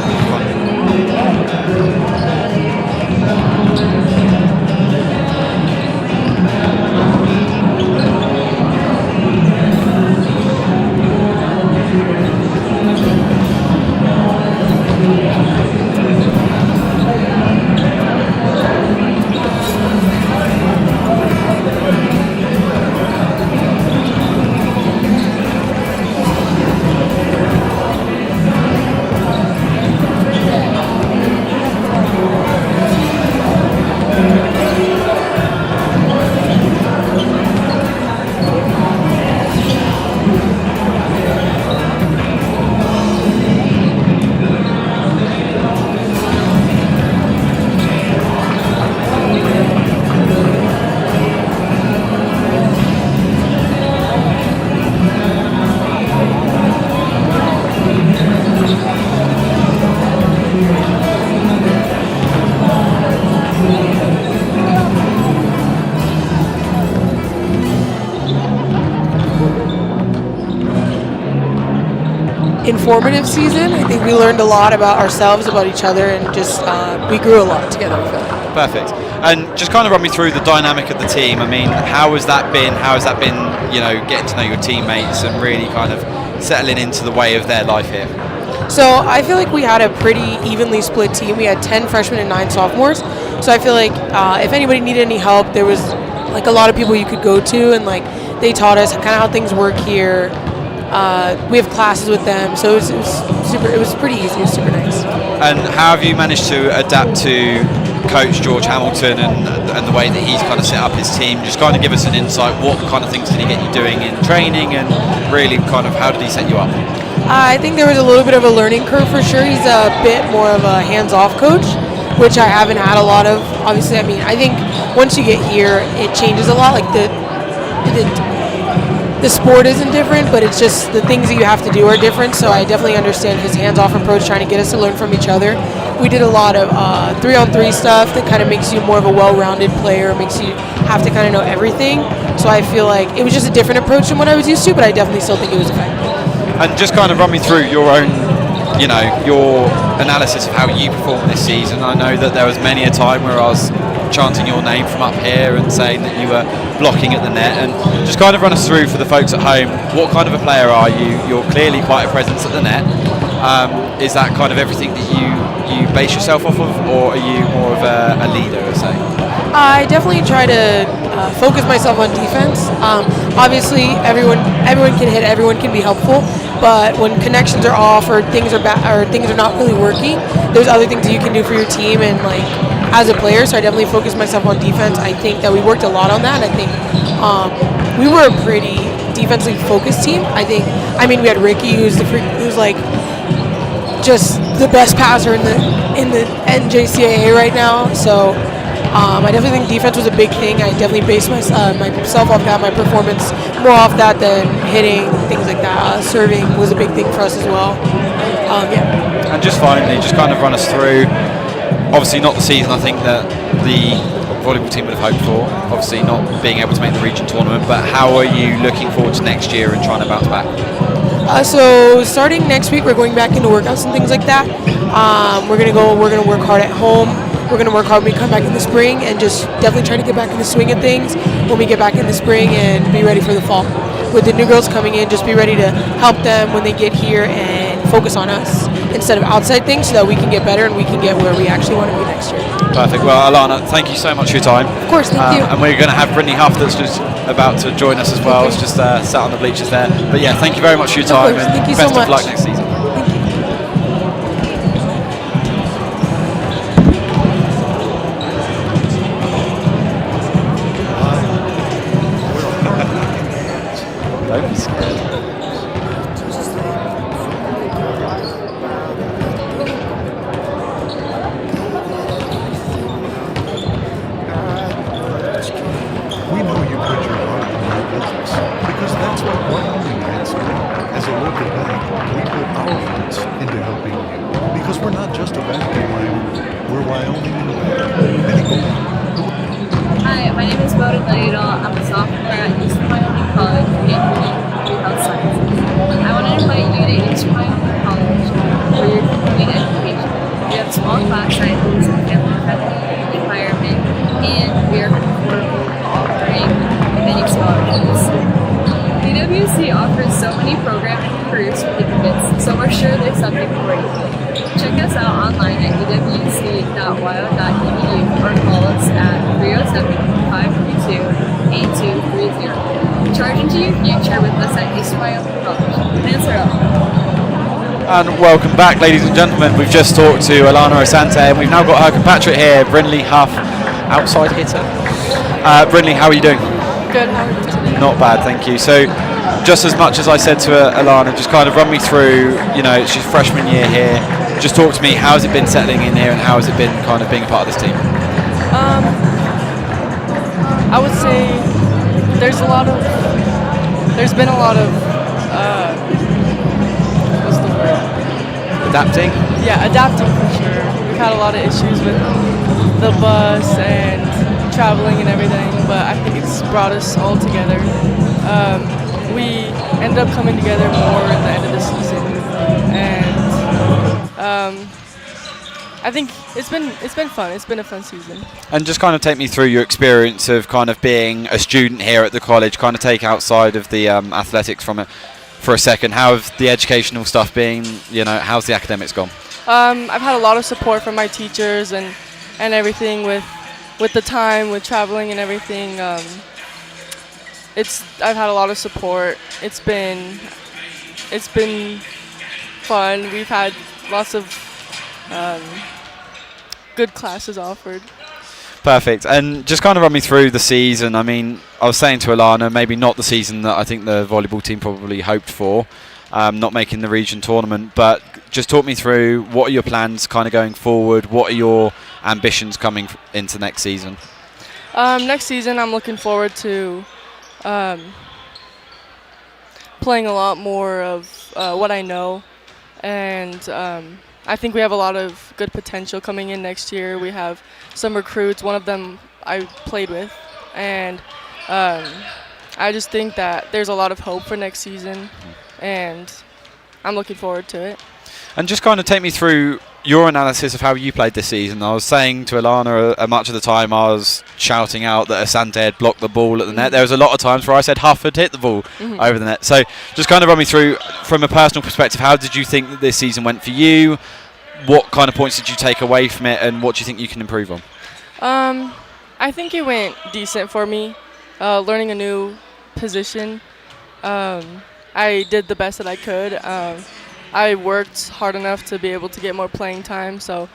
Informative season. I think we learned a lot about ourselves, about each other, and just we grew a lot together. I feel like. Perfect. And just kind of run me through the dynamic of the team. I mean, how has that been? How has that been, you know, getting to know your teammates and really kind of settling into the way of their life here? So I feel like we had a pretty evenly split team. We had 10 freshmen and 9 sophomores. So I feel like if anybody needed any help, there was like a lot of people you could go to, and like they taught us kind of how things work here. We have classes with them, so it was pretty easy. It was super nice. And how have you managed to adapt to Coach George Hamilton and the way that he's kind of set up his team? Just kind of give us an insight. What kind of things did he get you doing in training, and really kind of how did he set you up? I think there was a little bit of a learning curve for sure. He's a bit more of a hands-off coach, which I haven't had a lot of. Obviously, I mean, I think once you get here, it changes a lot. Like the sport isn't different, but it's just the things that you have to do are different. So I definitely understand his hands-off approach, trying to get us to learn from each other. We did a lot of 3-on-3 stuff that kind of makes you more of a well-rounded player, makes you have to kind of know everything. So I feel like it was just a different approach than what I was used to, but I definitely still think it was effective. And just kind of run me through your own, you know, your analysis of how you performed this season. I know that there was many a time where I was chanting your name from up here and saying that you were blocking at the net, and just kind of run us through for the folks at home, what kind of a player are you? You're clearly quite a presence at the net. Is that kind of everything that you base yourself off of, or are you more of a leader, say? I definitely try to focus myself on defense. Obviously, everyone can hit, everyone can be helpful, but when connections are off or things are things are not really working, there's other things that you can do for your team and like as a player. So I definitely focus myself on defense. I think that we worked a lot on that. I think we were a pretty defensively focused team. I mean, we had Ricky, who's like just the best passer in the NJCAA right now. So I definitely think defense was a big thing. I definitely based myself off that, my performance more off that than hitting, things like that. Serving was a big thing for us as well. Yeah. And just finally, just kind of run us through, obviously not the season I think that the volleyball team would have hoped for, obviously not being able to make the region tournament, but how are you looking forward to next year and trying to bounce back? So starting next week, we're going back into workouts and things like that. We're gonna work hard at home. We're gonna work hard when we come back in the spring, and just definitely try to get back in the swing of things when we get back in the spring and be ready for the fall. With the new girls coming in, just be ready to help them when they get here and focus on us instead of outside things, so that we can get better and we can get where we actually want to be next year. Perfect. Well, Alana, thank you so much for your time. Of course, thank you. And we're going to have Brittany Huff that's just about to join us as well. It's just sat on the bleachers there. But yeah, thank you very much for your time. Of course, And thank you best so of much. luck next season. Don't be scared. We know you put your heart into your business because that's what Wyomingites do. As a local bank, we put our hearts into helping you because we're not just a bank in Wyoming. We're Wyoming in a bank. Hi, my name is Bowden Leadle. I'm a sophomore at Eastern Wyoming College, majoring in health sciences. I want to invite you to Eastern Wyoming College for your continuing education. We have small class sizes, family-friendly environment, and we are affordable, offering many scholarships. EWC offers so many program and career certificates, so we're sure there's something for you. Check us out online at ewc.wyo.edu or call us at 307-532-8230. Charge into your future with us at Eastern Wyoming College. Answer up. And welcome back, ladies and gentlemen. We've just talked to Alana Asante, and we've now got her compatriot here, Brynley Huff, outside hitter. Brynley, how are you doing? Good, how are you today? Not bad, thank you. So, just as much as I said to Alana, just kind of run me through, she's freshman year here. Just talk to me, how has it been settling in here and how has it been kind of being a part of this team? I would say there's been a lot of, what's the word? Adapting? Yeah, adapting for sure. We've had a lot of issues with the bus and traveling and everything, but I think it's brought us all together. We ended up coming together more at the end of the season, and I think it's been fun. It's been a fun season. And just kind of take me through your experience of kind of being a student here at the college, kind of take outside of the athletics from it for a second. How have the educational stuff been? How's the academics gone? I've had a lot of support from my teachers and everything with the time, with traveling and everything. I've had a lot of support. It's been fun. We've had lots of good classes offered. Perfect. And just kind of run me through the season. I mean, I was saying to Alana, maybe not the season that I think the volleyball team probably hoped for, not making the region tournament, but just talk me through what are your plans kind of going forward? What are your ambitions coming into next season? Next season, I'm looking forward to playing a lot more of what I know, and I think we have a lot of good potential coming in next year. We have some recruits, one of them I played with, and I just think that there's a lot of hope for next season, and I'm looking forward to it. And just kind of take me through your analysis of how you played this season. I was saying to Alana much of the time I was shouting out that Asante had blocked the ball at the net. There was a lot of times where I said Huff had hit the ball over the net. So just kind of run me through, from a personal perspective, how did you think that this season went for you? What kind of points did you take away from it, and what do you think you can improve on? I think it went decent for me, learning a new position. I did the best that I could. I worked hard enough to be able to get more playing time, so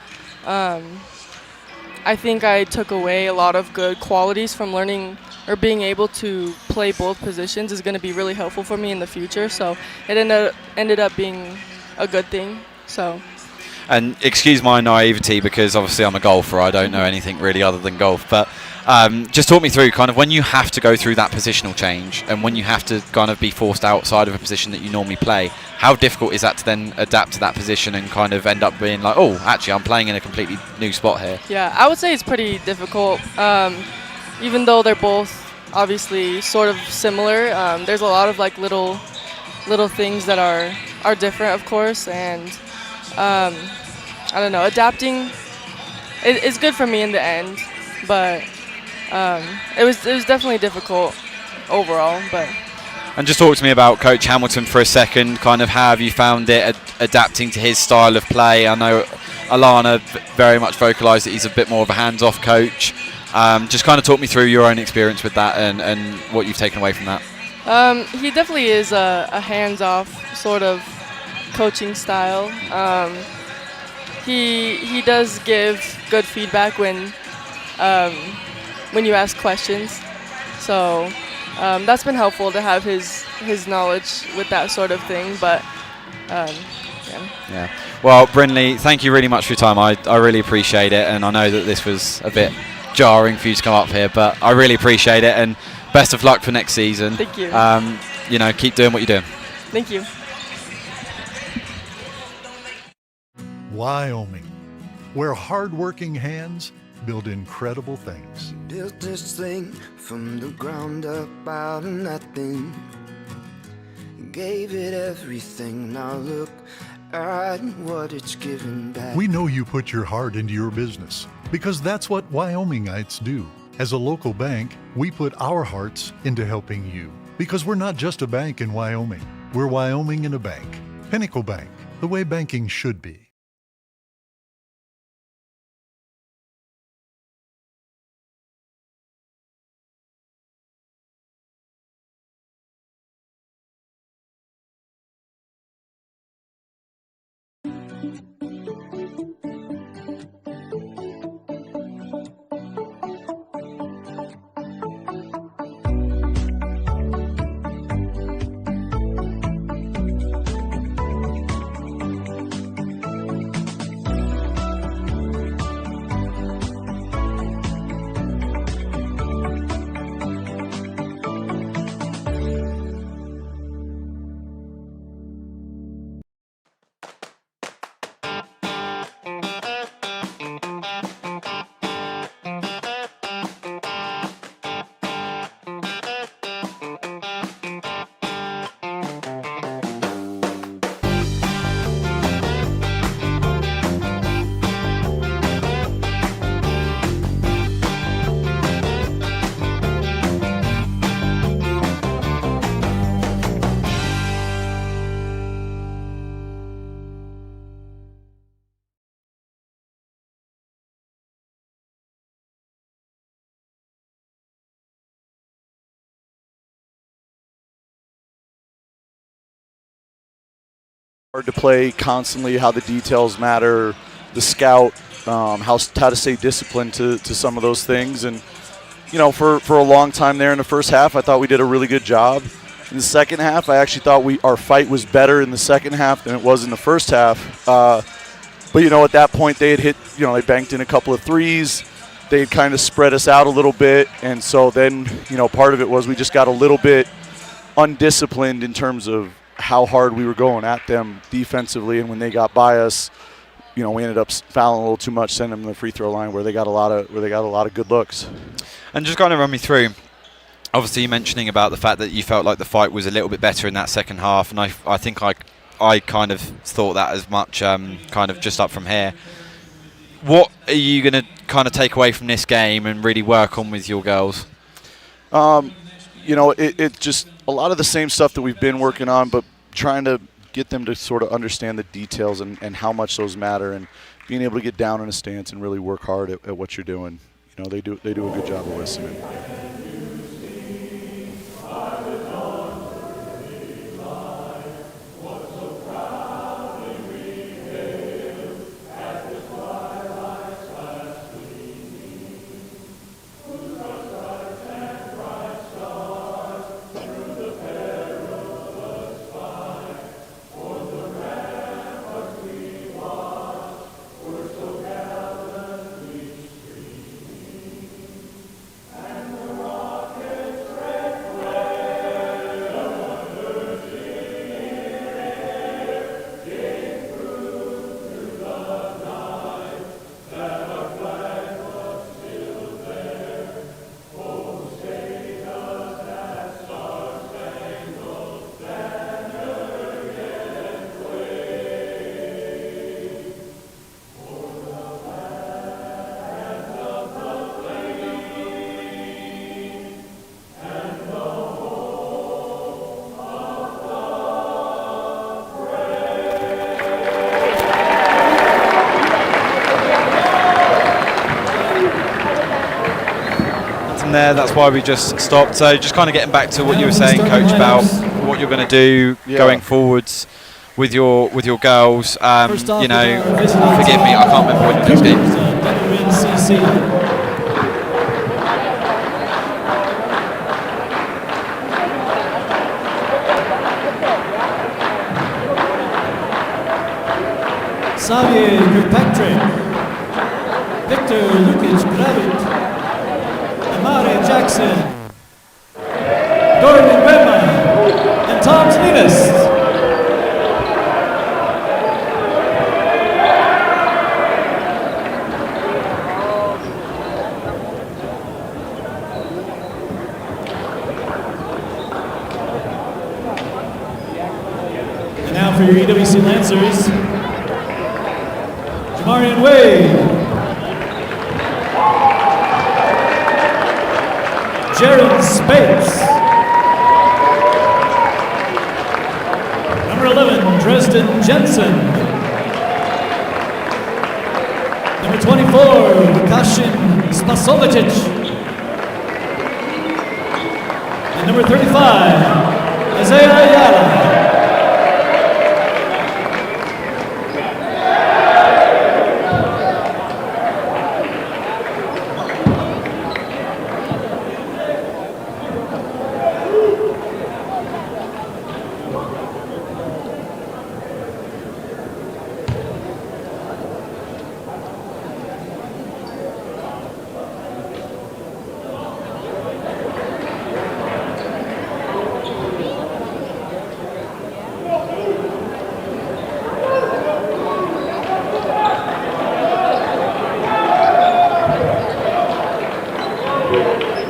I think I took away a lot of good qualities from learning or being able to play both positions is going to be really helpful for me in the future, so it ended up being a good thing. And excuse my naivety, because obviously I'm a golfer, I don't know anything really other than golf, but just talk me through kind of when you have to go through that positional change and when you have to kind of be forced outside of a position that you normally play, how difficult is that to then adapt to that position and kind of end up being like, oh, actually I'm playing in a completely new spot here? Yeah, I would say it's pretty difficult. Even though they're both obviously sort of similar, there's a lot of like little little things that are different, of course, and I don't know, adapting is good for me in the end, but it was definitely difficult overall. But And just talk to me about Coach Hamilton for a second. Kind of how have you found it adapting to his style of play? I know Alana very much vocalised that he's a bit more of a hands-off coach. Just kind of talk me through your own experience with that and what you've taken away from that. He definitely is a hands-off sort of coaching style. He does give good feedback when you ask questions. So that's been helpful to have his knowledge with that sort of thing. But yeah. Well, Brynley, thank you really much for your time. I really appreciate it, and I know that this was a bit jarring for you to come up here, but I really appreciate it, and best of luck for next season. Thank you. Keep doing what you're doing. Thank you. Wyoming, where hard-working hands build incredible things. Built this thing from the ground up out of nothing. Gave it everything. Now look at what it's given back. We know you put your heart into your business because that's what Wyomingites do. As a local bank, we put our hearts into helping you because we're not just a bank in Wyoming. We're Wyoming in a bank. Pinnacle Bank, the way banking should be. Hard to play constantly, how the details matter, the scout, how to stay disciplined to some of those things. And, for a long time there in the first half, I thought we did a really good job. In the second half, I actually thought our fight was better in the second half than it was in the first half. But, at that point they had hit, they banked in a couple of threes. They had kind of spread us out a little bit. And so then, part of it was we just got a little bit undisciplined in terms of how hard we were going at them defensively, and when they got by us, we ended up fouling a little too much, sending them to the free throw line where they got a lot of good looks. And just kind of run me through. Obviously, you mentioning about the fact that you felt like the fight was a little bit better in that second half, and I think I kind of thought that as much. Kind of just up from here. What are you going to kind of take away from this game and really work on with your girls? It just a lot of the same stuff that we've been working on, but trying to get them to sort of understand the details and how much those matter, and being able to get down in a stance and really work hard at what you're doing. They do a good job of listening. momentum there. That's why we just stopped. So just kind of getting back to what you were saying, Coach, about what you're going to do going forwards with your girls. You know, forgive me, I can't remember when your next game is. WNCC. Xavier Kirkpatrick, Victor Lukic Gravit, Amare Jackson, Dorian Bema, and Tom Salinas. And now for your EWC Lancers, Marion Wade, Jared Spates, number 11, Dresden Jensen, number 24, Lukashin Spasovicic, and number 35, Isaiah Ayala.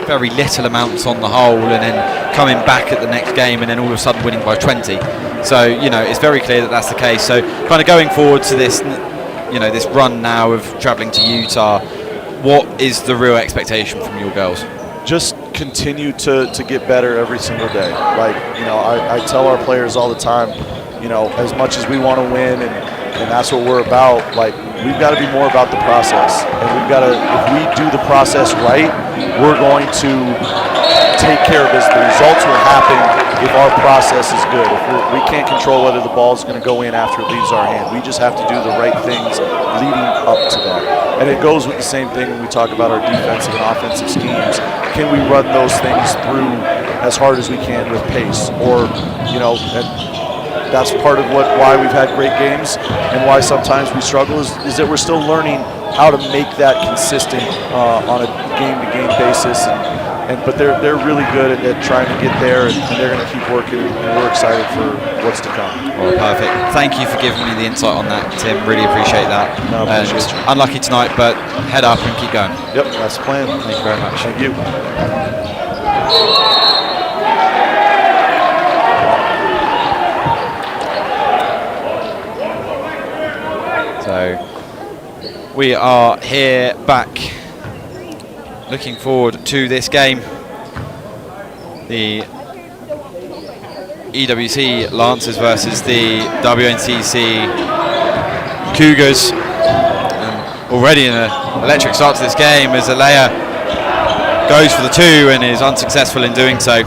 Very little amounts on the whole, and then coming back at the next game and then all of a sudden winning by 20. So, you know, it's very clear that that's the case. So kind of going forward to this, you know, this run now of traveling to Utah, what is the real expectation from your girls? Just continue to get better every single day. Like, you know, I tell our players all the time, you know, as much as we want to win and that's what we're about, like, we've got to be more about the process. And we've got to, if we do the process right, we're going to take care of this. The results will happen if our process is good. If we can't control whether the ball is going to go in after it leaves our hand. We just have to do the right things leading up to that. And it goes with the same thing when we talk about our defensive and offensive schemes. Can we run those things through as hard as we can with pace? Or, you know, that's part of why we've had great games and why sometimes we struggle is that we're still learning how to make that consistent on a game-to-game basis. But they're really good at trying to get there, and they're going to keep working, and we're excited for what's to come. Well, perfect. Thank you for giving me the insight on that, Tim. Really appreciate that. No, appreciate you. Unlucky tonight, but head up and keep going. Yep, that's the plan. Thank you very much. Thank you. So we are here back, looking forward to this game. The EWC Lancers versus the WNCC Cougars. And already an electric start to this game as Alea goes for the 2 and is unsuccessful in doing so.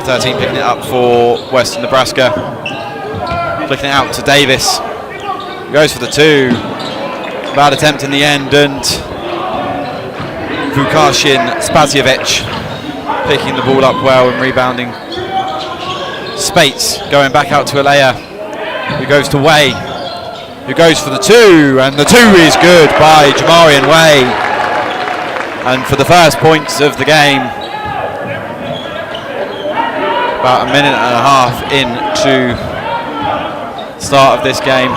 13 picking it up for Western Nebraska. Flicking it out to Davis. Goes for the 2. Bad attempt in the end, and Vukashin Spazjevic picking the ball up well and rebounding. Spates going back out to Alea, who goes to Way, who goes for the 2, and the 2 is good by Jamarian Way. And for the first points of the game, about a minute and a half into start of this game.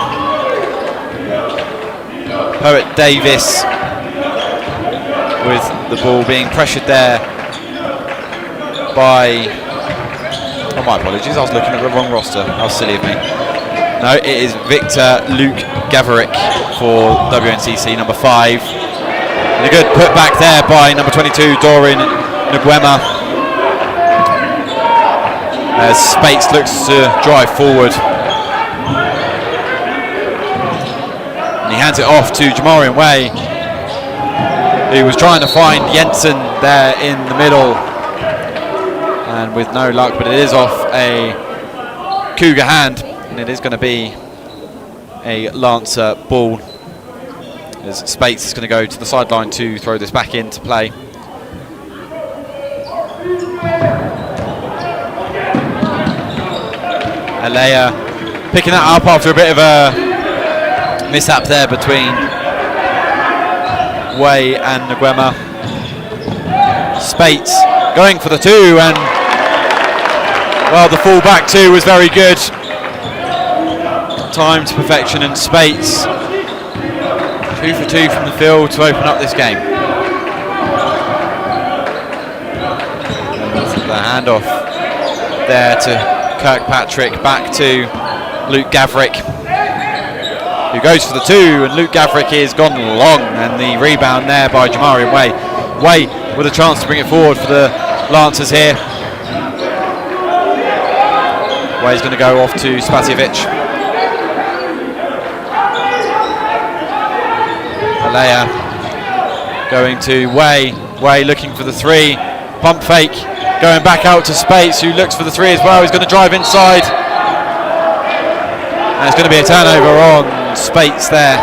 Poet Davis with the ball being pressured there by, oh, my apologies, I was looking at the wrong roster, how silly of me. No, it is Victor Luke Gaverick for WNCC, number 5. And a good put back there by number 22, Dorin Nguema. As Spates looks to drive forward. hands it off to Jamarian Way, who was trying to find Jensen there in the middle, and with no luck, but it is off a Cougar hand, and it is going to be a Lancer ball, as Spates is going to go to the sideline to throw this back into play. Alea picking that up after a bit of a mishap there between Way and Nguema. Spates going for the 2, and well, the full back 2 was very good. Time to perfection, and Spates 2 for 2 from the field to open up this game. And the handoff there to Kirkpatrick, back to Luke Gavrick, who goes for the 2, and Luke Gavrick is gone long, and the rebound there by Jamarian Way. Way with a chance to bring it forward for the Lancers here. Way's going to go off to Spasijevic. Alea going to Way. Way looking for the 3. Pump fake. Going back out to Spates, who looks for the 3 as well. He's going to drive inside. And it's going to be a turnover on Spates there.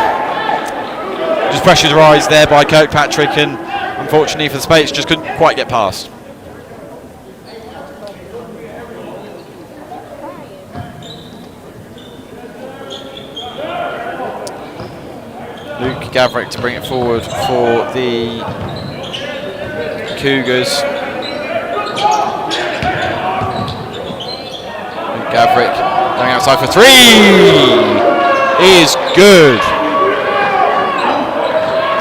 Just pressurised there by Kirkpatrick, and unfortunately for the Spates, just couldn't quite get past. Luke Gavrick to bring it forward for the Cougars. Luke Gavrick going outside for 3 is good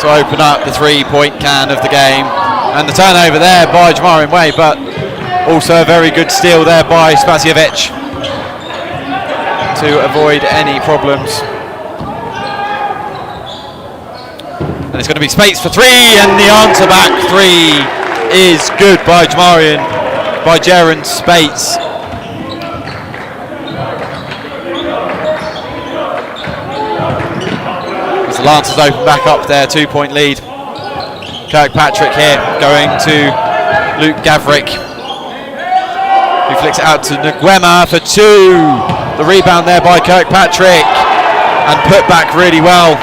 to open up the 3-point can of the game, and the turnover there by Jamarian Way, but also a very good steal there by Spasijevic to avoid any problems. And it's going to be Spates for 3, and the answer back 3 is good by Jaron Spates. As the Lancers open back up their 2-point lead. Kirkpatrick here going to Luke Gavrick, who flicks it out to Nguema for 2. The rebound there by Kirkpatrick, and put back really well.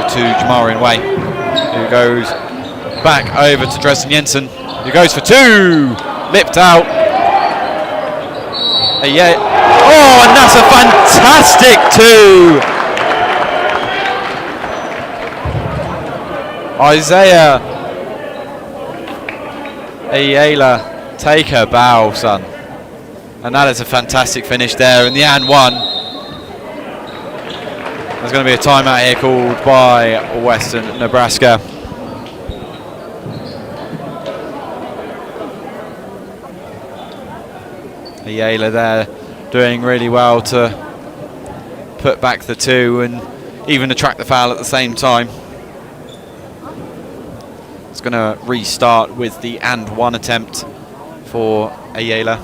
To Jamarian Way, who goes back over to Dresden Jensen, who goes for 2, lipped out. Yeah. Oh, and that's a fantastic 2. Isaiah Ayala, take a bow, son. And that is a fantastic finish there, and the and 1. There's going to be a timeout here called by Western Nebraska. Ayala there doing really well to put back the 2 and even attract the foul at the same time. It's going to restart with the and 1 attempt for Ayala.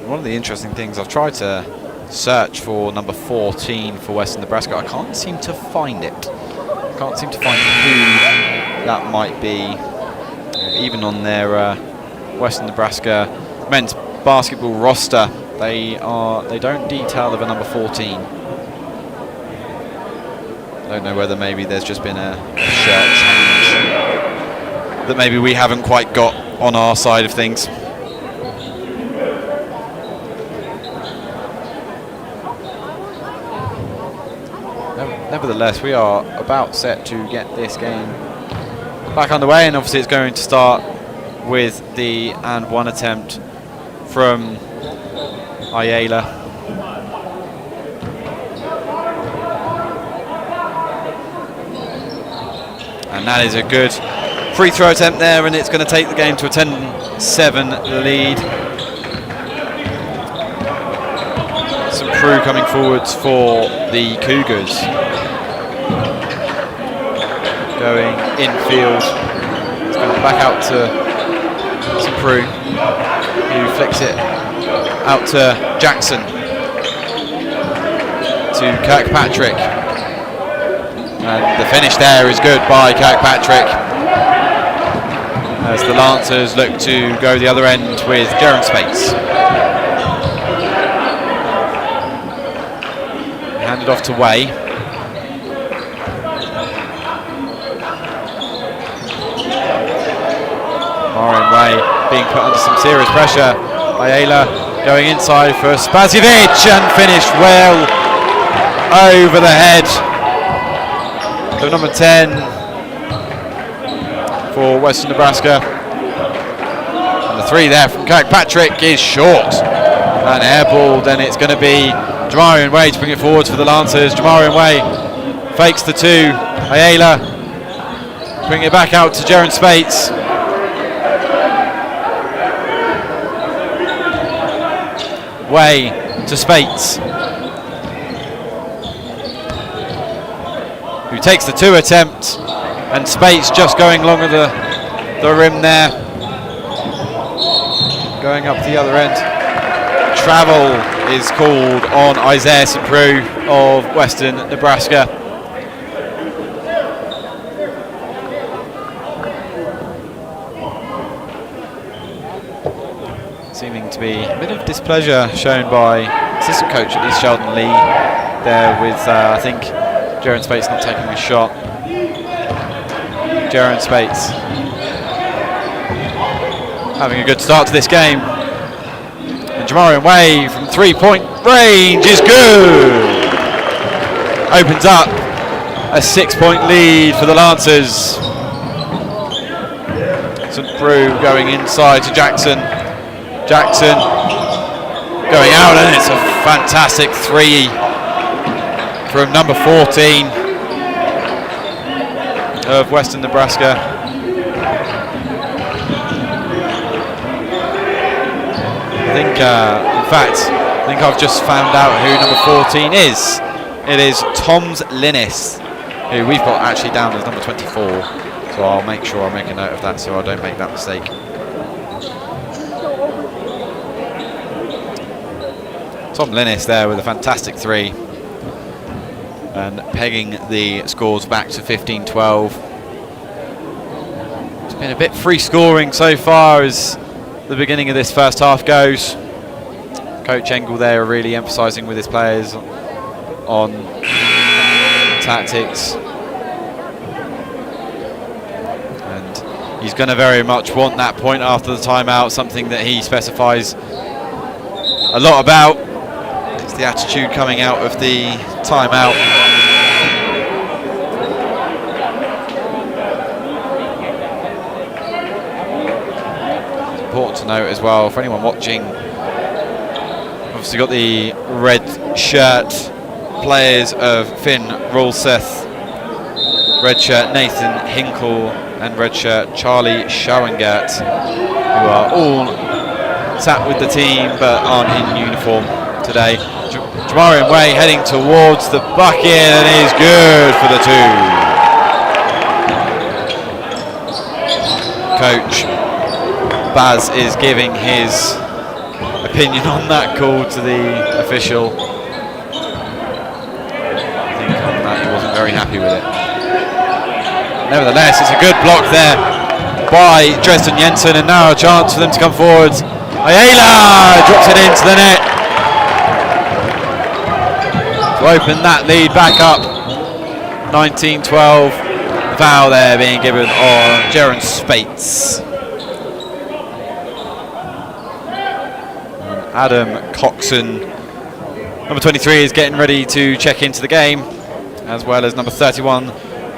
One of the interesting things, I've tried to search for number 14 for Western Nebraska. I can't seem to find it. I can't seem to find who that might be. Even on their Western Nebraska men's basketball roster, they don't detail of a number 14. I don't know whether maybe there's just been a shirt change that maybe we haven't quite got on our side of things. Nevertheless, we are about set to get this game back underway, and obviously it's going to start with the and 1 attempt from Ayala. And that is a good free throw attempt there, and it's going to take the game to a 10-7 lead. Some Prue coming forwards for the Cougars. Going infield. It's going back out to some Prue, who flicks it out to Jackson, to Kirkpatrick. And the finish there is good by Kirkpatrick, as the Lancers look to go the other end with Jaron Spates. Handed off to Way. Marin Way being put under some serious pressure. Ayala going inside for Spazjevic, and finished well over the head of number 10 for Western Nebraska. And the three there from Kirkpatrick is short and airballed, and it's going to be Jamarian Way to bring it forwards for the Lancers. Jamarian Way fakes the two. Ayala bring it back out to Jaron Spates. Way to Spates, who takes the two attempt, and Spates just going along the rim there, going up the other end. Travel is called on Isaiah St. Prue of Western Nebraska. Seeming to be a bit of displeasure shown by assistant coach at East Sheldon Lee there with, I think, Jaron Spates not taking a shot. Jaron Spates having a good start to this game. And Jamarian Way from 3-point range is good. Opens up a 6-point lead for the Lancers. St. Prue going inside to Jackson. Jackson going out, and it's a fantastic three from number 14 of Western Nebraska. I think, in fact, I've just found out who number 14 is. It is Toms Linnis, who we've got actually down as number 24. So I'll make sure I make a note of that so I don't make that mistake. Tom Linnis there with a fantastic three, and pegging the scores back to 15-12. It's been a bit free scoring so far as the beginning of this first half goes. Coach Engel there really emphasising with his players on tactics, and he's going to very much want that point after the timeout, something that he specifies a lot about. It's the attitude coming out of the timeout. It's important to note as well, for anyone watching, obviously got the red shirt players of Finn Rulseth, red shirt Nathan Hinkle, and red shirt Charlie Schauengert, who are all sat with the team but aren't in uniform today. Jamarian Way heading towards the bucket, and is good for the two. Coach Baz is giving his opinion on that call to the official. I think on that he wasn't very happy with it. Nevertheless, it's a good block there by Dresden Jensen, and now a chance for them to come forwards. Ayala drops it into the net to open that lead back up. 19-12. The foul there being given on Jaron Spates. And Adam Coxon, number 23, is getting ready to check into the game, as well as number 31,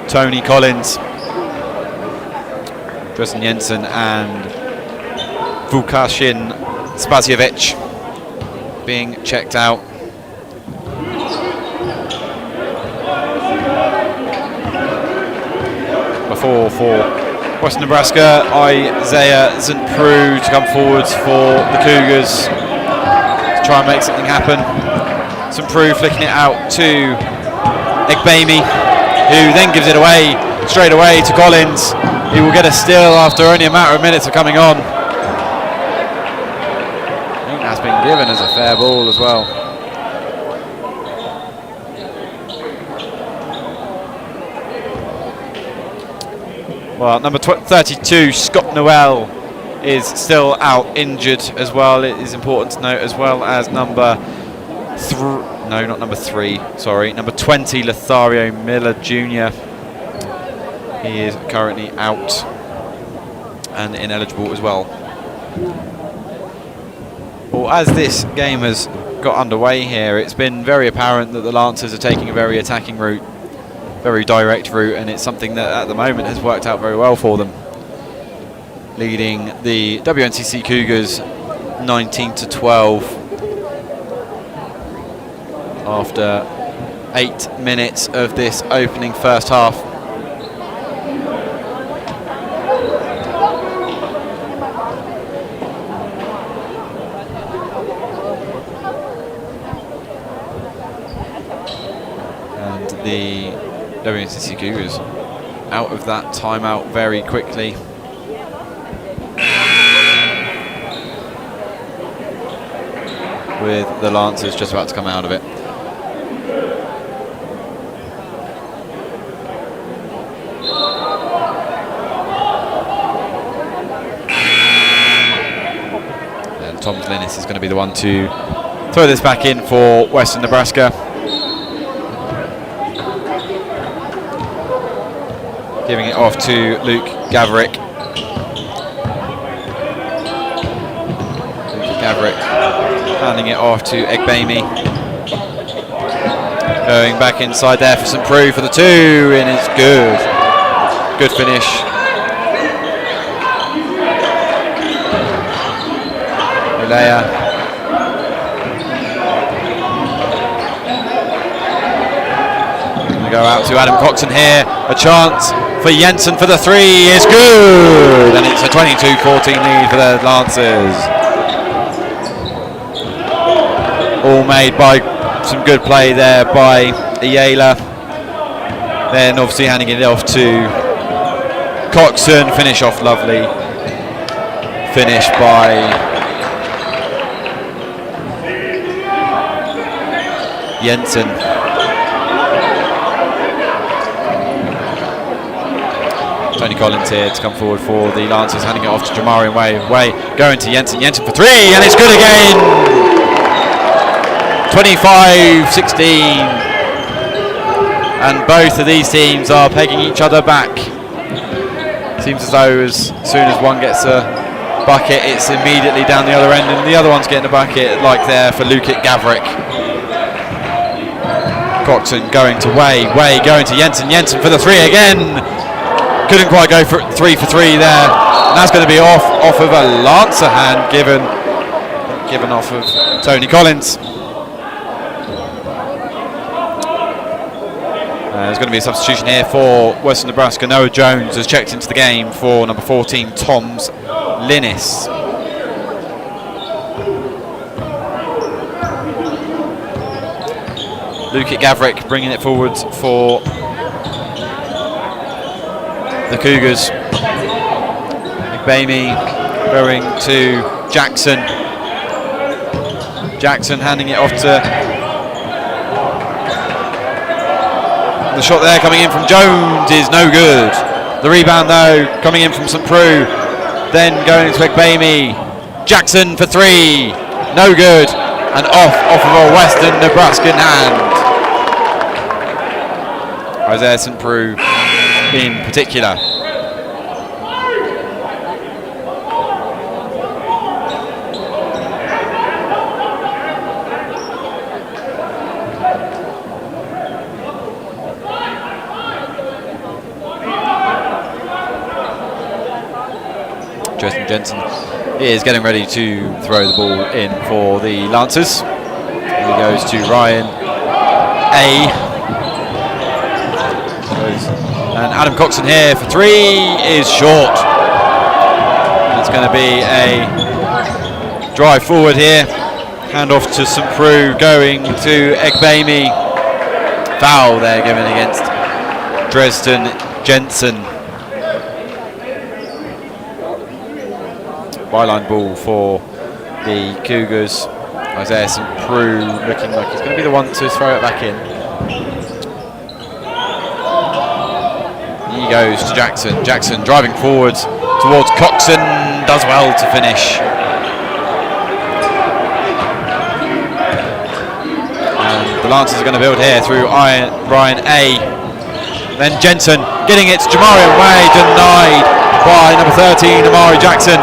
Tony Collins. Dresden Jensen and Vukashin Spaziovic being checked out. Before for Western Nebraska, Isaiah Zentpru to come forwards for the Cougars to try and make something happen. Zentpru flicking it out to Egbami, who then gives it away straight away to Collins. He will get a steal after only a matter of minutes of coming on. I think that's been given as a fair ball as well. Well, number 32, Scott Noel, is still out injured as well. It is important to note, as well as number 20, Lothario Miller Jr. He is currently out and ineligible as well. Well, as this game has got underway here, it's been very apparent that the Lancers are taking a very attacking route, very direct route, and it's something that at the moment has worked out very well for them, leading the WNCC Cougars 19-12 after 8 minutes of this opening first half. And the WNCC Cougars out of that timeout very quickly. With the Lancers just about to come out of it. And Thomas Linnis is going to be the one to throw this back in for Western Nebraska. Giving it off to Luke Gaverick. Handing it off to Egbami. Going back inside there for Zentpru for the 2, and it's good. Good finish. Ulea. Going to go out to Adam Coxon here. A chance for Jensen for the 3 is good, and it's a 22-14 lead for the Lancers. All made by some good play there by Ayala. Then obviously handing it off to Coxon. Finish off lovely. Finish by Jensen. Tony Collins here to come forward for the Lancers, handing it off to Jamarian Way. Going to Jensen. Jensen for 3, and it's good again. 25-16, and both of these teams are pegging each other back. Seems as though as soon as one gets a bucket, it's immediately down the other end, and the other one's getting a bucket, like there for Lukic Gaverick. Coxon going to Way going to Jensen for the 3 again. Couldn't quite go for 3 for 3 there, and that's going to be off of a Lancer hand given off of Tony Collins. There's going to be a substitution here for Western Nebraska. Noah Jones has checked into the game for number 14, Toms Linnis. Lukic Gaverick bringing it forward for the Cougars. Egbami going to Jackson. Jackson handing it off to... The shot there coming in from Jones is no good. The rebound though coming in from Zentpru. Then going to Egbami. Jackson for 3. No good. And off of a Western Nebraskan hand. Isaiah Zentpru in particular. Jensen is getting ready to throw the ball in for the Lancers. He goes to Ryan A. And Adam Coxon here for 3 is short. It's going to be a drive forward here. Hand off to St. Preux, going to Egbami. Foul there given against Dresden Jensen. Byline ball for the Cougars. Isaiah St. Preux looking like he's going to be the one to throw it back in. He goes to Jackson. Jackson driving forwards towards Coxon. Does well to finish. The Lancers are going to build here through Ryan A. Then Jensen getting it to Jamari away, denied by number 13, Amari Jackson.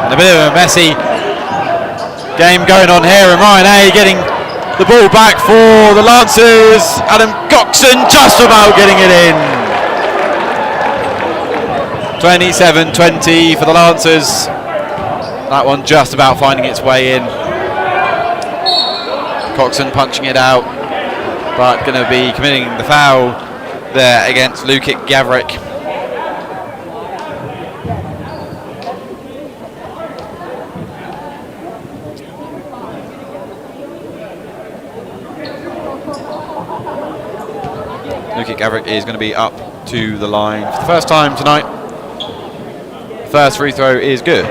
And a bit of a messy game going on here, and Ryan A getting the ball back for the Lancers. Adam Coxon just about getting it in. 27-20 for the Lancers. That one just about finding its way in. Coxon punching it out, but going to be committing the foul there against Lukic Gavrik. Lukic Gavrik is going to be up to the line for the first time tonight. First free throw is good.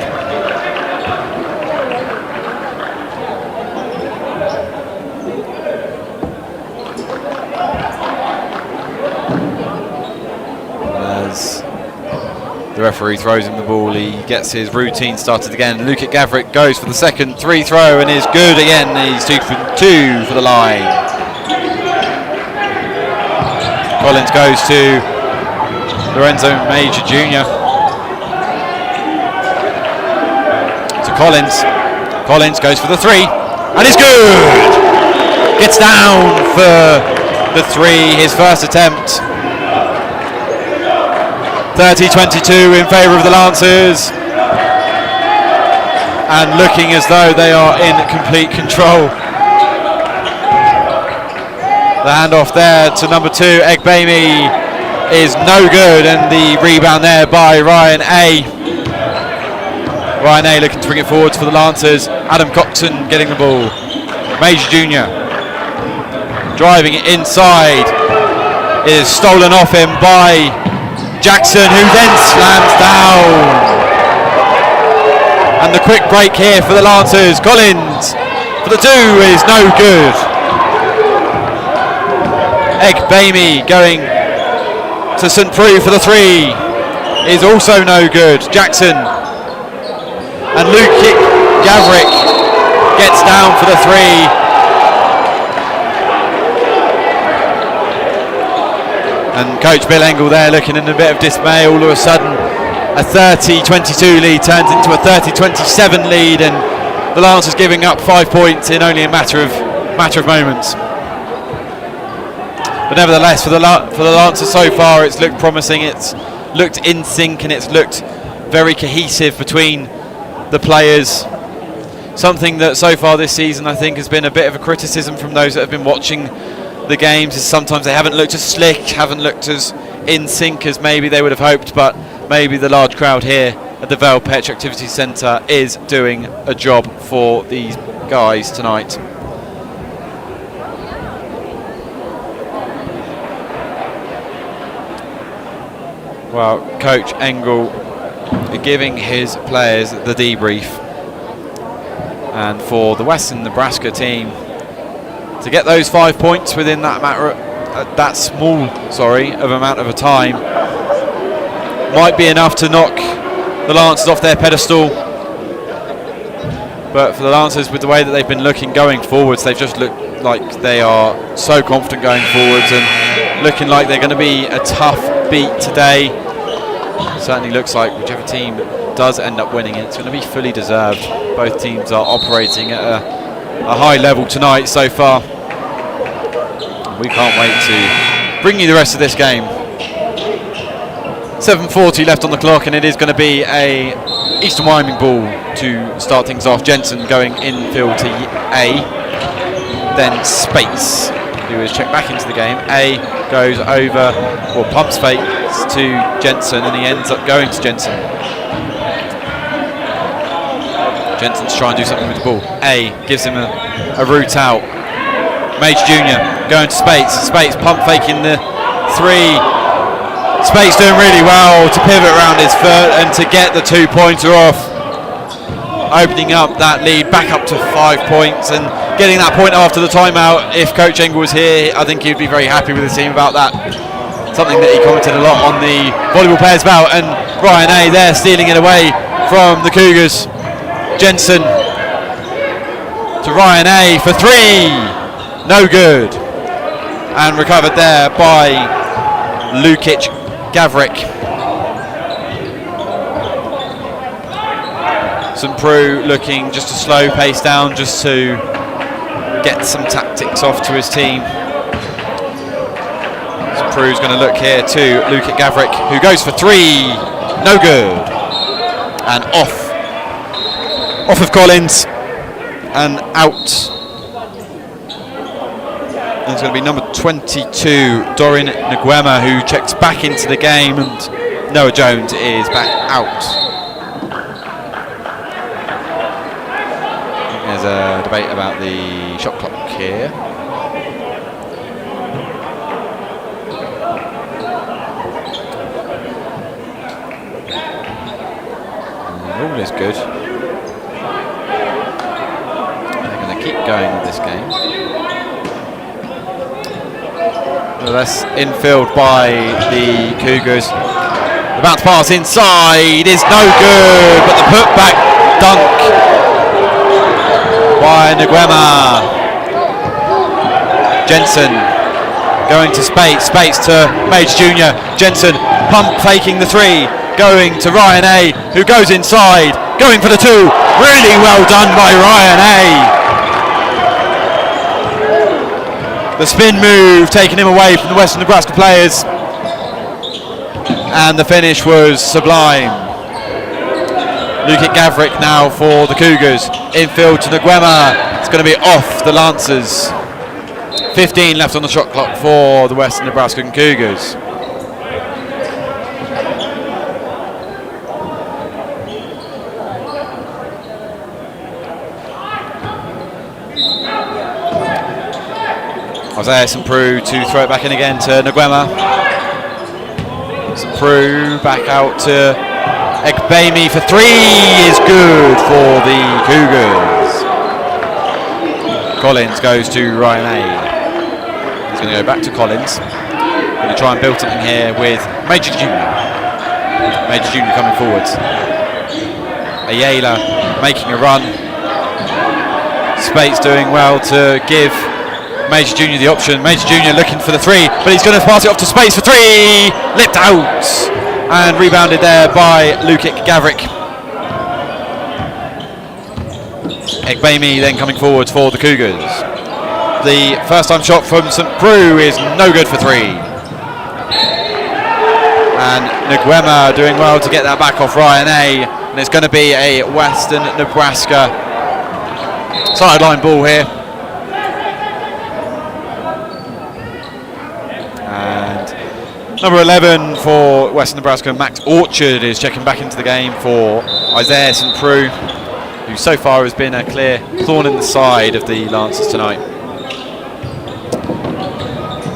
As the referee throws him the ball, he gets his routine started again. Lukic Gavrik goes for the second free throw and is good again. He's 2 for 2 for the line. Collins goes to Lorenzo Major Jr. Collins goes for the 3 and is good. Gets down for the 3, his first attempt. 30-22 in favour of the Lancers, and looking as though they are in complete control. The handoff there to number 2, Egbami, is no good, and the rebound there by Ryan A. Ryan A looking to bring it forwards for the Lancers. Adam Coxon getting the ball. Major Jr. driving it inside. It is stolen off him by Jackson, who then slams down. And the quick break here for the Lancers. Collins for the 2 is no good. Egbami going to St. Preux for the 3 is also no good. Jackson. And Lukic Gavrik gets down for the 3. And Coach Bill Engel there looking in a bit of dismay. All of a sudden, a 30-22 lead turns into a 30-27 lead, and the Lancers giving up 5 points in only a matter of moments. But nevertheless, for the Lancers so far, it's looked promising. It's looked in sync, and it's looked very cohesive between the players. Something that so far this season I think has been a bit of a criticism from those that have been watching the games is sometimes they haven't looked as slick, haven't looked as in sync as maybe they would have hoped, but maybe the large crowd here at the Vale Petch Activity Centre is doing a job for these guys tonight. Well, Coach Engel giving his players the debrief, and for the Western Nebraska team to get those 5 points within that small amount of a time might be enough to knock the Lancers off their pedestal. But for the Lancers, with the way that they've been looking going forwards, they've just looked like they are so confident going forwards and looking like they're going to be a tough beat today. Certainly looks like whichever team does end up winning it, it's going to be fully deserved. Both teams are operating at a high level tonight so far. We can't wait to bring you the rest of this game. 7:40 left on the clock, and it is going to be a Eastern Wyoming ball to start things off. Jensen going infield to A, then Spates, who is checked back into the game. A goes over, or pumps fakes to Jensen, and he ends up going to Jensen. Jensen's trying to do something with the ball. A gives him a route out. Mage Jr. going to Spates. Spates pump faking the 3. Spates doing really well to pivot around his foot and to get the 2-pointer off, opening up that lead back up to 5 points and getting that point after the timeout. If Coach Engel was here, I think he'd be very happy with the team about that. Something that he commented a lot on the volleyball players about. And Ryan A there stealing it away from the Cougars. Jensen to Ryan A for 3, no good, and recovered there by Lukic Gavrik. St. Preux looking just to slow pace down, just to get some tactics off to his team. St. Preux's going to look here to Lukic Gavrik, who goes for 3, no good, and off of Collins and out. And it's going to be number 22, Dorin Nguema, who checks back into the game, and Noah Jones is back out. I think there's a debate about the shot clock here. All is good. Keep going with this game. That's infield by the Cougars. The bounce pass inside is no good, but the putback dunk by Nguema. Jensen going to Spates. Spates to Mage Jr. Jensen pump faking the 3, going to Ryan A, who goes inside, going for the 2. Really well done by Ryan A. The spin move taking him away from the Western Nebraska players, and the finish was sublime. Lukic Gavrik now for the Cougars. Infield to Nguema. It's going to be off the Lancers. 15 left on the shot clock for the Western Nebraskan Cougars. Isaiah St. Preux to throw it back in again to Nguema. St. Preux back out to Ekbemi for 3 is good for the Cougars. Collins goes to Ryan A. He's going to go back to Collins. Going to try and build something here with Major Jr. Major Jr. coming forwards. Ayala making a run. Spates doing well to give Major Jr. the option. Major Jr. looking for the 3, but he's going to pass it off to Spates for 3. Lipped out and rebounded there by Lukic Gavrik. Ekbemi then coming forwards for the Cougars. The first time shot from St. Preux is no good for 3. And Nguema doing well to get that back off Ryan A. And it's going to be a Western Nebraska sideline ball here. Number 11 for Western Nebraska, Max Orchard, is checking back into the game for Isaiah St. Preux, who so far has been a clear thorn in the side of the Lancers tonight.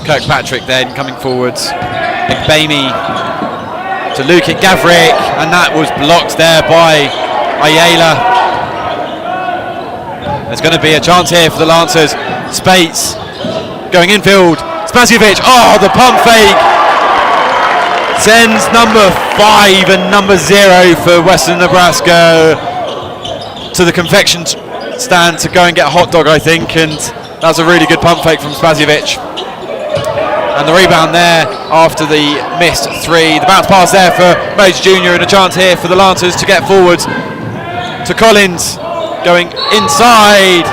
Kirkpatrick then coming forwards. Ekbemi to Lukic Gavrik, and that was blocked there by Ayala. There's going to be a chance here for the Lancers. Spates going infield. Spasiewicz, oh, the pump fake sends number 5 and number 0 for Western Nebraska to the confection stand to go and get a hot dog, I think, and that's a really good pump fake from Spasiewicz. And the rebound there after the missed 3. The bounce pass there for Mage Jr. and a chance here for the Lancers to get forwards to Collins going inside.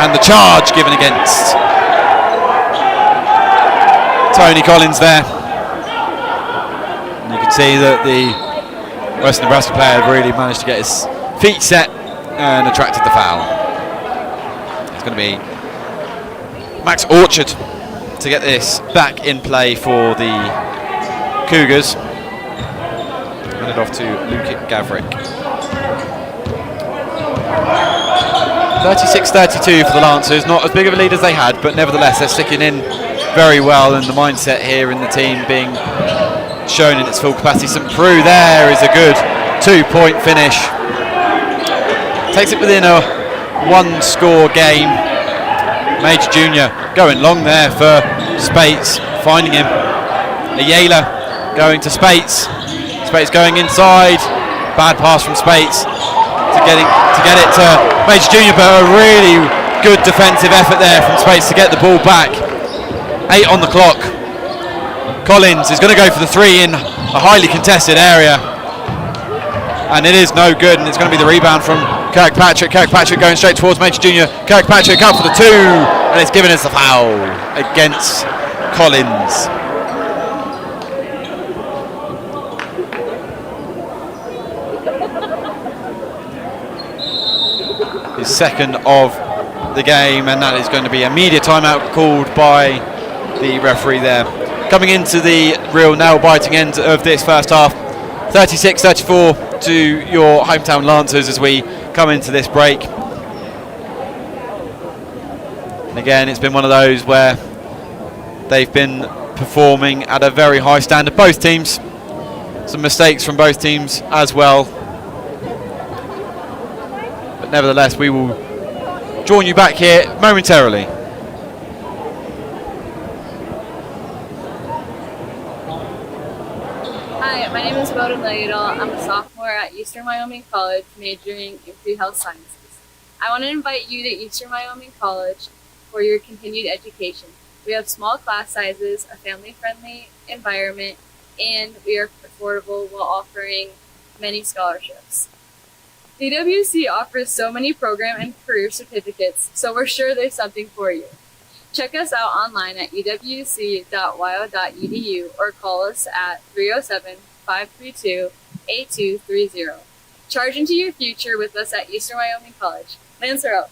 And the charge given against. Tony Collins there. And you can see that the Western Nebraska player really managed to get his feet set and attracted the foul. It's going to be Max Orchard to get this back in play for the Cougars. Hand it off to Lukic Gavrik. 36-32 for the Lancers. Not as big of a lead as they had, but nevertheless they're sticking in very well, and the mindset here in the team being shown in its full capacity. St. Preux there is a good 2-point finish. Takes it within a 1-score game. Major Junior going long there for Spates, finding him. Ayala going to Spates. Spates going inside. Bad pass from Spates to get it to Major Junior, but a really good defensive effort there from Spates to get the ball back. 8 on the clock. Collins is going to go for the 3 in a highly contested area, and it is no good, and it's going to be the rebound from Kirkpatrick. Kirkpatrick going straight towards Major Junior. Kirkpatrick up for the 2, and it's given us the foul against Collins. His second of the game, and that is going to be a media timeout called by the referee there. Coming into the real nail-biting end of this first half, 36-34 to your hometown Lancers as we come into this break. And again, it's been one of those where they've been performing at a very high standard, both teams. Some mistakes from both teams as well. But nevertheless, we will join you back here momentarily. Hi, my name is Bowden Leidel. I'm a sophomore at Eastern Wyoming College, majoring in pre-health sciences. I want to invite you to Eastern Wyoming College for your continued education. We have small class sizes, a family-friendly environment, and we are affordable while offering many scholarships. The EWC offers so many program and career certificates, so we're sure there's something for you. Check us out online at ewc.wyo.edu or call us at 307-532-8230. Charge into your future with us at Eastern Wyoming College. Lancer up.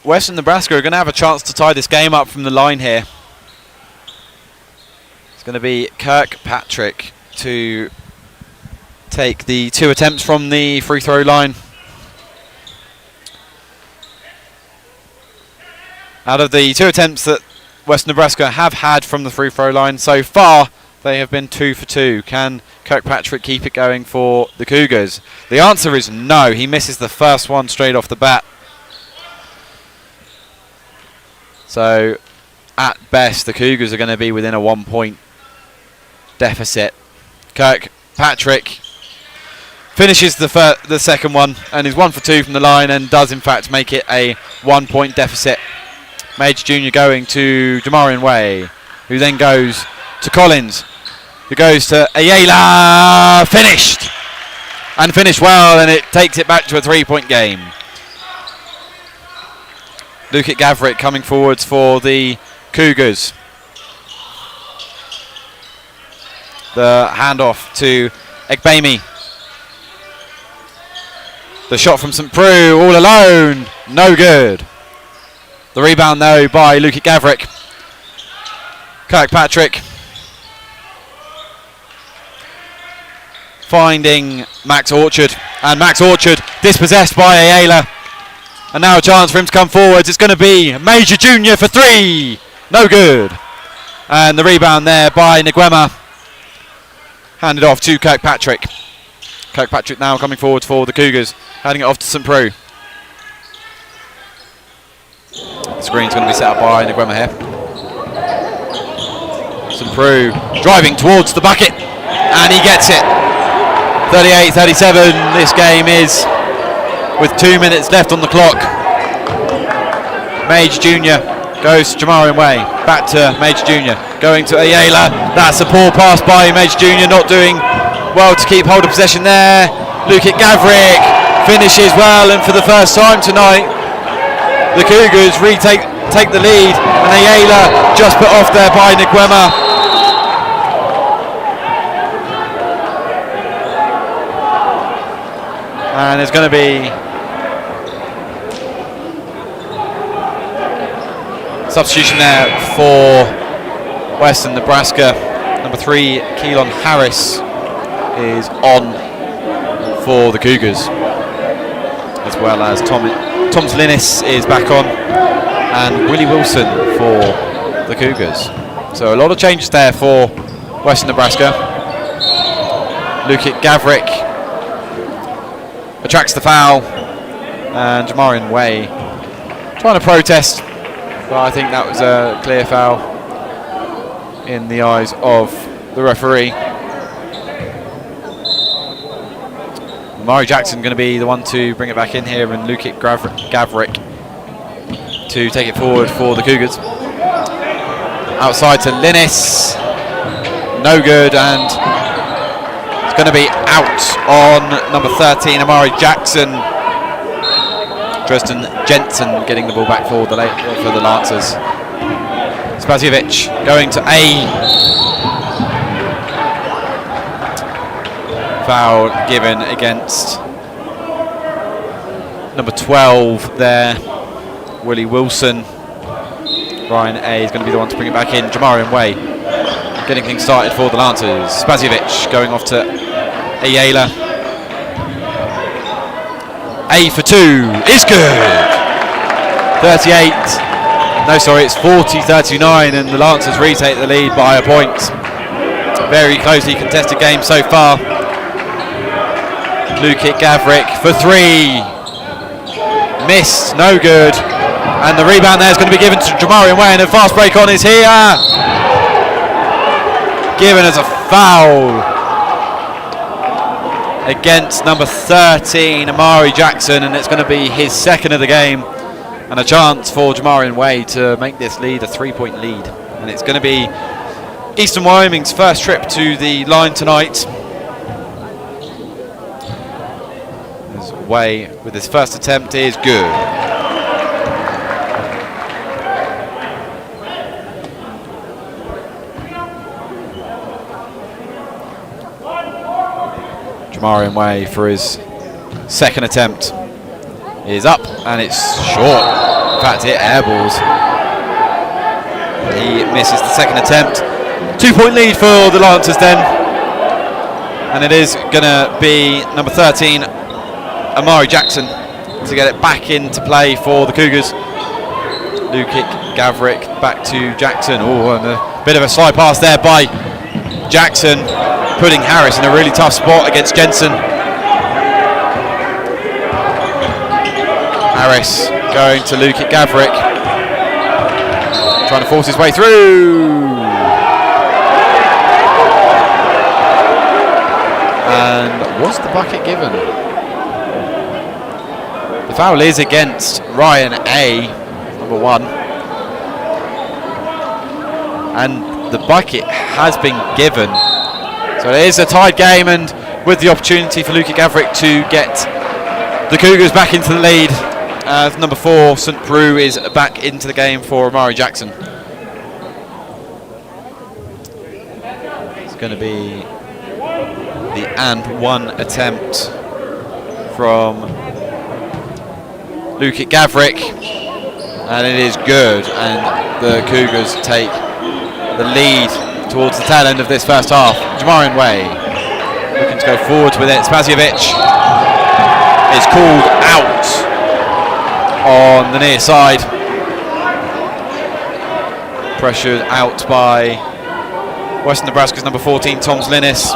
Western Nebraska are going to have a chance to tie this game up from the line here. It's going to be Kirkpatrick to take the 2 attempts from the free throw line. Out of the 2 attempts that Western Nebraska have had from the free throw line so far, they have been 2 for 2. Can Kirkpatrick keep it going for the Cougars? The answer is no. He misses the first one straight off the bat. So, at best, the Cougars are going to be within a 1-point deficit. Kirkpatrick finishes the second one and is 1 for 2 from the line and does in fact make it a 1-point deficit. Major Junior going to Jamarian Way, who then goes to Collins, who goes to Ayala. Finished! And finished well, and it takes it back to a 3-point game. Lukic Gavrik coming forwards for the Cougars. The handoff to Egbami. The shot from St. Preux all alone. No good. The rebound though by Lukic Gavrik. Kirkpatrick finding Max Orchard. And Max Orchard dispossessed by Ayala. And now a chance for him to come forwards. It's going to be Major Junior for 3. No good. And the rebound there by Nguema. Handed off to Kirkpatrick. Kirkpatrick now coming forward for the Cougars. Handing it off to St. Preux. The screen's going to be set up by Nguema here. St. Preux driving towards the bucket. And he gets it. 38-37. This game is with 2 minutes left on the clock. Major Junior goes to Jamarian Way. Back to Major Junior. Going to Ayala. That's a poor pass by Major Junior. Not doing well to keep hold of possession there. Lukic Gavrik finishes well, and for the first time tonight, the Cougars take the lead, and Ayala just put off there by Nguema. And there's going to be substitution there for Western Nebraska. Number 3, Keelan Harris is on for the Cougars, as well as Tom's Linnis is back on, and Willie Wilson for the Cougars. So a lot of changes there for Western Nebraska. Lukic Gavrik attracts the foul, and Jamarian Way trying to protest, but I think that was a clear foul in the eyes of the referee. Murray Jackson going to be the one to bring it back in here, and Lukic Gavrik to take it forward for the Cougars. Outside to Linnis, no good, and it's going to be out on number 13, Amari Jackson. Dresden Jensen getting the ball back forward for the Lancers. Spaziovic going to A. Foul given against number 12 there, Willie Wilson. Ryan A is going to be the one to bring it back in. Jamarian Way getting things started for the Lancers. Spaziovic going off to Ayala. A for 2 is good. 40-39, and the Lancers retake the lead by a point. Very closely contested game so far. Lukic Gavrik for 3. Missed, no good. And the rebound there is going to be given to Jamarian Way, and a fast break on is here. Given as a foul against number 13, Amari Jackson, and it's going to be his second of the game, and a chance for Jamarian Way to make this lead a 3-point lead. And it's going to be Eastern Wyoming's first trip to the line tonight. As Way with his first attempt is good. Jamarian Way for his second attempt is up, and it's short. In fact, it airballs. He misses the second attempt. 2-point lead for the Lancers then, and it is going to be number 13, Amari Jackson, to get it back into play for the Cougars. Lukic Gavrik back to Jackson. Oh, and a bit of a slide pass there by Jackson, putting Harris in a really tough spot against Jensen. Harris going to Lukic Gavrik, trying to force his way through. And was the bucket given? The foul is against Ryan A, number 1. And the bucket has been given. So it is a tied game, and with the opportunity for Lukic Gavrik to get the Cougars back into the lead. Number 4, St. Preux, is back into the game for Amari Jackson. It's going to be the and 1 attempt from Lukic Gavrik, and it is good, and the Cougars take the lead towards the tail end of this first half. Jamarian Way looking to go forwards with it. Spaziovic is called out on the near side. Pressured out by Western Nebraska's number 14, Tom's Linnis.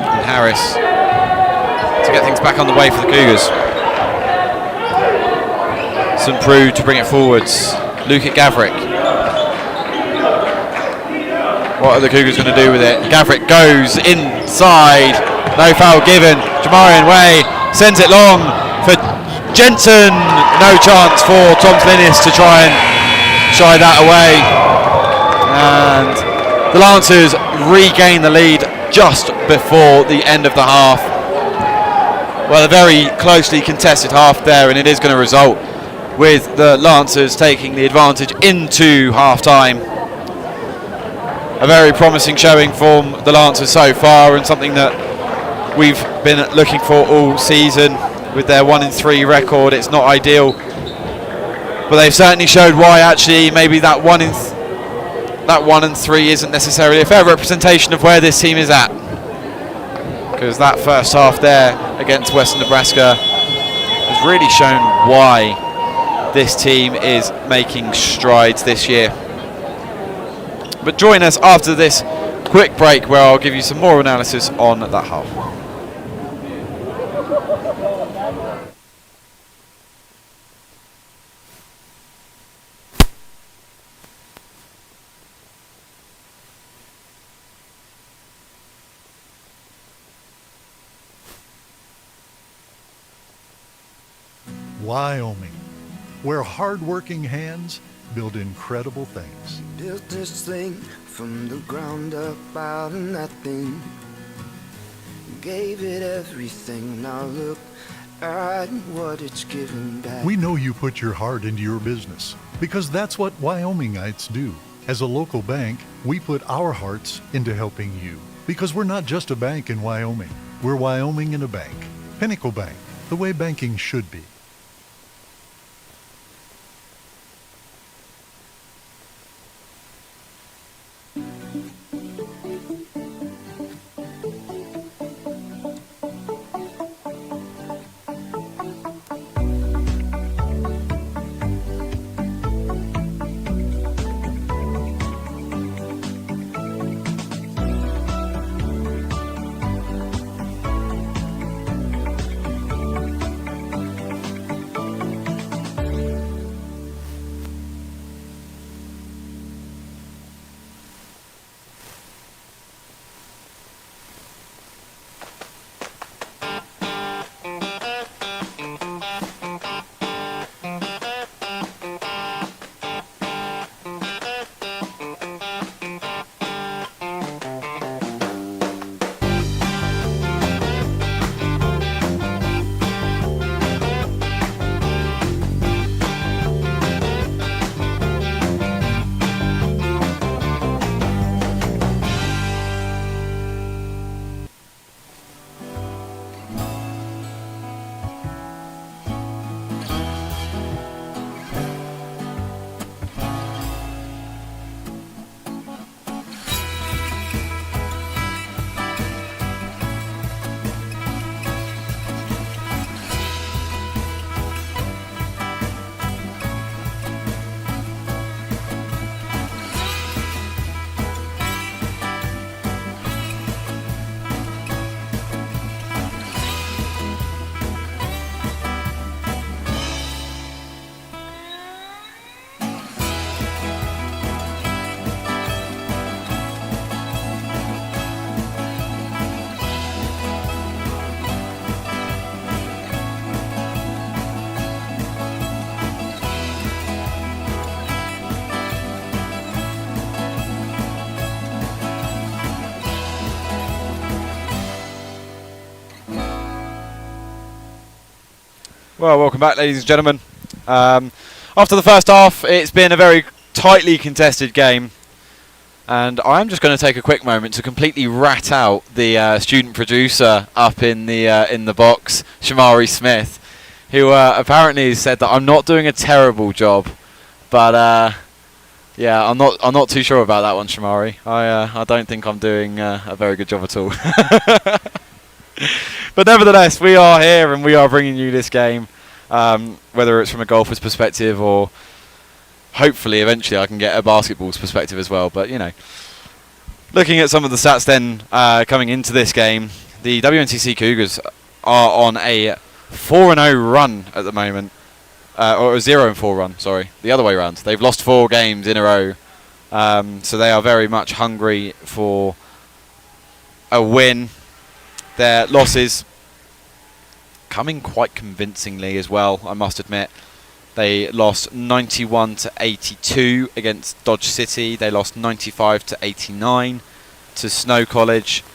And Harris to get things back on the way for the Cougars. St. Preux to bring it forwards. Lukic Gavrik. What are the Cougars going to do with it? Gavrik goes inside. No foul given. Jamarian Way sends it long for Jensen. No chance for Tom Linnis to try and shy that away. And the Lancers regain the lead just before the end of the half. Well, a very closely contested half there, and it is going to result with the Lancers taking the advantage into half-time. A very promising showing from the Lancers so far, and something that we've been looking for all season. With their 1-3 record, it's not ideal, but they've certainly showed why actually maybe that 1-3 isn't necessarily a fair representation of where this team is at. Because that first half there against Western Nebraska has really shown why this team is making strides this year. But join us after this quick break where I'll give you some more analysis on that half. Wyoming, where hard-working hands build incredible things. Built this thing from the ground up out of nothing. Gave it everything. Now look at what it's given back. We know you put your heart into your business because that's what Wyomingites do. As a local bank, we put our hearts into helping you because we're not just a bank in Wyoming. We're Wyoming in a bank. Pinnacle Bank, the way banking should be. Well, welcome back, ladies and gentlemen. After the first half, it's been a very tightly contested game, and I'm just going to take a quick moment to completely rat out the student producer up in the box, Shamari Smith, who apparently said that I'm not doing a terrible job, but yeah, I'm not too sure about that one, Shamari. I don't think I'm doing a very good job at all. But nevertheless, we are here and we are bringing you this game, whether it's from a golfer's perspective or hopefully eventually I can get a basketball's perspective as well. But, you know, looking at some of the stats then coming into this game, the WNCC Cougars are on a 4-0 run at the moment, or a 0-4 run, sorry, the other way around. They've lost 4 games in a row, so they are very much hungry for a win. Their losses coming quite convincingly as well, I must admit. They lost 91-82 against Dodge City. They lost 95-89 to Snow College.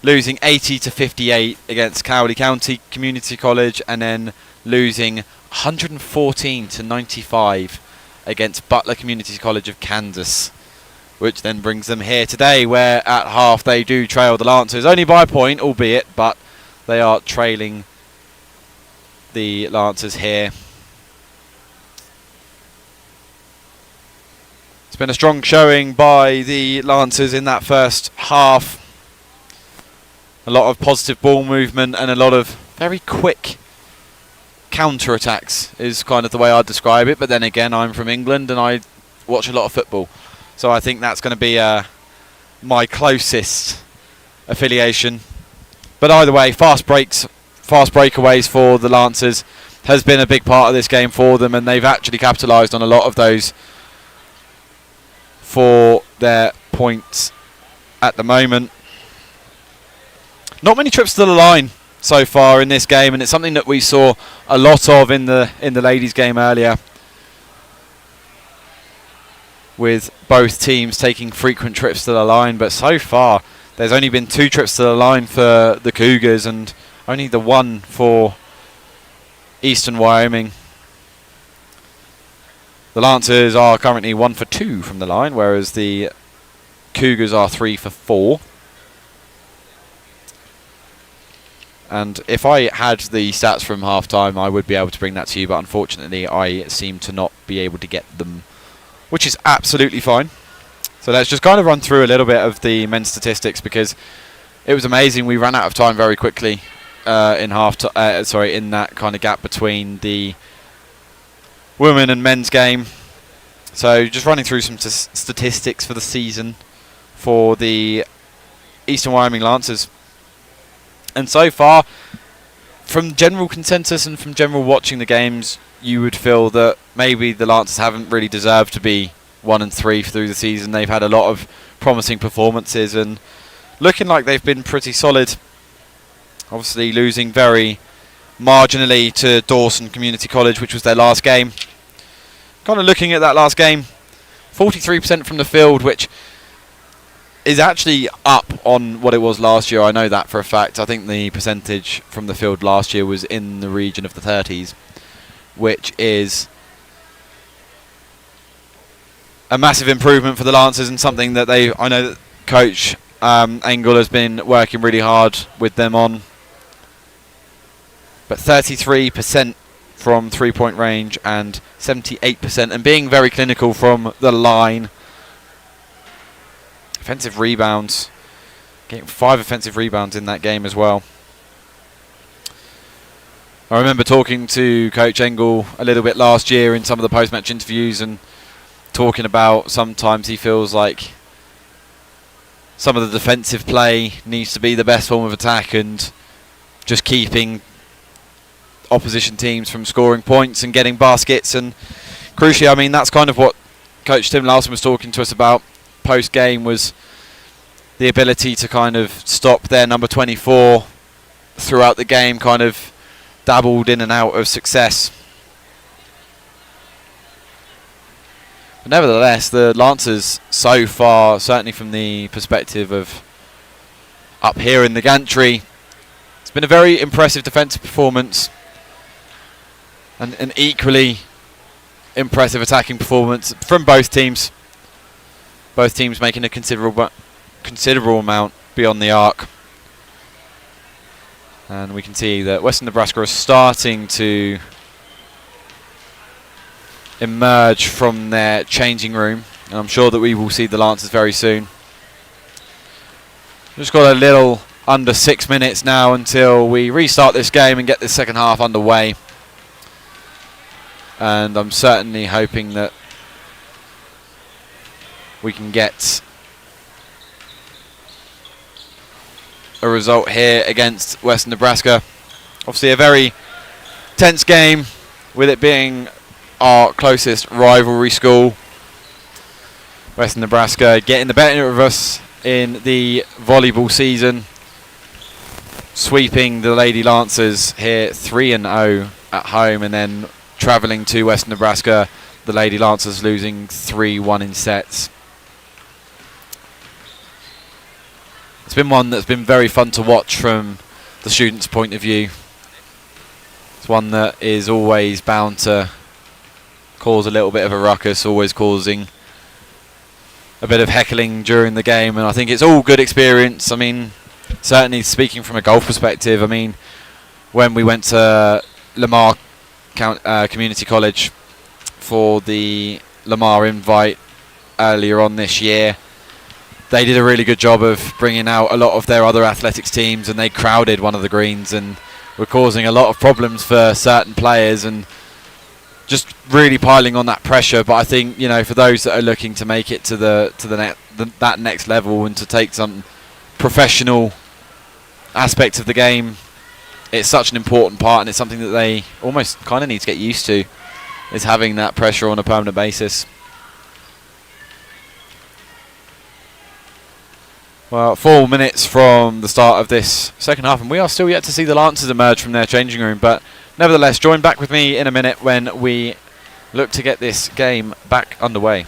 losing 80-58 against Cowley County Community College, and then losing 114-95 against Butler Community College of Kansas, which then brings them here today, where at half they do trail the Lancers, only by a point, albeit, but they are trailing the Lancers here. It's been a strong showing by the Lancers in that first half. A lot of positive ball movement and a lot of very quick counter-attacks is kind of the way I'd describe it. But then again, I'm from England and I watch a lot of football. So I think that's going to be my closest affiliation. But either way, fast breakaways for the Lancers has been a big part of this game for them, and they've actually capitalised on a lot of those for their points at the moment. Not many trips to the line so far in this game, and it's something that we saw a lot of in the ladies' game earlier, with both teams taking frequent trips to the line. But so far, there's only been 2 trips to the line for the Cougars, and only the 1 for Eastern Wyoming. The Lancers are currently 1 for 2 from the line, whereas the Cougars are 3 for 4. And if I had the stats from half-time, I would be able to bring that to you, but unfortunately I seem to not be able to get them, which is absolutely fine. So let's just kind of run through a little bit of the men's statistics, because it was amazing. We ran out of time very quickly in that kind of gap between the women and men's game. So just running through some statistics for the season for the Eastern Wyoming Lancers. And so far, from general consensus and from general watching the games, you would feel that maybe the Lancers haven't really deserved to be 1 and 3 through the season. They've had a lot of promising performances and looking like they've been pretty solid. Obviously losing very marginally to Dawson Community College, which was their last game. Kind of looking at that last game, 43% from the field, which is actually up on what it was last year. I know that for a fact. I think the percentage from the field last year was in the region of the 30s, which is a massive improvement for the Lancers, and something that I know that Coach Engel has been working really hard with them on. But 33% from 3-point range and 78%, and being very clinical from the line. Offensive rebounds, getting 5 offensive rebounds in that game as well. I remember talking to Coach Engel a little bit last year in some of the post-match interviews, and talking about sometimes he feels like some of the defensive play needs to be the best form of attack, and just keeping opposition teams from scoring points and getting baskets. And crucially, I mean, that's kind of what Coach Tim Larson was talking to us about post-game, was the ability to kind of stop their number 24 throughout the game, kind of dabbled in and out of success. But nevertheless, the Lancers so far, certainly from the perspective of up here in the gantry, it's been a very impressive defensive performance and an equally impressive attacking performance from both teams. Both teams making a considerable amount beyond the arc. And we can see that Western Nebraska is starting to emerge from their changing room, and I'm sure that we will see the Lancers very soon. Just got a little under 6 minutes now until we restart this game and get this second half underway. And I'm certainly hoping that we can get a result here against Western Nebraska. Obviously a very tense game, with it being our closest rivalry school. Western Nebraska getting the better of us in the volleyball season, sweeping the Lady Lancers here 3-0 at home, and then travelling to Western Nebraska, the Lady Lancers losing 3-1 in sets. it's been one that's been very fun to watch from the students' point of view. It's one that is always bound to cause a little bit of a ruckus, always causing a bit of heckling during the game, and I think it's all good experience. I mean, certainly speaking from a golf perspective, I mean, when we went to Lamar Community College for the Lamar invite earlier on this year, they did a really good job of bringing out a lot of their other athletics teams, and they crowded one of the greens and were causing a lot of problems for certain players and just really piling on that pressure. But I think, you know, for those that are looking to make it to that next level and to take some professional aspects of the game, it's such an important part, and it's something that they almost kind of need to get used to, is having that pressure on a permanent basis. Well, 4 minutes from the start of this second half, and we are still yet to see the Lancers emerge from their changing room, but nevertheless, join back with me in a minute when we look to get this game back underway.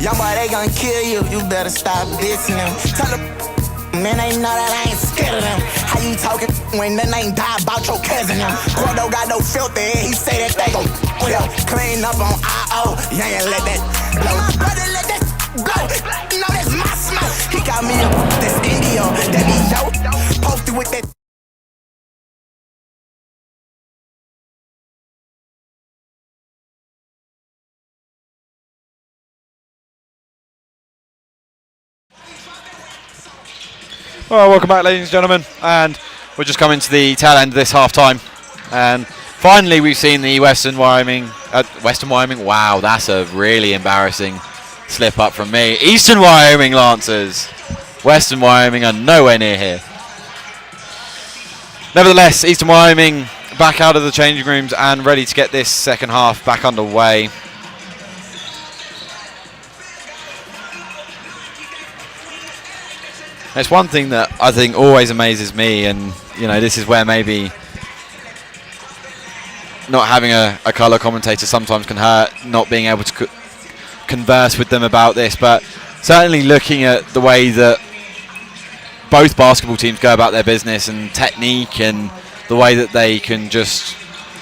Young boy, they gon' kill you. You better stop dissing them. Tell them, man, they know that I ain't scared of them. How you talking when the name die about your cousin them? Gordo got no filter, he say that they gon' with him. Clean up on I.O. You ain't let that blow. My brother let that go. You know that's my smoke. He got me up this Indio. That be yo. Posted with that. Well, welcome back, ladies and gentlemen, and we're just coming to the tail end of this half-time, and finally we've seen the Western Wyoming, wow, that's a really embarrassing slip-up from me. Eastern Wyoming Lancers. Western Wyoming are nowhere near here. Nevertheless, Eastern Wyoming back out of the changing rooms and ready to get this second half back underway. It's one thing that I think always amazes me, and you know, this is where maybe not having a colour commentator sometimes can hurt, not being able to converse with them about this, but certainly looking at the way that both basketball teams go about their business and technique, and the way that they can just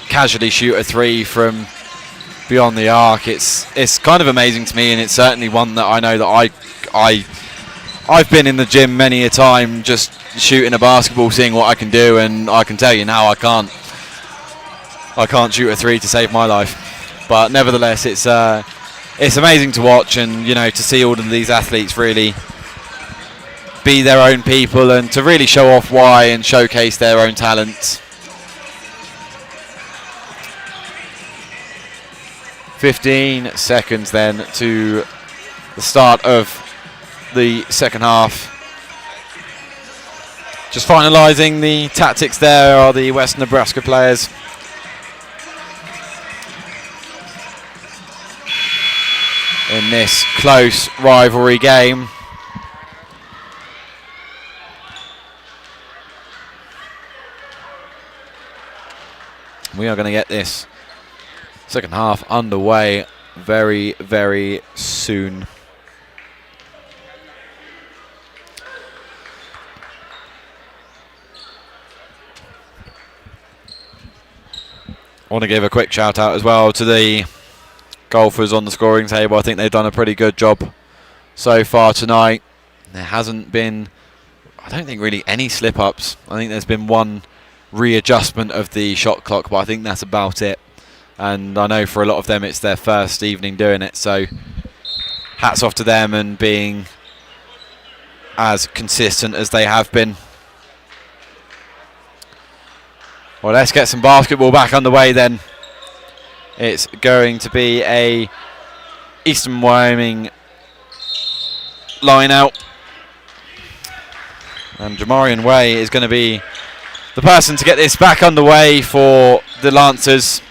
casually shoot a three from beyond the arc, it's kind of amazing to me, and it's certainly one that I know that I've been in the gym many a time just shooting a basketball, seeing what I can do, and I can tell you now I can't shoot a three to save my life. But nevertheless, it's amazing to watch, and you know, to see all of these athletes really be their own people and to really show off why and showcase their own talents. 15 seconds then to the start of the second half. Just finalising the tactics there are the West Nebraska players. In this close rivalry game. We are going to get this second half underway very, very soon. I want to give a quick shout out as well to the golfers on the scoring table. I think they've done a pretty good job so far tonight. There hasn't been, I don't think, really any slip-ups. I think there's been one readjustment of the shot clock, but I think that's about it. And I know for a lot of them it's their first evening doing it, so hats off to them and being as consistent as they have been. Well, let's get some basketball back underway then. It's going to be a Eastern Wyoming line out. And Jamarian Way is going to be the person to get this back underway for the Lancers.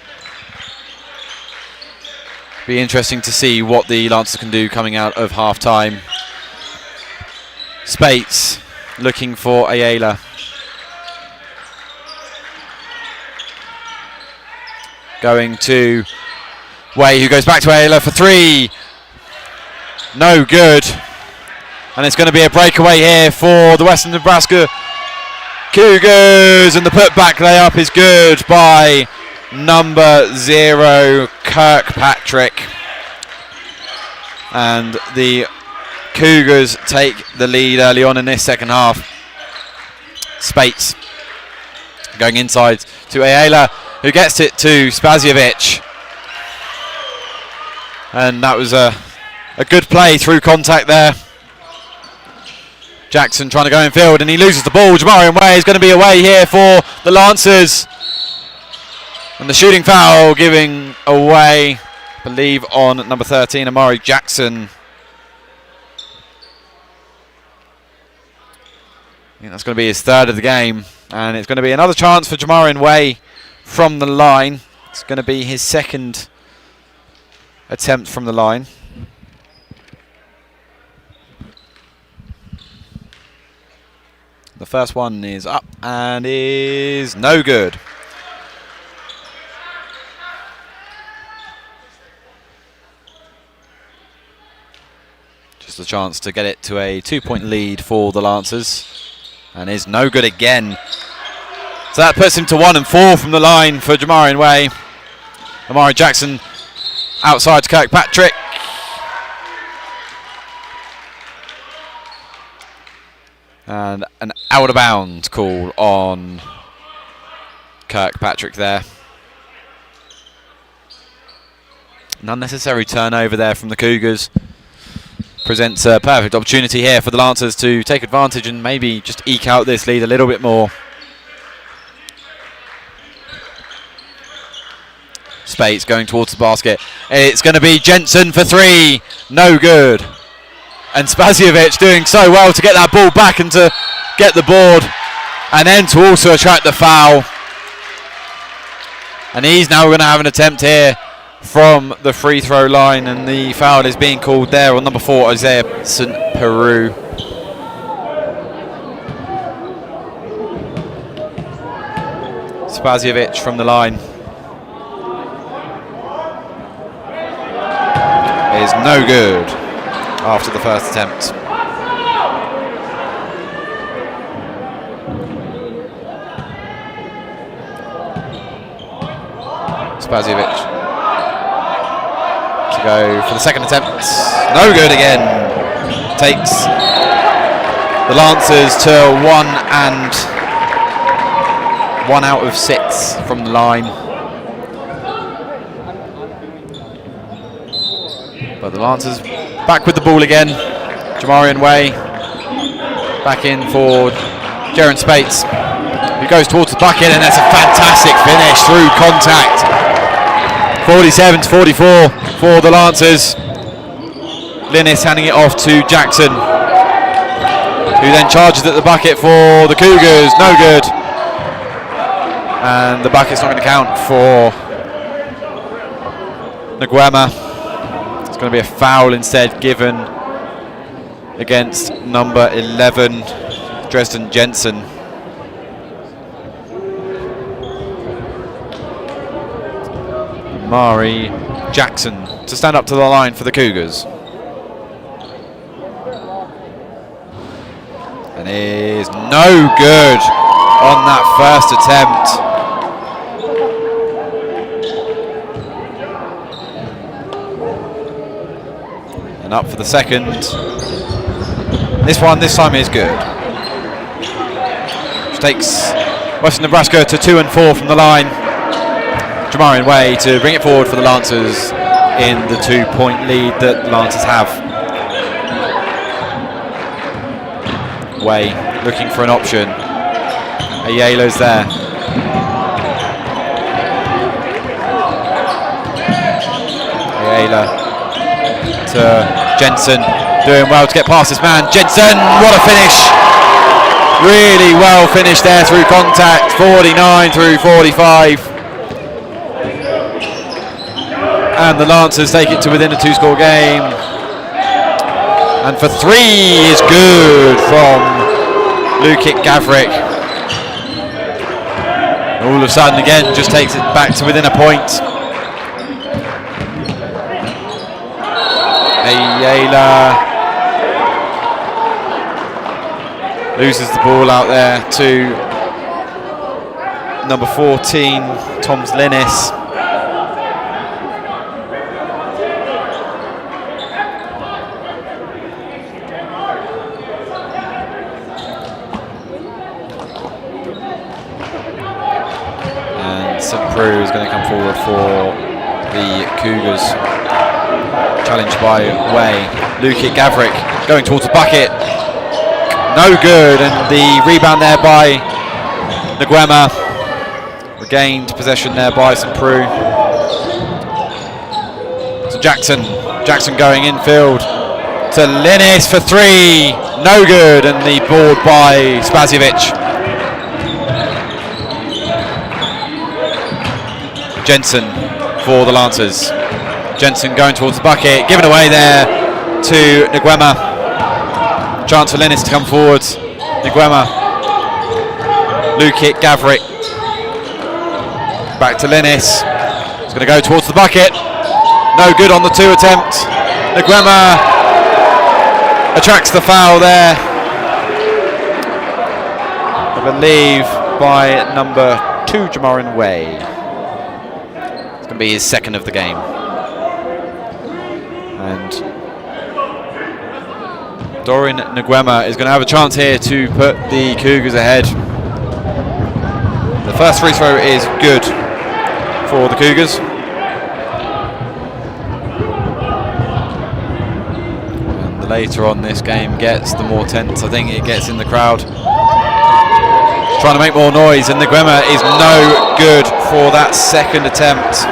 Be interesting to see what the Lancers can do coming out of half-time. Spates looking for Ayala. Going to Way, who goes back to Ayala for three. No good. And it's going to be a breakaway here for the Western Nebraska Cougars. And the putback layup is good by number 0, Kirkpatrick. And the Cougars take the lead early on in this second half. Spates going inside to Ayala, who gets it to Spaziovic. And that was a good play through contact there. Jackson trying to go in field and he loses the ball. Jamarian Way is going to be away here for the Lancers. And the shooting foul giving away, I believe, on number 13, Amari Jackson. I think that's going to be his third of the game. And it's going to be another chance for Jamarian Way from the line. It's going to be his second attempt from the line. The first one is up and is no good. Just a chance to get it to a 2-point lead for the Lancers. And is no good again. So that puts him to 1 and 4 from the line for Jamarian Way. Amari Jackson outside to Kirkpatrick. And an out of bounds call on Kirkpatrick there. An unnecessary turnover there from the Cougars. Presents a perfect opportunity here for the Lancers to take advantage and maybe just eke out this lead a little bit more. Spates going towards the basket. It's going to be Jensen for three. No good. And Spaziovic doing so well to get that ball back and to get the board. And then to also attract the foul. And he's now going to have an attempt here from the free throw line. And the foul is being called there on number 4, Isaiah St. Peru. Spaziovic from the line. Is no good after the first attempt. Spaziovic to go for the second attempt. No good again. Takes the Lancers to 1 out of 6 from the line. But the Lancers back with the ball again. Jamarian Way back in for Jaron Spates, who goes towards the bucket, and that's a fantastic finish through contact. 47-44 for the Lancers. Linnis handing it off to Jackson. who then charges at the bucket for the Cougars. No good. And the bucket's not going to count for Nguema. It's going to be a foul instead given against number 11, Dresden Jensen. Mari Jackson to stand up to the line for the Cougars. And is no good on that first attempt. And up for the second. This time is good. Which takes Western Nebraska to 2 and 4 from the line. Jamarian Way to bring it forward for the Lancers in the 2-point lead that the Lancers have. Way looking for an option. Ayala's there. Ayala to Jensen, doing well to get past this man. Jensen, what a finish! Really well finished there through contact. 49 through 45. And the Lancers take it to within a 2-score game. And for 3 is good from Lukic Gavrik. All of a sudden again just takes it back to within a point. Ayala loses the ball out there to number 14, Toms Linnis. Is going to come forward for the Cougars. Challenged by Way. Lukic Gavrik going towards the bucket. No good, and the rebound there by Nguema. Regained possession there by St. Preux. To Jackson. Jackson going infield to Linnis for 3. No good, and the board by Spazjevic. Jensen for the Lancers. Jensen going towards the bucket, given away there to Nguema. Chance for Linnis to come forward. Nguema. Lukic Gavrik. Back to Linnis. He's going to go towards the bucket. No good on the 2 attempt. Nguema attracts the foul there. I believe by number 2, Jamarian Way. Be his second of the game. And Dorian Nguema is going to have a chance here to put the Cougars ahead. The first free throw is good for the Cougars. And the later on this game gets, the more tense I think it gets in the crowd. Trying to make more noise, and Nguema is no good for that second attempt.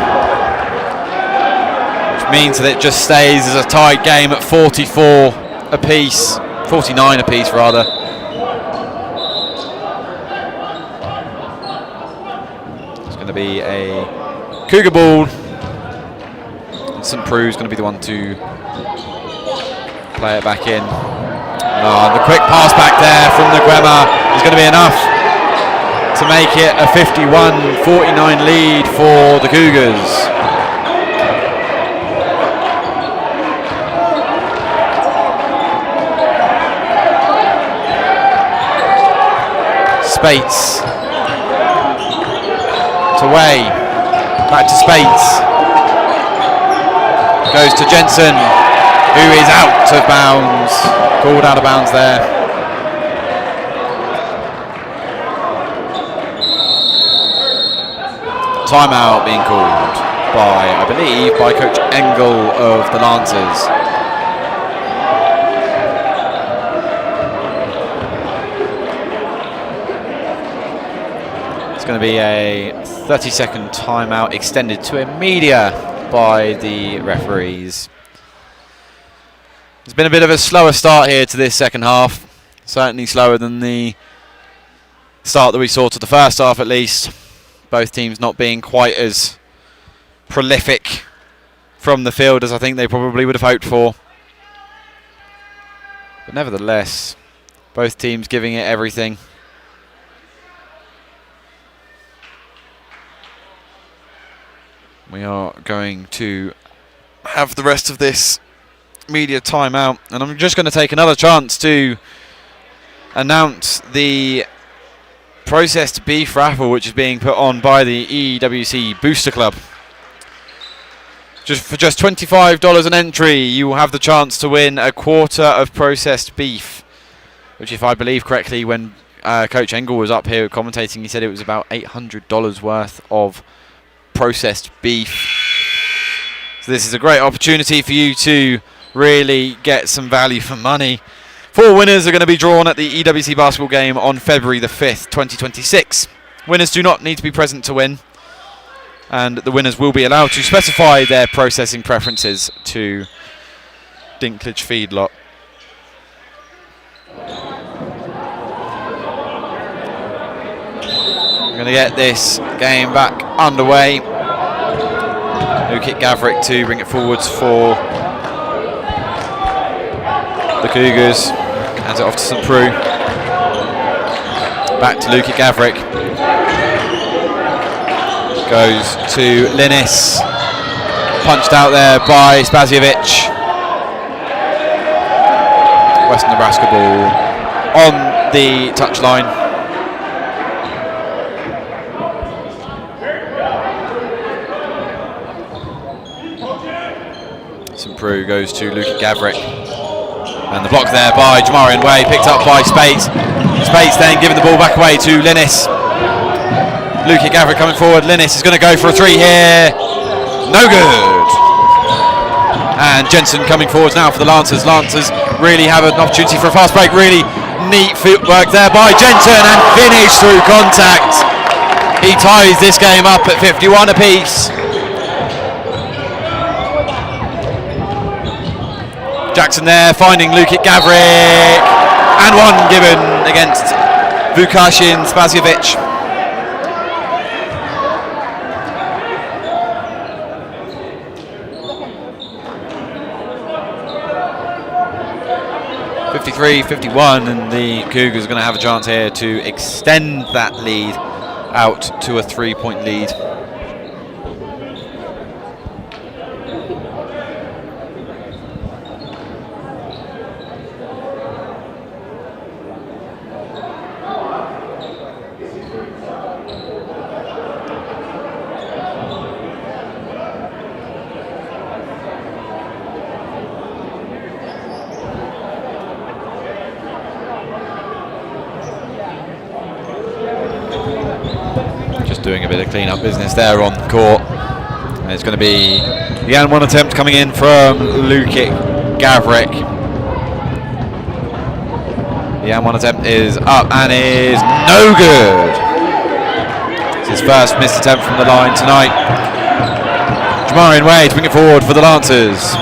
Means that it just stays as a tied game at 44 apiece, 49 apiece rather. It's going to be a Cougar ball. And St. Preux is going to be the one to play it back in. And the quick pass back there from Nguema is going to be enough to make it a 51-49 lead for the Cougars. Spates to Way, back to Spates, goes to Jensen, who is out of bounds, called out of bounds there. Timeout being called by, I believe, by Coach Engel of the Lancers. Going to be a 30-second timeout extended to a media by the referees. It's been a bit of a slower start here to this second half. Certainly slower than the start that we saw to the first half, at least. Both teams not being quite as prolific from the field as I think they probably would have hoped for. But nevertheless, both teams giving it everything. We are going to have the rest of this media timeout, and I'm just going to take another chance to announce the processed beef raffle, which is being put on by the EWC Booster Club. For just $25 an entry, you will have the chance to win a quarter of processed beef, which, if I believe correctly, when Coach Engel was up here commentating, he said it was about $800 worth of processed beef. So this is a great opportunity for you to really get some value for money. 4 winners are going to be drawn at the EWC basketball game on February the 5th, 2026. Winners do not need to be present to win, and the winners will be allowed to specify their processing preferences to Dinklage Feedlot. We're going to get this game back underway. Lukic Gavrik to bring it forwards for the Cougars. Hands it off to St. Preux. Back to Lukic Gavrik. Goes to Linnis. Punched out there by Spaziovic. Western Nebraska ball on the touchline. St. Preux goes to Lukic Gavrik. And the block there by Jamarian Way, picked up by Spates. Spates then giving the ball back away to Linnis. Lukic Gavrik coming forward. Linnis is going to go for a 3 here. No good. And Jensen coming forwards now for the Lancers. Lancers really have an opportunity for a fast break. Really neat footwork there by Jensen, and finish through contact. He ties this game up at 51 apiece. Jackson there finding Lukic Gavrik, and one given against Vukashin Spaziovic. (53-51), and the Cougars are going to have a chance here to extend that lead out to a 3-point lead. Doing a bit of clean-up business there on the court. And it's going to be the and one attempt coming in from Lukic Gavrik. The and one attempt is up and is no good. It's his first missed attempt from the line tonight. Jamarian Way to bring it forward for the Lancers.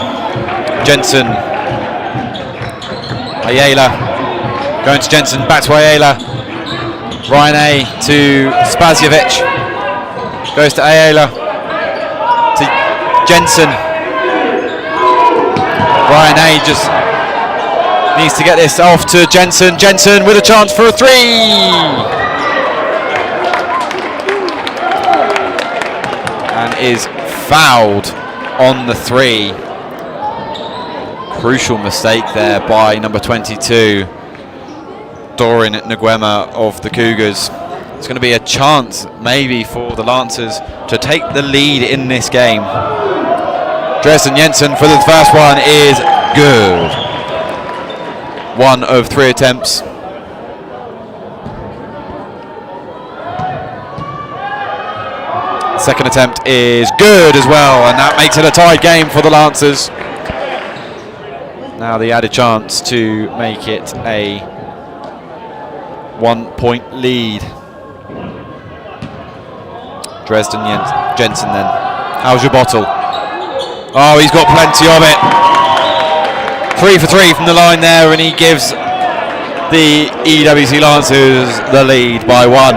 Jensen. Ayala. Going to Jensen, back to Ayala. Ryan A to Spaziovic. Goes to Ayala. To Jensen. Ryan A just needs to get this off to Jensen. Jensen with a chance for a 3. And is fouled on the 3. Crucial mistake there by number 22. Dorin Nguema of the Cougars. It's going to be a chance maybe for the Lancers to take the lead in this game. Dresden Jensen for the first one is good. 1 of 3 attempts. Second attempt is good as well, and that makes it a tied game for the Lancers. Now the added chance to make it a 1-point lead. Dresden Jensen then. How's your bottle? Oh, he's got plenty of it. 3 for 3 from the line there, and he gives the EWC Lancers the lead by 1.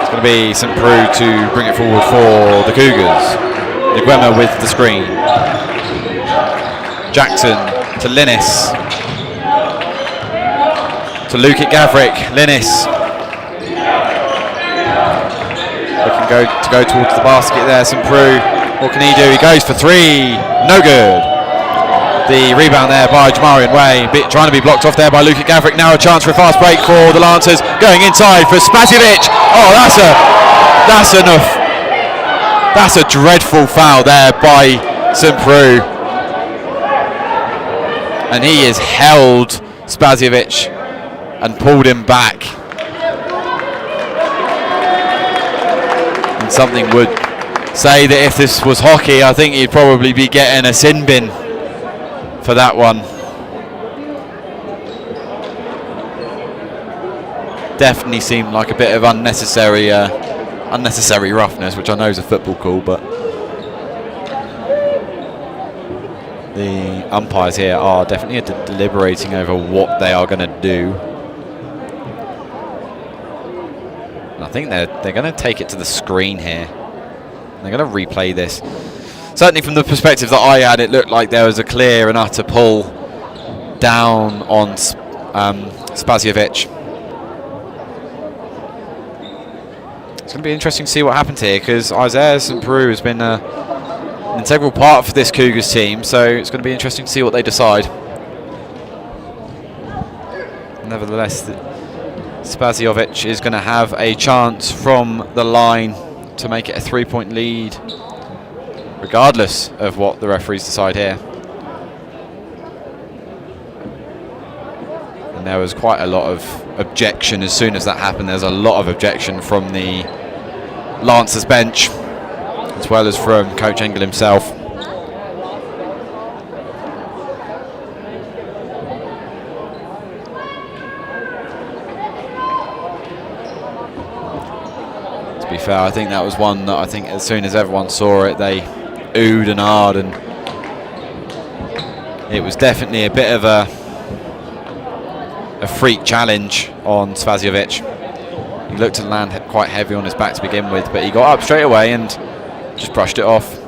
It's going to be St. Preux to bring it forward for the Cougars. Nguema with the screen. Jackson to Linnis. To Lukic Gavrik. Linnis. Looking to go towards the basket there. St. Preux. What can he do? He goes for 3. No good. The rebound there by Jamarian Way. Trying to be blocked off there by Lukic Gavrik. Now a chance for a fast break for the Lancers. Going inside for Spasijevic. Oh, that's enough. That's a dreadful foul there by St. Preux. And he has held Spasijevic and pulled him back. And something would say that if this was hockey, I think he'd probably be getting a sin bin for that one. Definitely seemed like a bit of unnecessary roughness, which I know is a football call, but the umpires here are definitely deliberating over what they are going to do. And I think they're going to take it to the screen here. They're going to replay this. Certainly from the perspective that I had, it looked like there was a clear and utter pull down on Spasijevic. It's going to be interesting to see what happens here, because Isaiah St. Preux has been an integral part for this Cougars team, so it's going to be interesting to see what they decide. Nevertheless, Spasijevic is going to have a chance from the line to make it a 3-point lead, regardless of what the referees decide here. And there was quite a lot of objection as soon as that happened. There's a lot of objection from the Lancers bench, as well as from Coach Engel himself. To be fair, I think that was one that I think as soon as everyone saw it, they oohed and ahed, and it was definitely a bit of a freak challenge on Spasijevic. He looked to land quite heavy on his back to begin with, but he got up straight away and just brushed it off.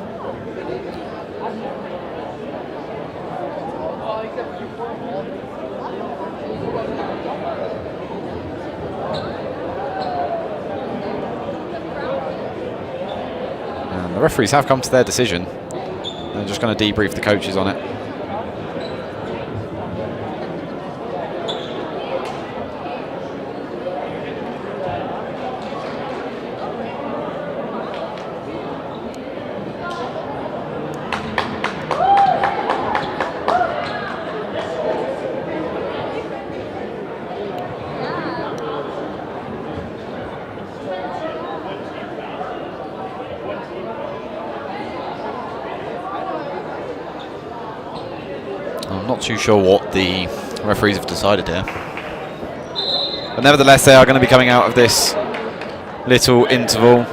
And the referees have come to their decision. They're just going to debrief the coaches on it. Not too sure what the referees have decided here, but nevertheless they are going to be coming out of this little interval.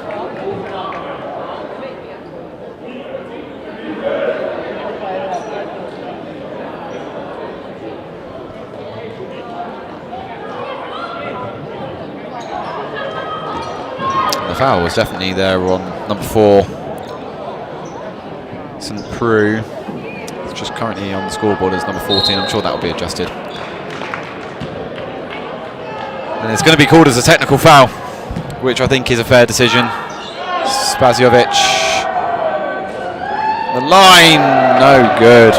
The foul was definitely there on number 4, St. Preux. Just currently on the scoreboard as number 14. I'm sure that will be adjusted. And it's going to be called as a technical foul, which I think is a fair decision. Spasijevic. The line, no good.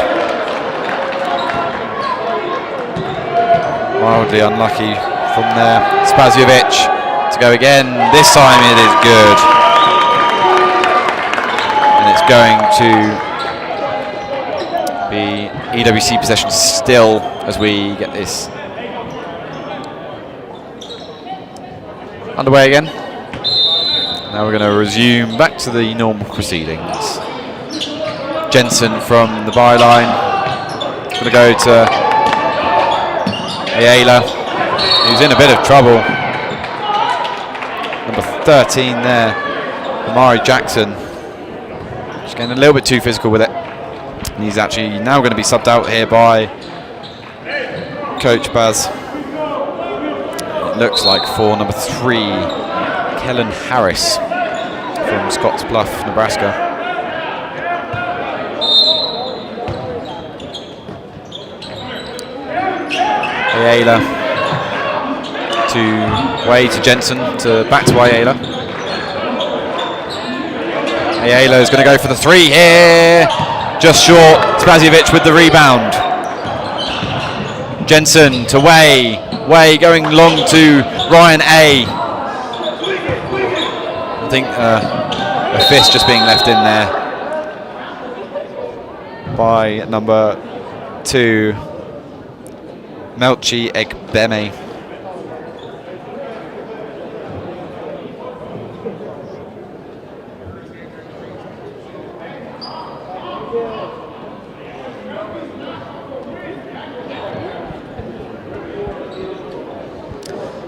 Wildly unlucky from there. Spasijevic to go again. This time it is good. And it's going to be EWC possession still as we get this underway again. Now we're going to resume back to the normal proceedings. Jensen from the byline. Going to go to Ayala, who's in a bit of trouble. Number 13 there, Amari Jackson. Just getting a little bit too physical with it. And he's actually now going to be subbed out here by Coach Baz. It looks like for number 3, Kellen Harris from Scotts Bluff, Nebraska. Ayala to Way to Jensen, to back to Ayala. Ayala is going to go for the 3 here. Just short. Spaziovic with the rebound. Jensen to Way. Way going long to Ryan A. I think a fist just being left in there by number 2, Melchi Egbeme.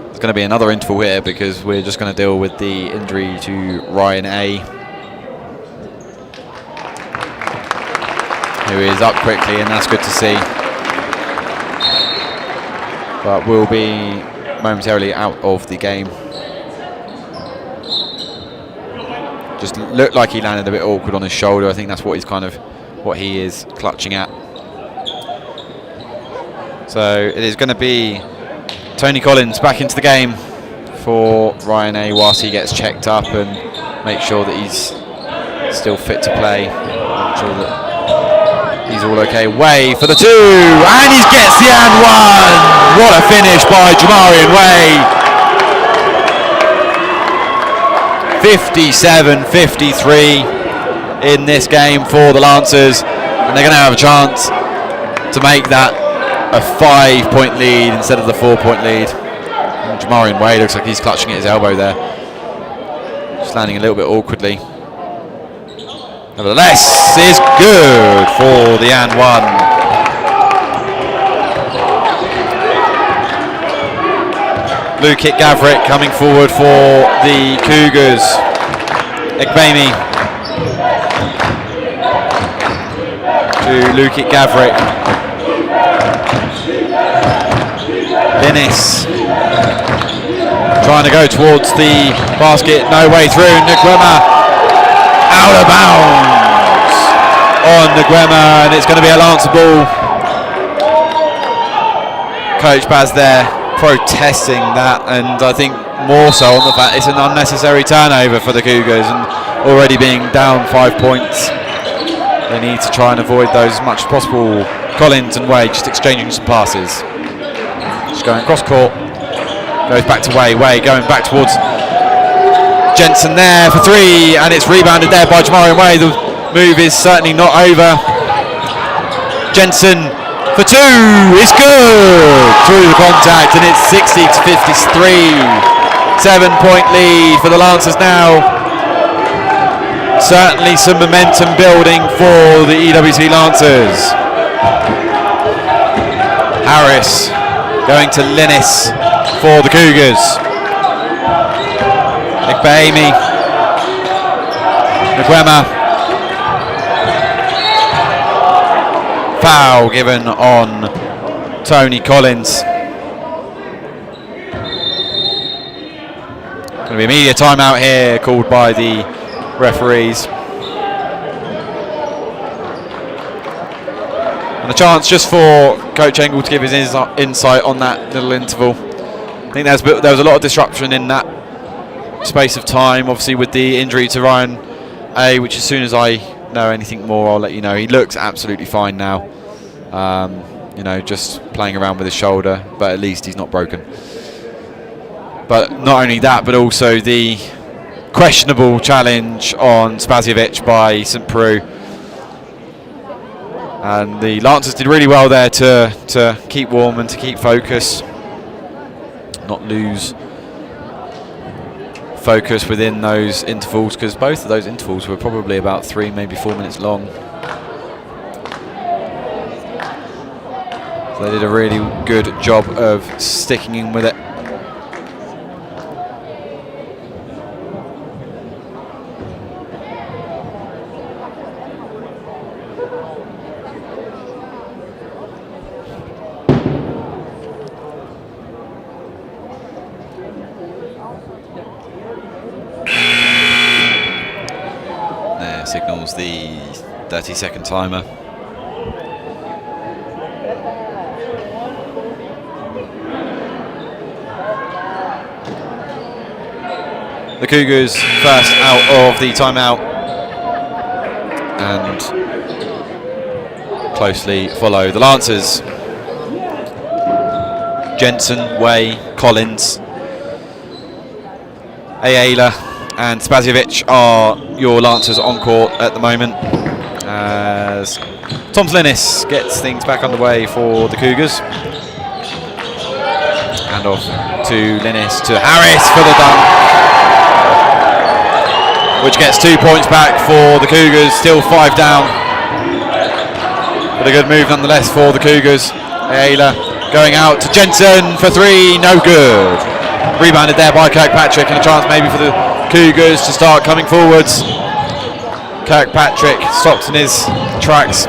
It's going to be another interval here because we're just going to deal with the injury to Ryan A, who is up quickly, and that's good to see. But will be momentarily out of the game. Just looked like he landed a bit awkward on his shoulder. I think that's what he is clutching at. So it is going to be Tony Collins back into the game for Ryan A whilst he gets checked up and make sure that he's still fit to play. Make sure that he's all okay. Way for the 2, and he gets the and 1. What a finish by Jamarian Way. 57-53 in this game for the Lancers, and they're going to have a chance to make that a 5-point lead instead of the 4-point lead. And Jamarian Way looks like he's clutching at his elbow there, just landing a little bit awkwardly. Nevertheless, is good for the and 1. Lukit Gavrik coming forward for the Cougars. Egbemi to Lukit Gavrik. Linnis trying to go towards the basket, no way through. Nguema out of bounds on Nguema, and it's going to be a Lancer ball. Coach Baz there protesting that, and I think more so on the fact it's an unnecessary turnover for the Cougars, and already being down 5 points, they need to try and avoid those as much as possible. Collins and Way just exchanging some passes. Just going across court, goes back to Way. Way going back towards Jensen there for 3, and it's rebounded there by Jamarian Way. The move is certainly not over. Jensen for 2 is good through the contact, and it's 60-53. 7-point lead for the Lancers now. Certainly some momentum building for the EWC Lancers. Harris going to Linnis for the Cougars. Egbemi. Nguema. Foul given on Tony Collins. Going to be a media timeout here called by the referees. And a chance just for Coach Engel to give his insight on that little interval. I think there was a lot of disruption in that space of time, obviously with the injury to Ryan A, which as soon as I know anything more I'll let you know. He looks absolutely fine now, you know, just playing around with his shoulder, but at least he's not broken. But not only that, but also the questionable challenge on Spaziovic by St. Preux. And the Lancers did really well there to keep warm and to keep focus, not lose focus within those intervals, because both of those intervals were probably about 3, maybe 4 minutes long. So they did a really good job of sticking in with it. signals the 30-second timer. The Cougars first out of the timeout and closely follow the Lancers. Jensen, Way, Collins, Ayala and Spaziovic are your Lancers on court at the moment, as Tom Slinis gets things back underway for the Cougars. Hand off to Linnis to Harris for the dunk, which gets 2 points back for the Cougars, still 5 down. But a good move nonetheless for the Cougars. Ayala going out to Jensen for 3, no good. Rebounded there by Kirkpatrick, and a chance maybe for the Cougars to start coming forwards. Kirkpatrick stops in his tracks.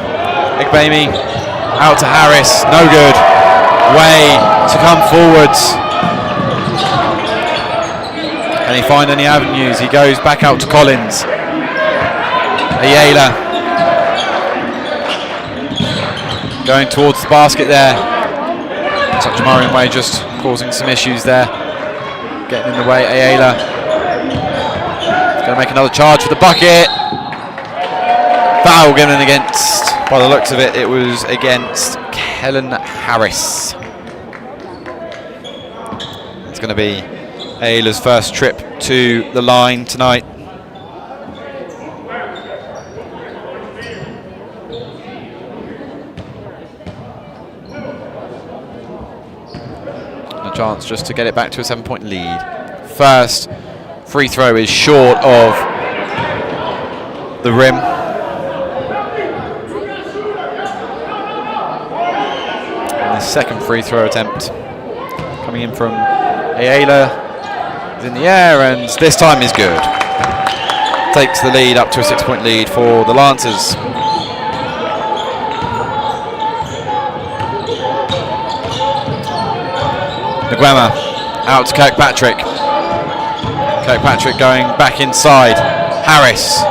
Igbemi out to Harris, no good. Way to come forwards. Can he find any avenues? He goes back out to Collins. Ayala going towards the basket there. Such Marion Way just causing some issues there. Getting in the way. Ayala going to make another charge for the bucket. Foul given against, by the looks of it, it was against Kellen Harris. It's going to be Ayala's first trip to the line tonight. A chance just to get it back to a 7-point lead. First free throw is short of the rim. And the second free throw attempt coming in from Ayala. In the air, and this time is good. Takes the lead up to a 6-point lead for the Lancers. Nguema out to Kirkpatrick. Kirkpatrick going back inside. Harris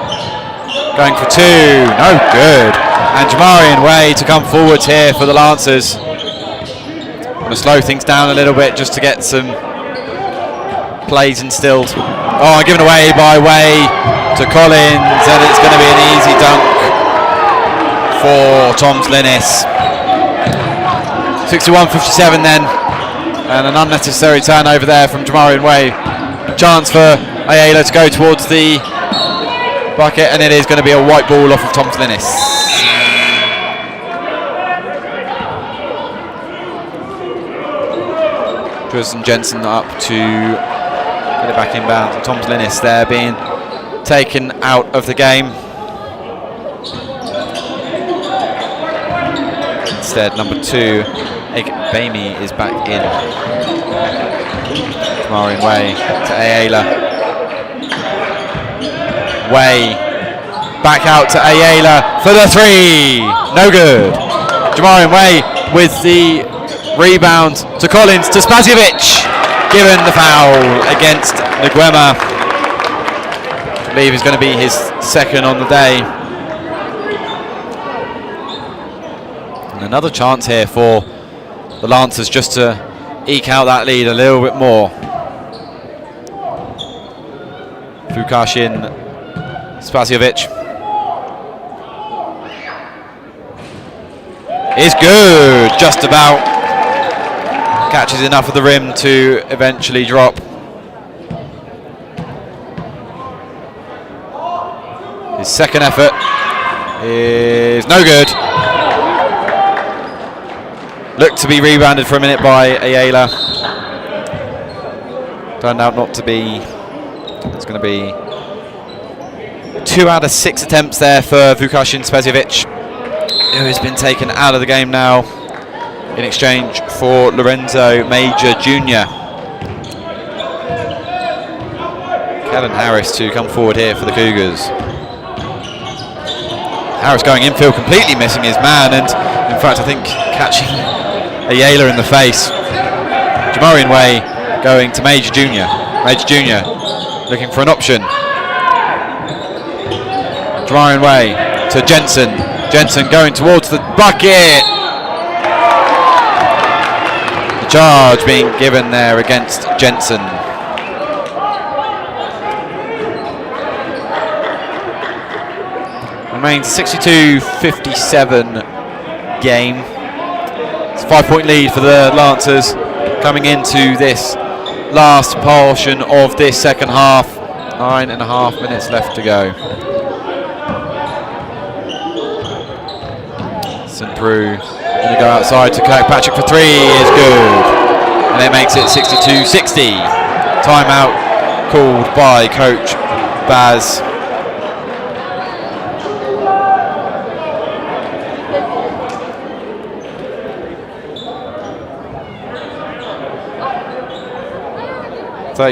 going for 2, no good. And Jamarian Way to come forwards here for the Lancers. Want to slow things down a little bit just to get some plays instilled. Oh, given away by Way to Collins, and it's going to be an easy dunk for Tom Slinis. 61-57 then, and an unnecessary turnover there from Jamarian Way. Chance for Ayala to go towards the bucket, and it is going to be a white ball off of Tom Slinis. Tristan Jensen up to get it back inbound, and Tom Slinis there being taken out of the game. Instead, number 2, Igbemi is back in. Jamarian Way to Ayala. Way back out to Ayala for the 3, no good. Jamarian Way with the rebound to Collins to Spaziovic. Given the foul against Nguema. I believe is going to be his second on the day. And another chance here for the Lancers just to eke out that lead a little bit more. Vukashin, Spaziovic. Is good, just about. Catches enough of the rim to eventually drop. His second effort is no good. Looked to be rebounded for a minute by Ayala. Turned out not to be. It's going to be 2 out of 6 attempts there for Vukashin Spaziovic, who has been taken out of the game now in exchange for Lorenzo Major Jr. Kellen Harris to come forward here for the Cougars. Harris going infield, completely missing his man, and in fact I think catching Ayala in the face. Jamarian Way going to Major Jr. Major Jr. looking for an option. Drying way to Jensen. Jensen going towards the bucket. The charge being given there against Jensen. Remains 62-57 game. It's a 5-point lead for the Lancers coming into this last portion of this second half. 9.5 minutes left to go. St. Preux going to go outside to Kirkpatrick for three is good. And it makes it 62-60. Timeout called by Coach Baz.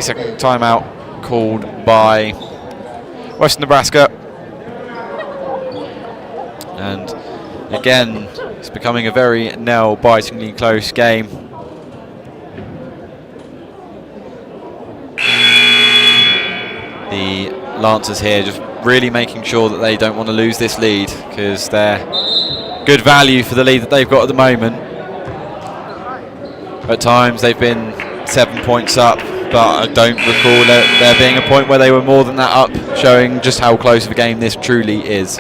Second timeout called by Western Nebraska. And again, it's becoming a very nail-bitingly close game. The Lancers here just really making sure that they don't want to lose this lead, because they're good value for the lead that they've got at the moment. At times they've been 7 points up, but I don't recall there being a point where they were more than that up, showing just how close of a game this truly is.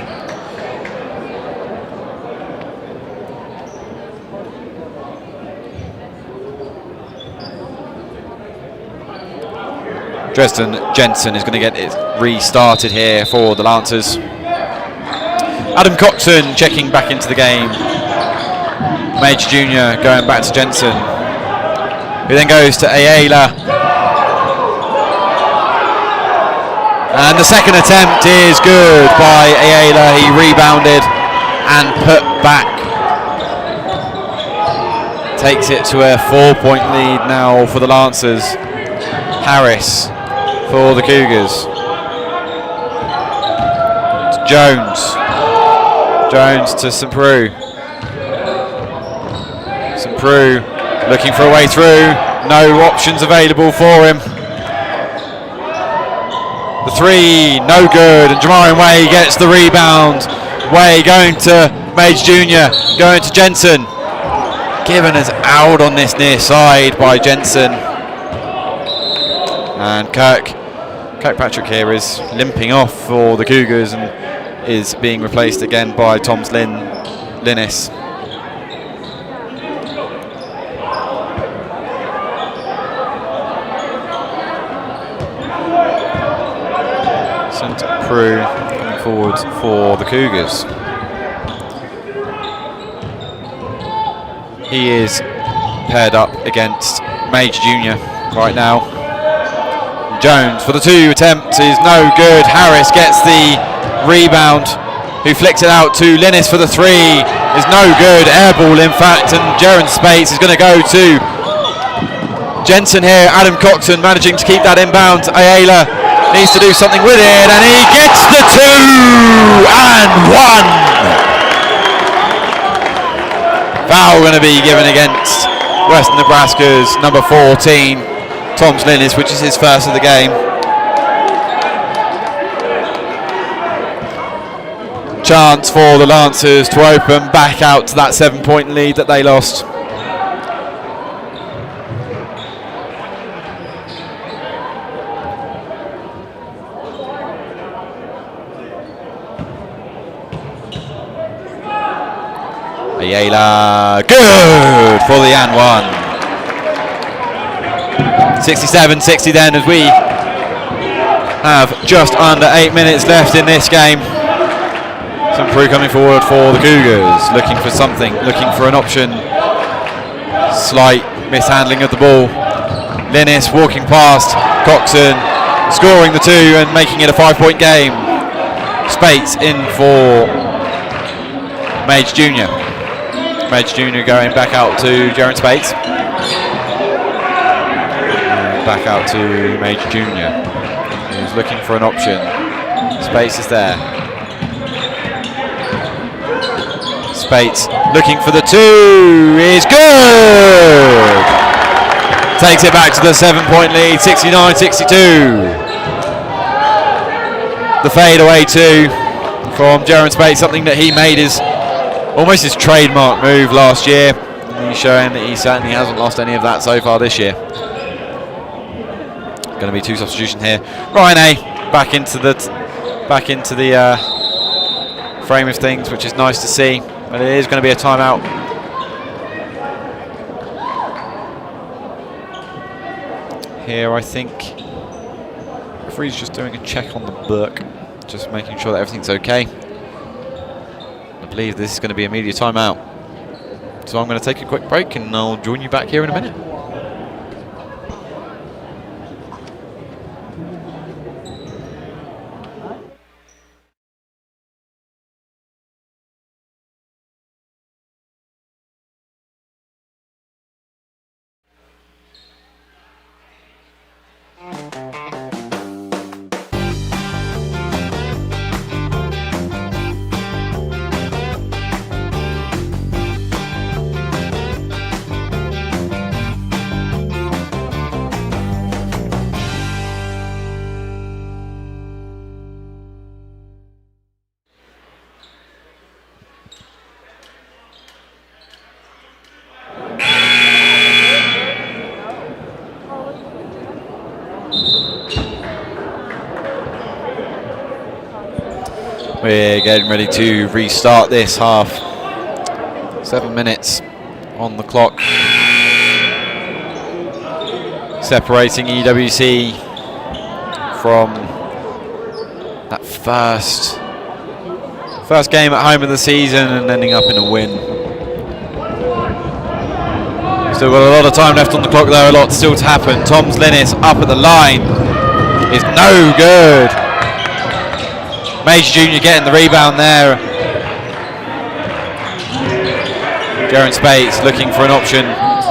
Dresden Jensen is going to get it restarted here for the Lancers. Adam Coxon checking back into the game. Major Jr. going back to Jensen, who then goes to Ayala. And the second attempt is good by Ayala. He rebounded and put back. Takes it to a 4-point lead now for the Lancers. Harris for the Cougars. It's Jones. Jones to St. Preux. St. Preux looking for a way through. No options available for him. The three, no good, and Jamarian Way gets the rebound. Way going to Mage Jr., going to Jensen. Given us out on this near side by Jensen. And Kirkpatrick here is limping off for the Cougars and is being replaced again by Tom's Linnis. St. Preux coming forward for the Cougars. He is paired up against Mage Jr. right now. Jones for the two attempt is no good. Harris gets the rebound, who flicks it out to Linnis for the three is no good. Air ball in fact, and Jaron Spates is going to go to Jensen here. Adam Coxon managing to keep that inbound. Ayala needs to do something with it, and he gets the 2 and 1. Foul going to be given against Western Nebraska's number 14, Tom Linnis, which is his first of the game. Chance for the Lancers to open back out to that 7-point lead that they lost. Ayala, good for the and 1. 67-60 then, as we have just under 8 minutes left in this game. St. Preux coming forward for the Cougars, looking for something, looking for an option. Slight mishandling of the ball. Linnis walking past Coxon, scoring the 2 and making it a 5-point game. Spates in for Mage Jr. Mage Jr. going back out to Jaron Spates. Back out to Mage Jr. He's looking for an option. Spates is there. Spates looking for the 2 is good! Takes it back to the 7-point lead, 69-62. The fade away 2 from Jaron Spate, something that he made his almost his trademark move last year. And he's showing that he certainly hasn't lost any of that so far this year. Going to be 2 substitution here. Ryan A back into the frame of things, which is nice to see. But it is going to be a timeout. Here, I think referee's just doing a check on the book, just making sure that everything's okay. I believe this is going to be a media timeout. So I'm going to take a quick break and I'll join you back here in a minute. We're getting ready to restart this half. 7 minutes on the clock. Separating EWC from that first game at home of the season and ending up in a win. Still got a lot of time left on the clock though, a lot still to happen. Tom's Linnis up at the line is no good. Major Jr. getting the rebound there. Jaron Spates looking for an option.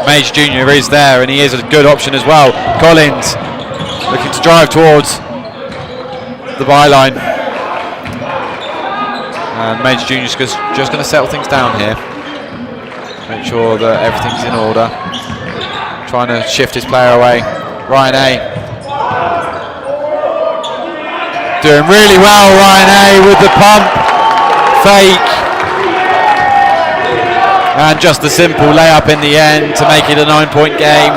Major Jr. is there and he is a good option as well. Collins looking to drive towards the byline. And Major Jr. is just going to settle things down here. Make sure that everything's in order. Trying to shift his player away. Ryan A. Doing really well, Ryan A with the pump, fake, and just a simple layup in the end to make it a 9-point game.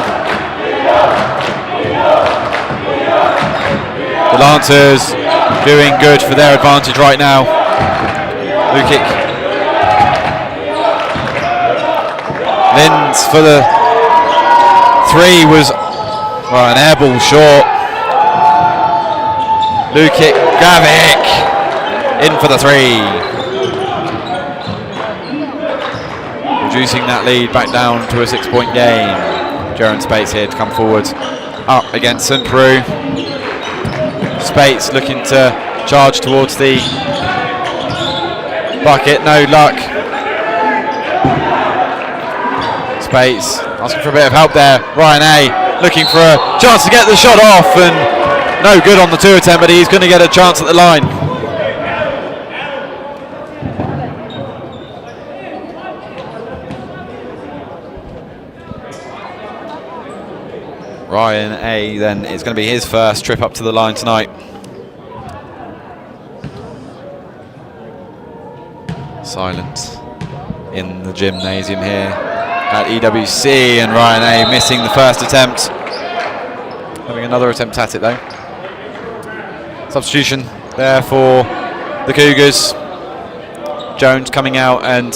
The Lancers doing good for their advantage right now. Lukic. Linz for the 3 was an air ball short. Lukic, Gravik, in for the 3. Reducing that lead back down to a 6-point game. Jaron Spates here to come forward. Up against St. Preux. Spates looking to charge towards the bucket, no luck. Spates asking for a bit of help there. Ryan A looking for a chance to get the shot off and no good on the 2 attempt, but he's going to get a chance at the line. Ryan A then is going to be his first trip up to the line tonight. Silence in the gymnasium here at EWC, and Ryan A missing the first attempt. Having another attempt at it though. Substitution there for the Cougars. Jones coming out and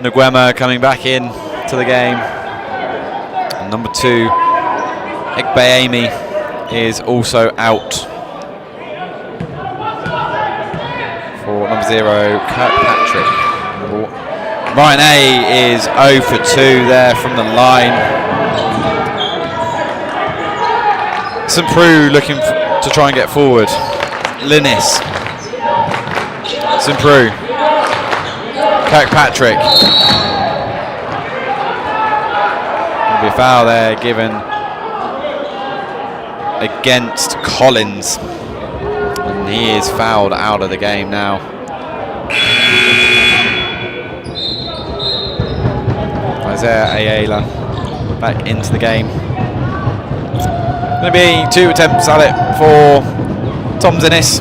Nguema coming back in to the game. And number 2, Ekbeami, is also out. For number 0, Kirkpatrick. Ryan A is 0 for 2 there from the line. St. Preux looking to try and get forward. Linnis. St. Preux. Kirkpatrick. There'll be a foul there given against Collins. And he is fouled out of the game now. Isaiah Ayala back into the game. Going to be 2 attempts at it for Tom Linnis.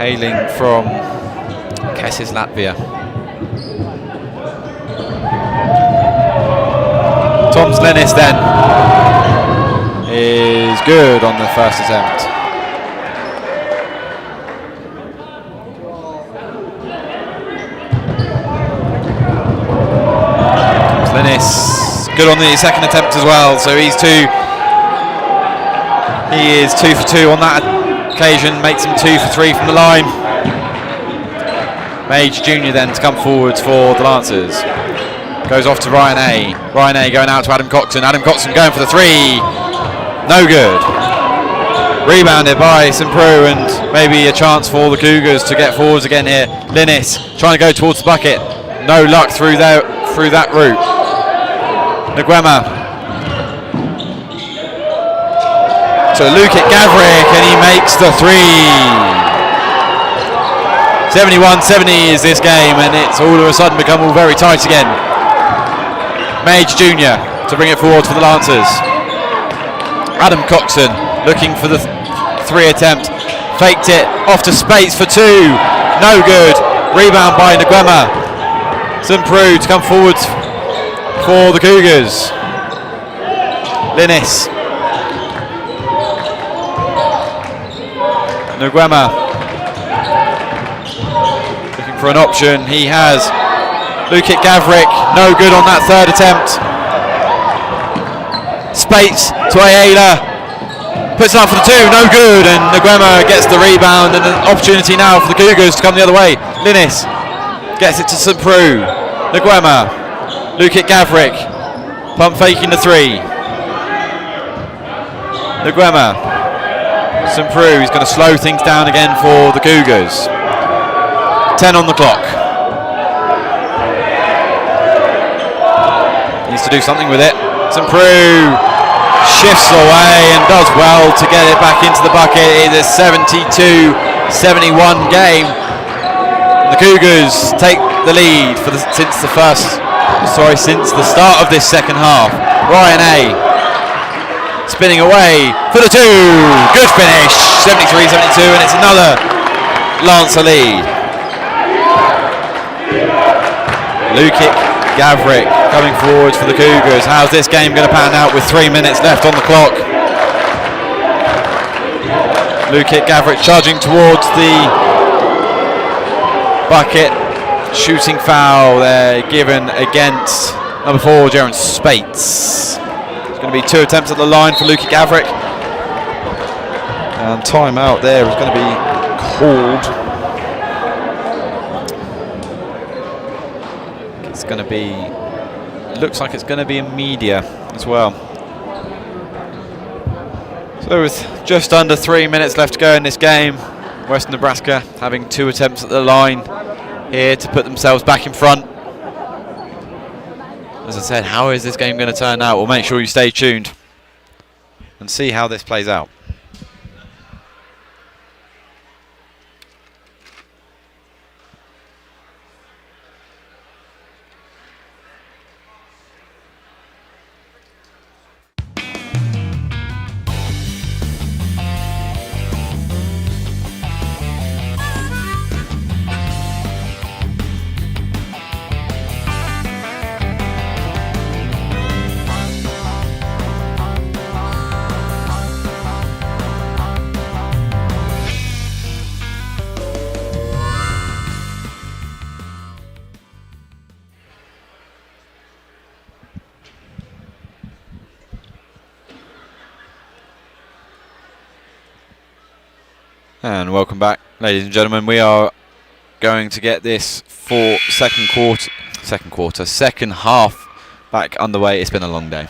hailing from Kesis, Latvia. Tom's Lennis then is good on the first attempt. Lennis good on the second attempt as well, so he is 2 for 2 on that occasion, makes him 2 for 3 from the line. Mage Jr. then to come forwards for the Lancers. Goes off to Ryan A. Ryan A going out to Adam Coxon. Adam Coxon going for the 3. No good. Rebounded by St. Preux, and maybe a chance for the Cougars to get forwards again here. Linnis trying to go towards the bucket. No luck through that route. Nguema to Lukic Gavrik, and he makes the 3. 71-70 is this game, and it's all of a sudden become all very tight again. Mage Jr. to bring it forward for the Lancers. Adam Coxon looking for the 3 attempt. Faked it off to Spates for 2. No good. Rebound by Nguema. St. Preux to come forwards for the Cougars. Linnis. Nguema looking for an option. He has Lukic Gavrik. No good on that 3rd attempt. Spates to Ayala. Puts it up for the 2. No good. And Nguema gets the rebound, and an opportunity now for the Cougars to come the other way. Linnis gets it to St. Preux. Nguema. Lukic Gavrik. Pump faking the 3. Nguema. St. Preux is going to slow things down again for the Cougars. 10 on the clock. Needs to do something with it. St. Preux shifts away and does well to get it back into the bucket. It is a 72-71 game. The Cougars take the lead since the start of this second half. Ryan A. spinning away for the 2. Good finish. 73-72, and it's another Lancer lead. Lukic Gavrik coming forwards for the Cougars. How's this game going to pan out with 3 minutes left on the clock? Lukic Gavrik charging towards the bucket. Shooting foul there given against number 4, Jaron Spates. It's going to be 2 attempts at the line for Lukic Gavrik. And timeout there is going to be called. It's going to be, looks like it's going to be in media as well. So with just under 3 minutes left to go in this game, Western Nebraska having 2 attempts at the line here to put themselves back in front. As I said, how is this game going to turn out? Well, make sure you stay tuned and see how this plays out. And welcome back, ladies and gentlemen. We are going to get this for second half back underway. It's been a long day.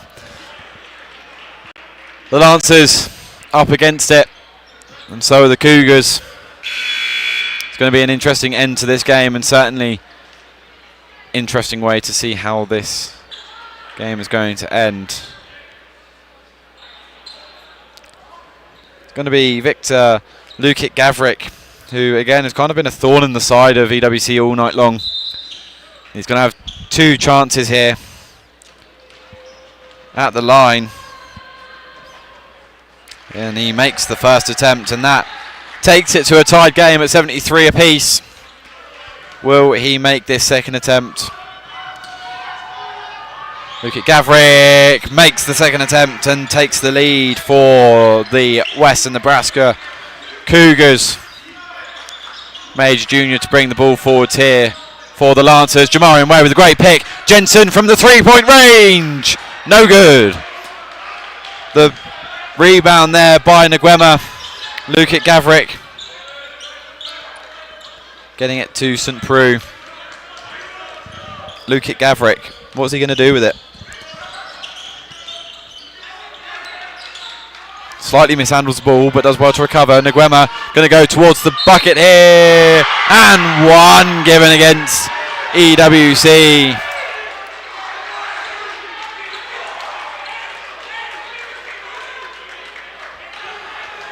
The Lancers up against it, and so are the Cougars. It's going to be an interesting end to this game, and certainly interesting way to see how this game is going to end. It's going to be Victor Lukic Gavrik, who again has kind of been a thorn in the side of EWC all night long. He's going to have 2 chances here at the line, and he makes the first attempt, and that takes it to a tied game at 73 apiece. Will he make this second attempt? Look at Gavrick, makes the second attempt and takes the lead for the Western Nebraska Cougars. Major Jr. to bring the ball forwards here for the Lancers. Jamarian Way with a great pick. Jensen from the 3-point range. No good. The rebound there by Nguema. Luke at Gavrick. Getting it to St. Preux. Luke at Gavrick. What's he going to do with it? Slightly mishandles the ball, but does well to recover. Nguema going to go towards the bucket here. And one given against EWC.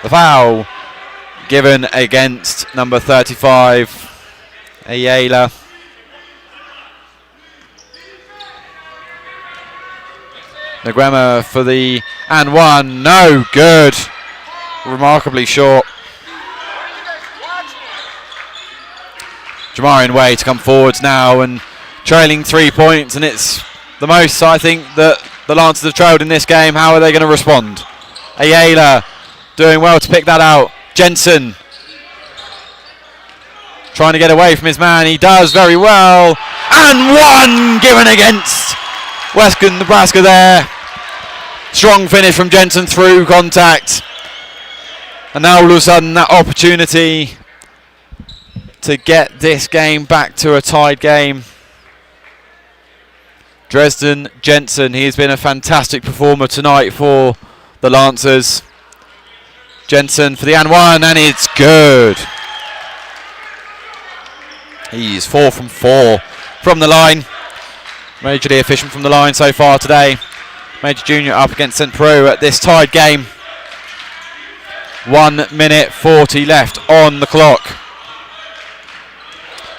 The foul given against number 35, Ayala. Nguema for the and one, no good. Remarkably short. Jamarian Way to come forwards now and trailing 3 points, and it's the most I think that the Lancers have trailed in this game. How are they going to respond? Ayala doing well to pick that out. Jensen trying to get away from his man. He does very well. And one given against Western Nebraska there. Strong finish from Jensen through contact. And now all of a sudden that opportunity to get this game back to a tied game. Dresden Jensen, he has been a fantastic performer tonight for the Lancers. Jensen for the and one, and it's good. He's 4 from 4 from the line. Majorly efficient from the line so far today. Major Jr. up against St. Preux at this tied game. 1 minute 40 left on the clock.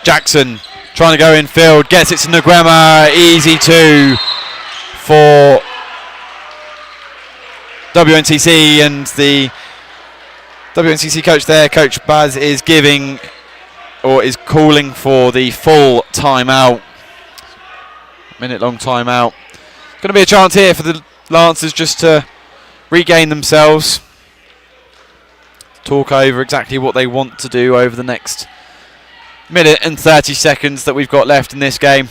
Jackson trying to go in field, gets it to Nguema. Easy 2 for WNCC, and the WNCC coach there, Coach Baz, is giving or is calling for the full timeout. Minute-long timeout. Going to be a chance here for the Lancers just to regain themselves. Talk over exactly what they want to do over the next minute and 30 seconds that we've got left in this game.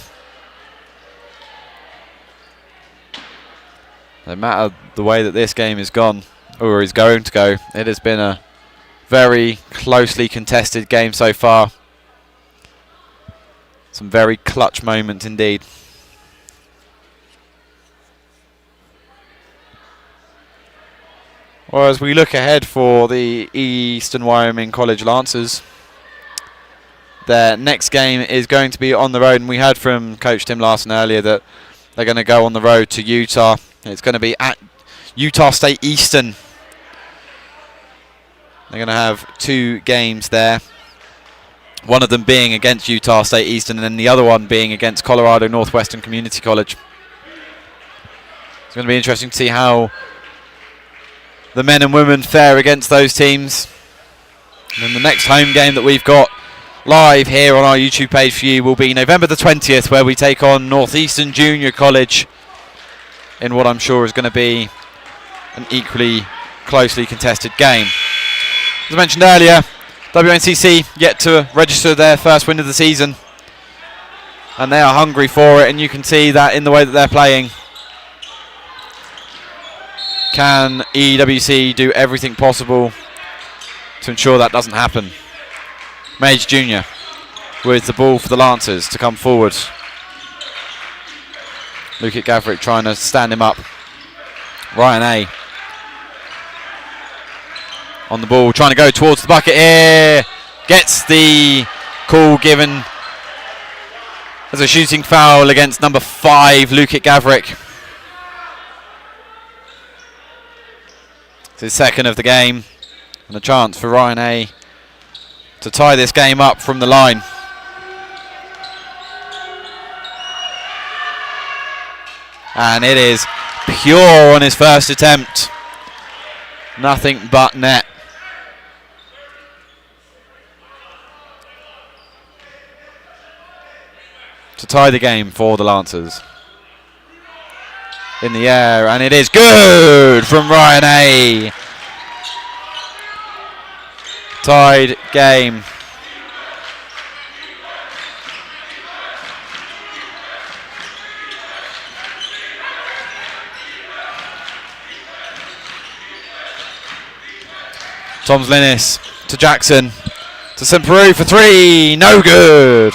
No matter the way that this game is gone, or is going to go, it has been a very closely contested game so far. Some very clutch moments indeed. Well, as we look ahead for the Eastern Wyoming College Lancers, their next game is going to be on the road, and we heard from Coach Tim Larson earlier that they're going to go on the road to Utah. It's going to be at Utah State Eastern. They're going to have 2 games there. One of them being against Utah State Eastern, and then the other one being against Colorado Northwestern Community College. It's going to be interesting to see how the men and women fare against those teams. And then the next home game that we've got live here on our YouTube page for you will be November the 20th, where we take on Northeastern Junior College in what I'm sure is going to be an equally closely contested game. As I mentioned earlier, WNCC yet to register their first win of the season, and they are hungry for it, and you can see that in the way that they're playing. Can EWC do everything possible to ensure that doesn't happen? Mage Jr. with the ball for the Lancers to come forward. Luke at Gavrick trying to stand him up. Ryan A. on the ball, trying to go towards the bucket here. Gets the call given as a shooting foul against number 5, Luke at Gavrick. It's his second of the game, and a chance for Ryan A. to tie this game up from the line. And it is pure on his first attempt. Nothing but net. tie the game for the Lancers. In the air, and it is good from Ryan A. Tied game. Toms Linnis to Jackson to St. Peru for 3, no good.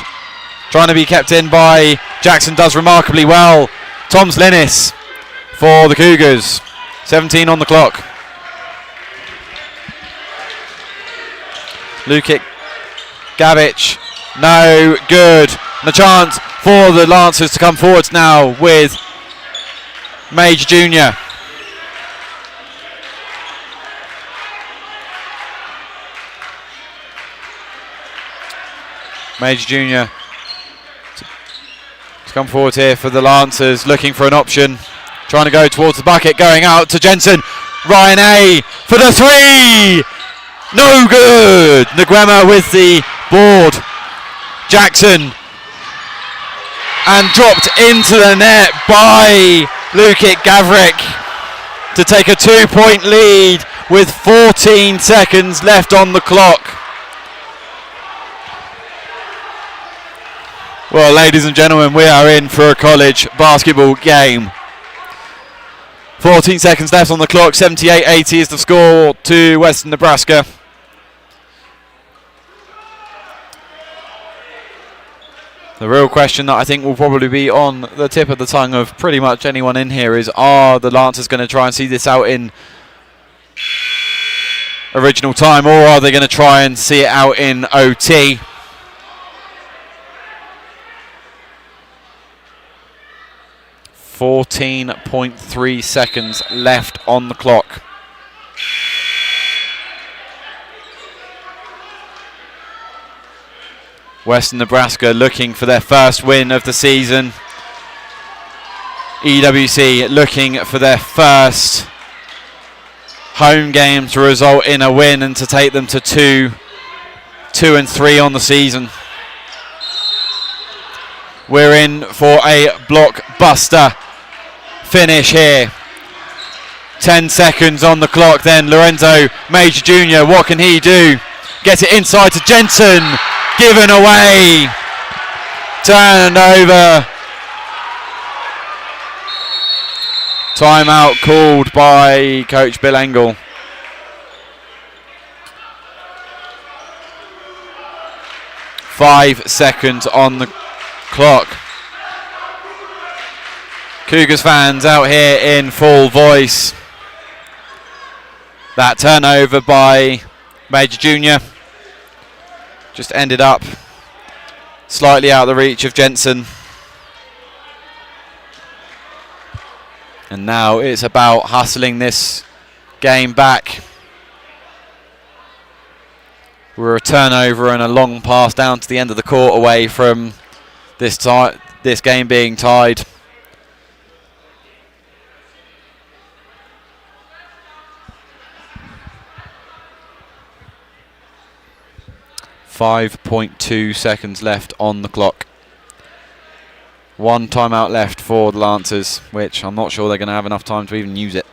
Trying to be kept in by Jackson, does remarkably well. Toms Linnis for the Cougars, 17 on the clock. Lukic Gavic, no good. And a chance for the Lancers to come forwards now with Major Jr. Major Jr. to come forward here for the Lancers, looking for an option. Trying to go towards the bucket, going out to Jensen. Ryan A. for the 3! No good! Nguema with the board. Jackson. And dropped into the net by Lukic Gavrik to take a 2-point lead with 14 seconds left on the clock. Well, ladies and gentlemen, we are in for a college basketball game. 14 seconds left on the clock. 78-80 is the score to Western Nebraska. The real question that I think will probably be on the tip of the tongue of pretty much anyone in here is, are the Lancers going to try and see this out in original time, or are they going to try and see it out in OT? .3 seconds left on the clock. Western Nebraska looking for their first win of the season. EWC looking for their first home game to result in a win and to take them to 2-3 on the season. We're in for a blockbuster finish here. 10 seconds on the clock then. Lorenzo Major Jr., what can he do? Gets it inside to Jensen. Given away. Turned over. Timeout called by Coach Bill Engel. Five seconds on the clock. Cougars fans out here in full voice. That turnover by Major Jr. just ended up slightly out of the reach of Jensen. And now it's about hustling this game back. We're a turnover and a long pass down to the end of the court away from this game being tied. .2 seconds left on the clock. One timeout left for the Lancers, which I'm not sure they're going to have enough time to even use it.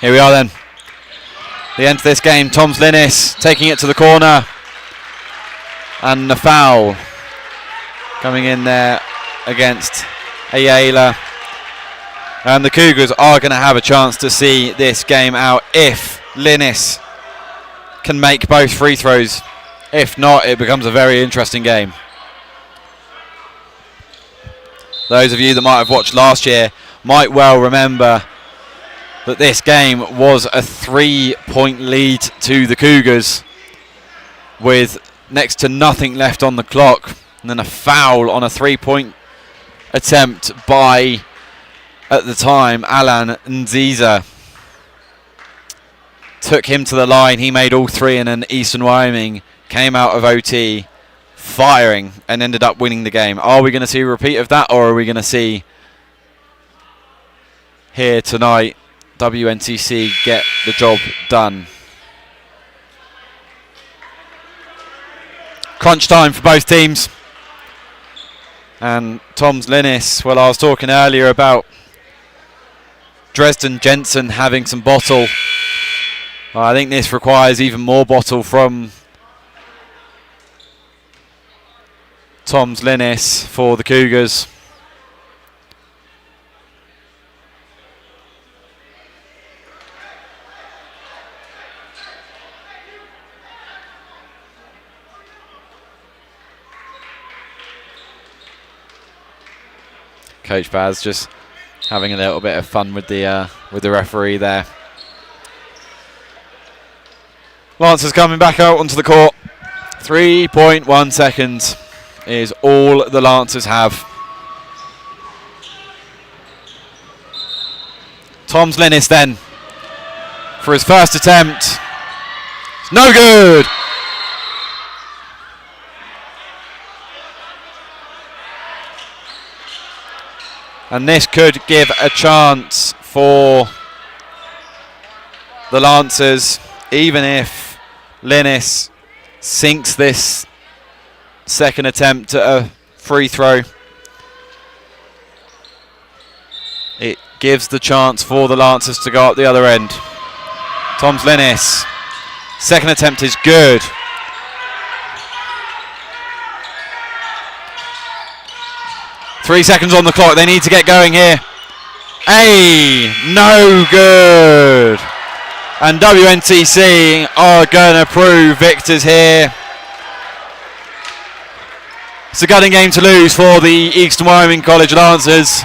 Here we are then. The end of this game, Toms Linnis taking it to the corner. And the foul coming in there against Ayala. And the Cougars are going to have a chance to see this game out if Linnis can make both free throws. If not, it becomes a very interesting game. Those of you that might have watched last year might well remember that this game was a 3-point lead to the Cougars with next to nothing left on the clock, and then a foul on a 3-point attempt by, at the time, Alan Nziza. Took him to the line, he made all three, and then Eastern Wyoming came out of OT firing and ended up winning the game. Are we going to see a repeat of that, or are we going to see here tonight WNCC get the job done? Crunch time for both teams. And Tom's Linnis, well, I was talking earlier about Dresden Jensen having some bottle. I think this requires even more bottle from Tom's Linnis for the Cougars. Coach Baz just having a little bit of fun with the referee there. Lancers coming back out onto the court. 3.1 seconds is all the Lancers have. Tom's Linnis then for his first attempt. It's no good. And this could give a chance for the Lancers, even if Linnis sinks this second attempt at a free throw. It gives the chance for the Lancers to go up the other end. Tom's Linnis, second attempt is good. Three seconds on the clock. They need to get going here. No good. And WNCC are going to prove victors here. It's a gutting game to lose for the Eastern Wyoming College Lancers.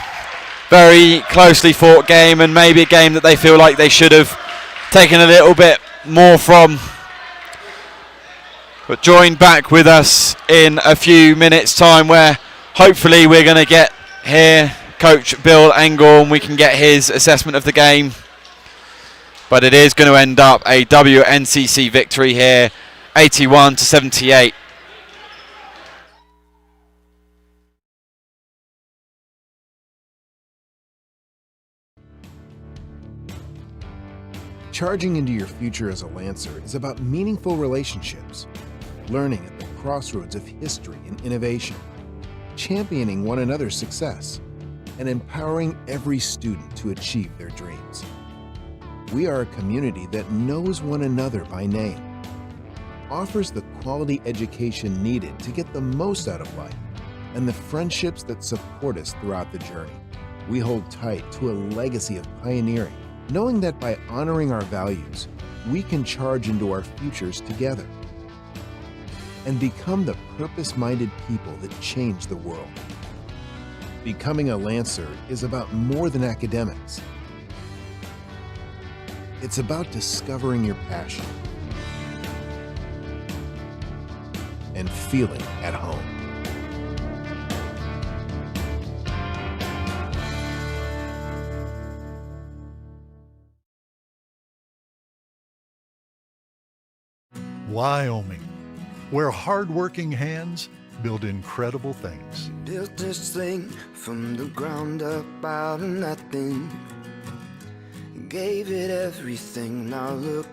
Very closely fought game, and maybe a game that they feel like they should have taken a little bit more from. But join back with us in a few minutes' time, where hopefully we're going to get here Coach Bill Engel and we can get his assessment of the game. But it is going to end up a WNCC victory here, 81-78. Charging into your future as a Lancer is about meaningful relationships, learning at the crossroads of history and innovation, championing one another's success, and empowering every student to achieve their dreams. We are a community that knows one another by name, offers the quality education needed to get the most out of life, and the friendships that support us throughout the journey. We hold tight to a legacy of pioneering, knowing that by honoring our values, we can charge into our futures together and become the purpose-minded people that change the world. Becoming a Lancer is about more than academics. It's about discovering your passion and feeling at home. Wyoming, where hard-working hands build incredible things. Built this thing from the ground up out of nothing. Gave it everything. Now look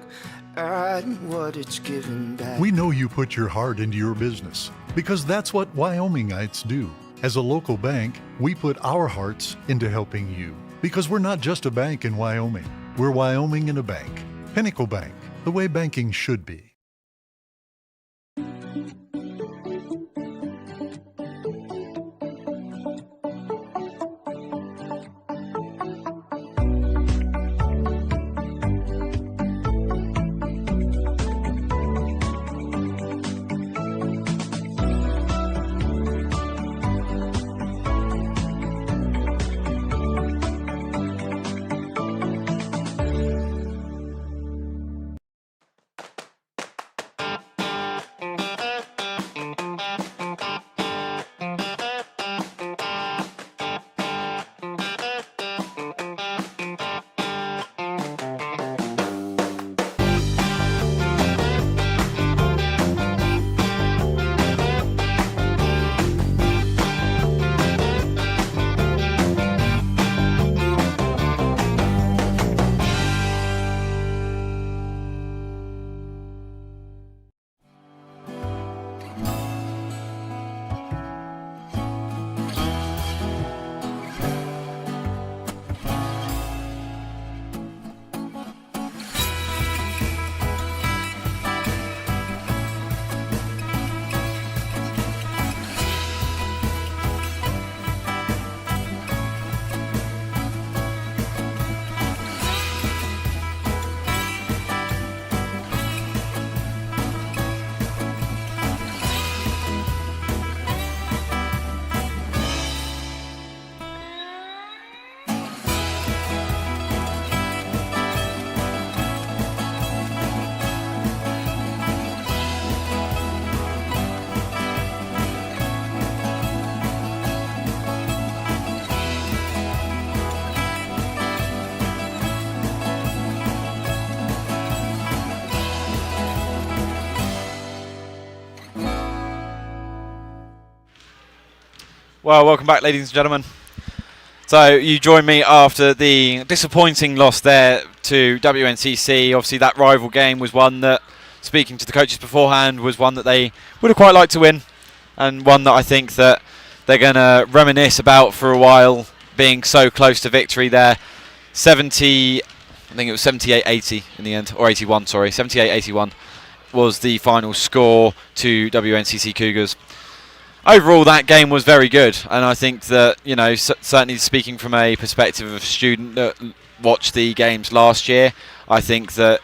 at what it's given back. We know you put your heart into your business because that's what Wyomingites do. As a local bank, we put our hearts into helping you because we're not just a bank in Wyoming. We're Wyoming in a bank. Pinnacle Bank, the way banking should be. Well, welcome back, ladies and gentlemen. So you joined me after the disappointing loss there to WNCC. Obviously, that rival game was one that, speaking to the coaches beforehand, was one that they would have quite liked to win, and one that I think that they're going to reminisce about for a while, being so close to victory there. 78-80 in the end, or 81, sorry. 78-81 was the final score to WNCC Cougars. Overall, that game was very good, and I think that, you know, certainly speaking from a perspective of a student that watched the games last year, I think that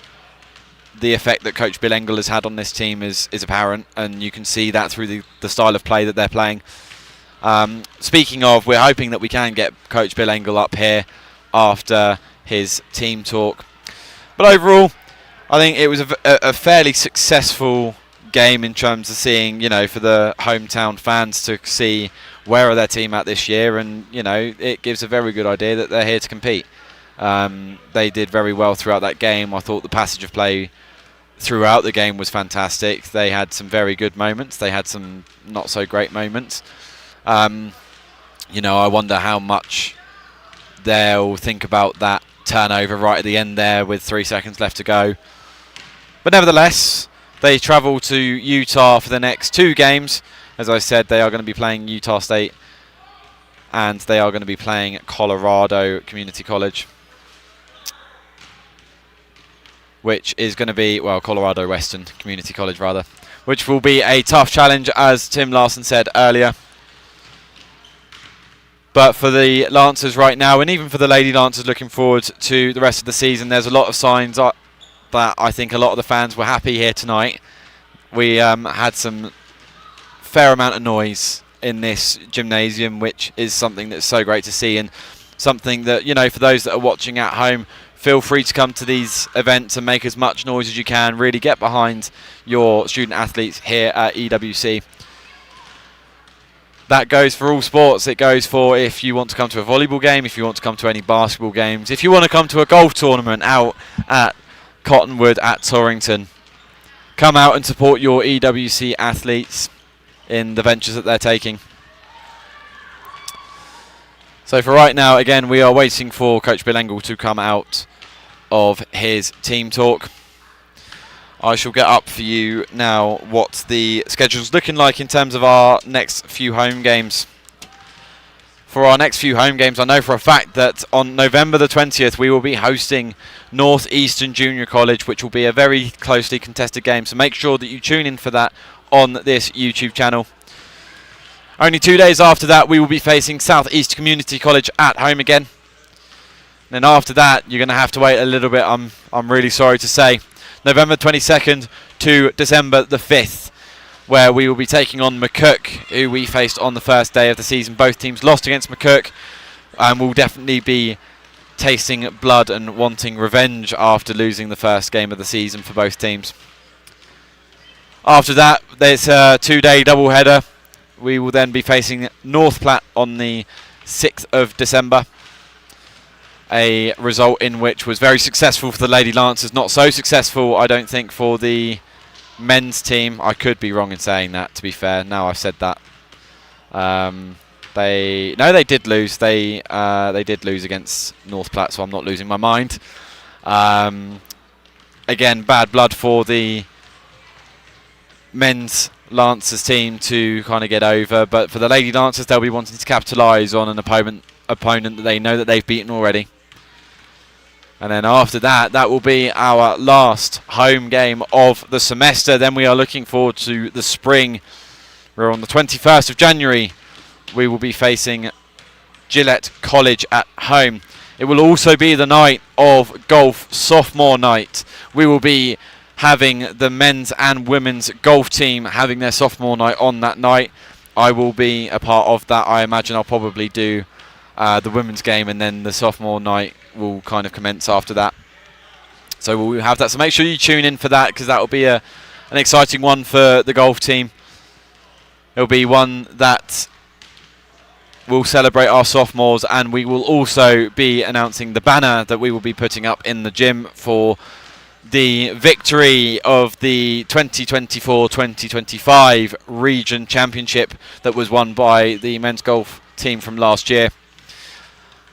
the effect that Coach Bill Engel has had on this team is apparent, and you can see that through the style of play that they're playing. Speaking of, we're hoping that we can get Coach Bill Engel up here after his team talk. But overall, I think it was a fairly successful game in terms of seeing, you know, for the hometown fans to see where are their team at this year, and, you know, it gives a very good idea that they're here to compete. They did very well throughout that game. I thought the passage of play throughout the game was fantastic. They had some very good moments. They had some not so great moments. You know, I wonder how much they'll think about that turnover right at the end there with 3 seconds left to go. But nevertheless, they travel to Utah for the next 2 games. As I said, they are going to be playing Utah State, and they are going to be playing Colorado Community College, which is going to be, well, Colorado Western Community College rather, which will be a tough challenge, as Tim Larson said earlier. But for the Lancers right now, and even for the Lady Lancers looking forward to the rest of the season, there's a lot of signs that I think a lot of the fans were happy here tonight. We had some fair amount of noise in this gymnasium, which is something that's so great to see, and something that, you know, for those that are watching at home, feel free to come to these events and make as much noise as you can. Really get behind your student athletes here at EWC. That goes for all sports. It goes for if you want to come to a volleyball game, if you want to come to any basketball games, if you want to come to a golf tournament out at Cottonwood at Torrington. Come out and support your EWC athletes in the ventures that they're taking. So for right now, again, we are waiting for Coach Bill Engel to come out of his team talk. I shall get up for you now what the schedule's looking like in terms of our next few home games. For our next few home games, I know for a fact that on November the 20th, we will be hosting Northeastern Junior College, which will be a very closely contested game. So make sure that you tune in for that on this YouTube channel. Only 2 days after that, we will be facing Southeast Community College at home again. And then after that, you're going to have to wait a little bit, I'm really sorry to say. November 22nd to December the 5th. Where we will be taking on McCook, who we faced on the first day of the season. Both teams lost against McCook, and will definitely be tasting blood and wanting revenge after losing the first game of the season for both teams. After that, there's a 2-day doubleheader. We will then be facing North Platte on the 6th of December. A result in which was very successful for the Lady Lancers. Not so successful, I don't think, for the men's team. I could be wrong in saying that, to be fair. Now I've said that. They did lose. They did lose against North Platte, so I'm not losing my mind. Again, bad blood for the men's Lancers team to kind of get over, but for the Lady Lancers, they'll be wanting to capitalise on an opponent that they know that they've beaten already. And then after that, that will be our last home game of the semester. Then we are looking forward to the spring, where on the 21st of January, we will be facing Gillette College at home. It will also be the night of golf sophomore night. We will be having the men's and women's golf team having their sophomore night on that night. I will be a part of that. I imagine I'll probably do the women's game, and then the sophomore night will kind of commence after that. So we'll have that. So make sure you tune in for that, because that will be an exciting one for the golf team. It'll be one that will celebrate our sophomores, and we will also be announcing the banner that we will be putting up in the gym for the victory of the 2024-2025 Region Championship that was won by the men's golf team from last year.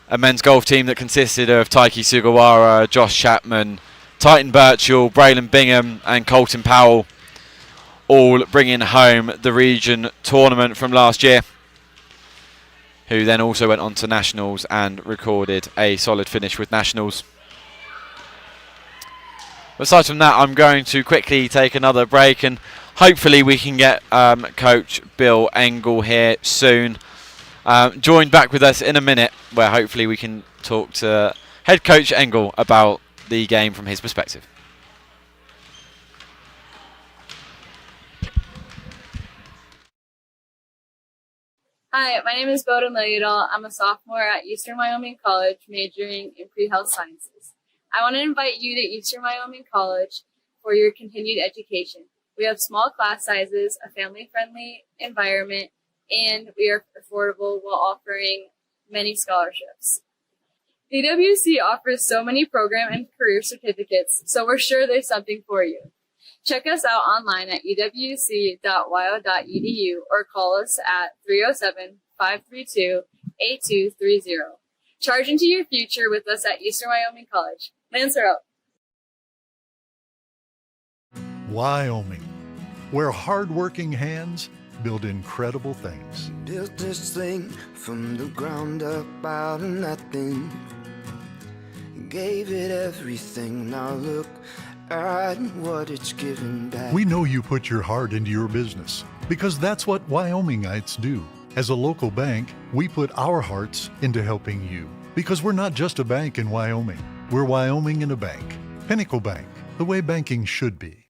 A men's golf team that consisted of Taiki Sugawara, Josh Chapman, Titan Birchall, Braylon Bingham and Colton Powell, all bringing home the region tournament from last year, who then also went on to Nationals and recorded a solid finish with Nationals. Aside from that, I'm going to quickly take another break, and hopefully we can get Coach Bill Engel here soon. Joined back with us in a minute, where hopefully we can talk to Head Coach Engel about the game from his perspective. Hi, my name is Bowden Leadell. I'm a sophomore at Eastern Wyoming College, majoring in pre-health sciences. I want to invite you to Eastern Wyoming College for your continued education. We have small class sizes, a family-friendly environment, and we are affordable while offering many scholarships. EWC offers so many program and career certificates, so we're sure there's something for you. Check us out online at ewc.wyo.edu or call us at 307-532-8230. Charge into your future with us at Eastern Wyoming College. Lancer up. Wyoming, where hard-working hands build incredible things. Built this thing from the ground up out of nothing. Gave it everything. Now look at what it's given back. We know you put your heart into your business because that's what Wyomingites do. As a local bank, we put our hearts into helping you because we're not just a bank in Wyoming. We're Wyoming in a bank. Pinnacle Bank, the way banking should be.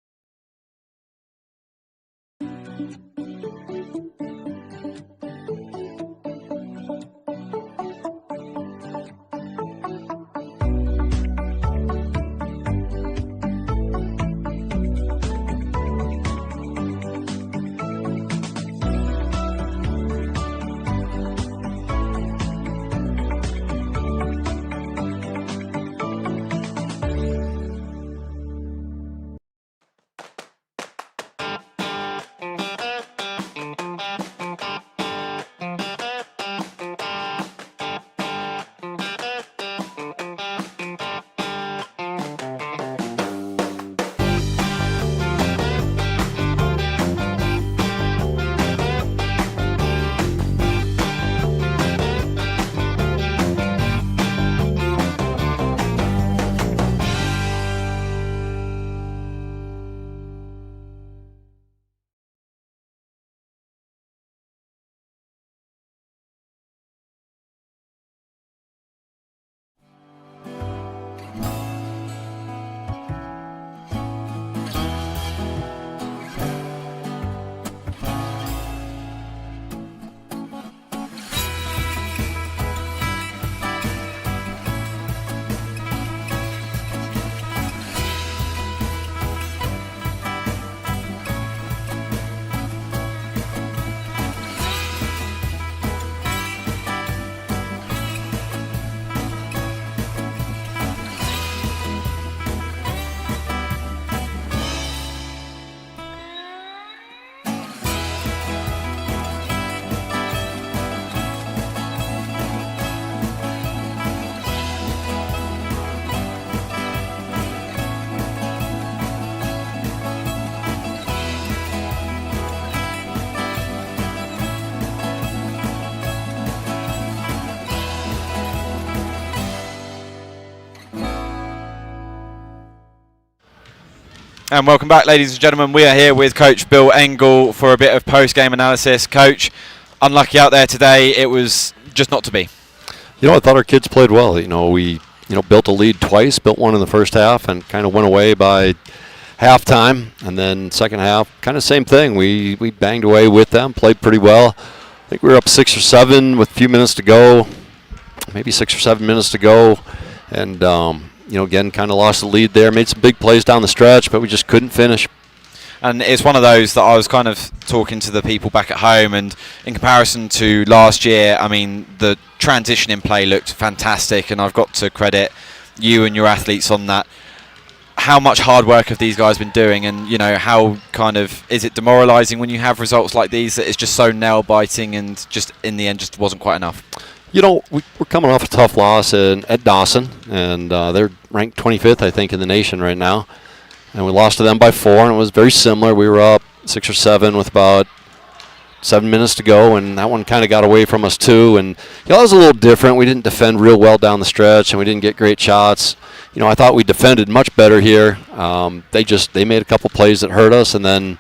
And welcome back, ladies and gentlemen. We are here with Coach Bill Engel for a bit of post-game analysis. Coach, unlucky out there today. It was just not to be. You know, I thought our kids played well. You know, we built a lead twice, built one in the first half, and kind of went away by halftime. And then second half, kind of same thing. We banged away with them, played pretty well. I think we were up 6 or 7 with a few minutes to go, maybe 6 or 7 minutes to go, and again, kind of lost the lead there. Made some big plays down the stretch, but we just couldn't finish. And it's one of those that I was kind of talking to the people back at home, and in comparison to last year, I mean, the transition in play looked fantastic, and I've got to credit you and your athletes on that. how much hard work have these guys been doing, and how kind of is it demoralising when you have results like these that it's just so nail biting and just in the end just wasn't quite enough? We're coming off a tough loss at Dawson, and they're ranked 25th, I think, in the nation right now. And we lost to them by 4, and it was very similar. We were up 6 or 7 with about 7 minutes to go, and that one kind of got away from us too. And it was a little different. We didn't defend real well down the stretch, and we didn't get great shots. I thought we defended much better here. They made a couple plays that hurt us, and then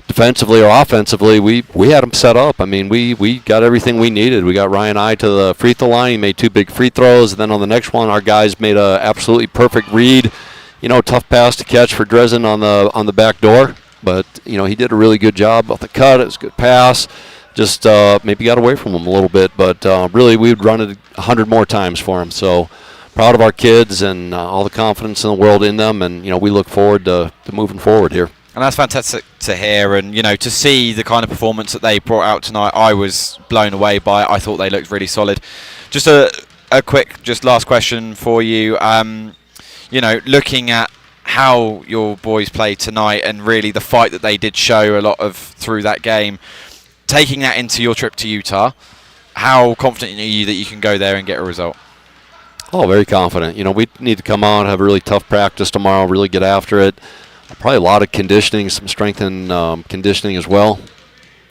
defensively or offensively, we had them set up. I mean, we got everything we needed. We got Ryan I to the free throw line. He made 2 big free throws, and then on the next one, our guys made a absolutely perfect read. Tough pass to catch for Dresden on the back door, but he did a really good job off the cut. It was a good pass. Just maybe got away from him a little bit, but really we would run it 100 more times for him. So proud of our kids and all the confidence in the world in them, and we look forward to moving forward here. And that's fantastic to hear, and to see the kind of performance that they brought out tonight. I was blown away by it. I thought they looked really solid. Just a quick, last question for you. Looking at how your boys played tonight and really the fight that they did show a lot of through that game, taking that into your trip to Utah, how confident are you that you can go there and get a result? Oh, very confident. We need to come out, have a really tough practice tomorrow, really get after it. Probably a lot of conditioning, some strength and conditioning as well,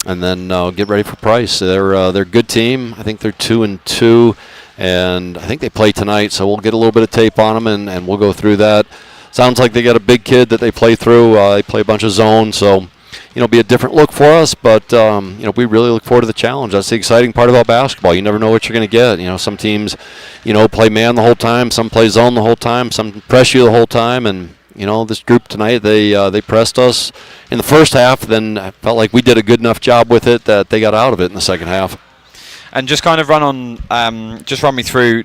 and then get ready for Price. They're a good team. I think they're 2-2, and I think they play tonight, so we'll get a little bit of tape on them, and we'll go through that. Sounds like they got a big kid that they play through. They play a bunch of zone, so be a different look for us, but we really look forward to the challenge. That's the exciting part about basketball. You never know what you're going to get. Some teams, play man the whole time, some play zone the whole time, some press you the whole time, and this group tonight, they pressed us in the first half. Then I felt like we did a good enough job with it that they got out of it in the second half. And just kind of run me through,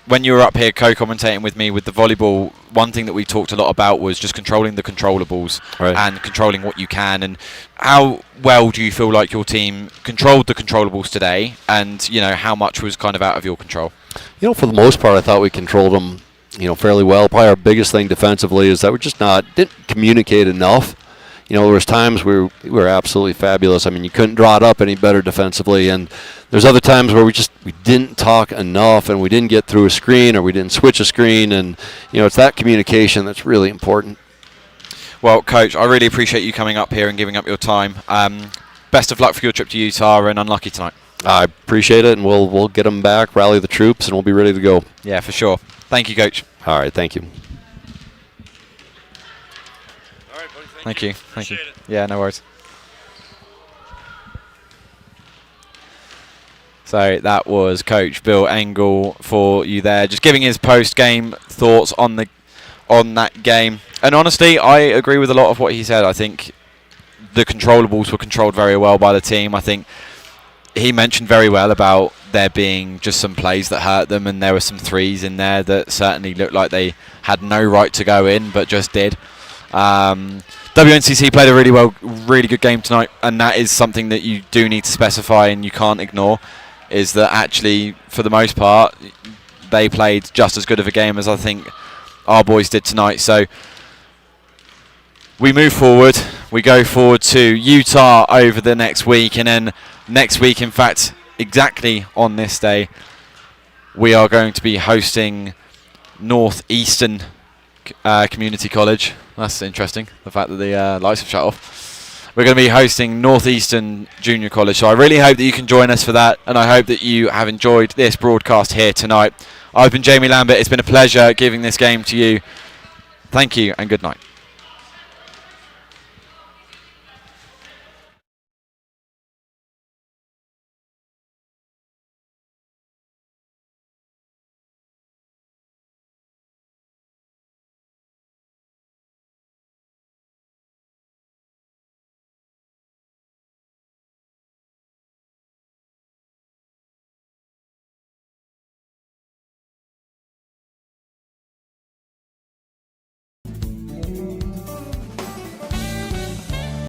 when you were up here co-commentating with me with the volleyball, one thing that we talked a lot about was just controlling the controllables, right, and controlling what you can. And how well do you feel like your team controlled the controllables today, and how much was kind of out of your control? For the most part, I thought we controlled them fairly well. Probably our biggest thing defensively is that we just didn't communicate enough. There was times where we were absolutely fabulous. I mean, you couldn't draw it up any better defensively, and there's other times where we didn't talk enough, and we didn't get through a screen, or we didn't switch a screen, and it's that communication that's really important. Well, Coach, I really appreciate you coming up here and giving up your time. Best of luck for your trip to Utah, and unlucky tonight. I appreciate it, and we'll get them back, rally the troops, and we'll be ready to go. Yeah, for sure. Thank you, Coach. All right, thank you. All right, buddy. Thank you. Thank you. Yeah, no worries. So that was Coach Bill Engel for you there, just giving his post-game thoughts on that game. And honestly, I agree with a lot of what he said. I think the controllables were controlled very well by the team. I think he mentioned very well about there being just some plays that hurt them, and there were some threes in there that certainly looked like they had no right to go in, but just did. WNCC played a really good game tonight, and that is something that you do need to specify and you can't ignore, is that actually, for the most part, they played just as good of a game as I think our boys did tonight. So we move forward. We go forward to Utah over the next week, and then next week, in fact, exactly on this day, we are going to be hosting Northeastern Community College. That's interesting, the fact that the lights have shut off. We're going to be hosting Northeastern Junior College, so I really hope that you can join us for that, and I hope that you have enjoyed this broadcast here tonight. I've been Jamie Lambert. It's been a pleasure giving this game to you. Thank you, and good night.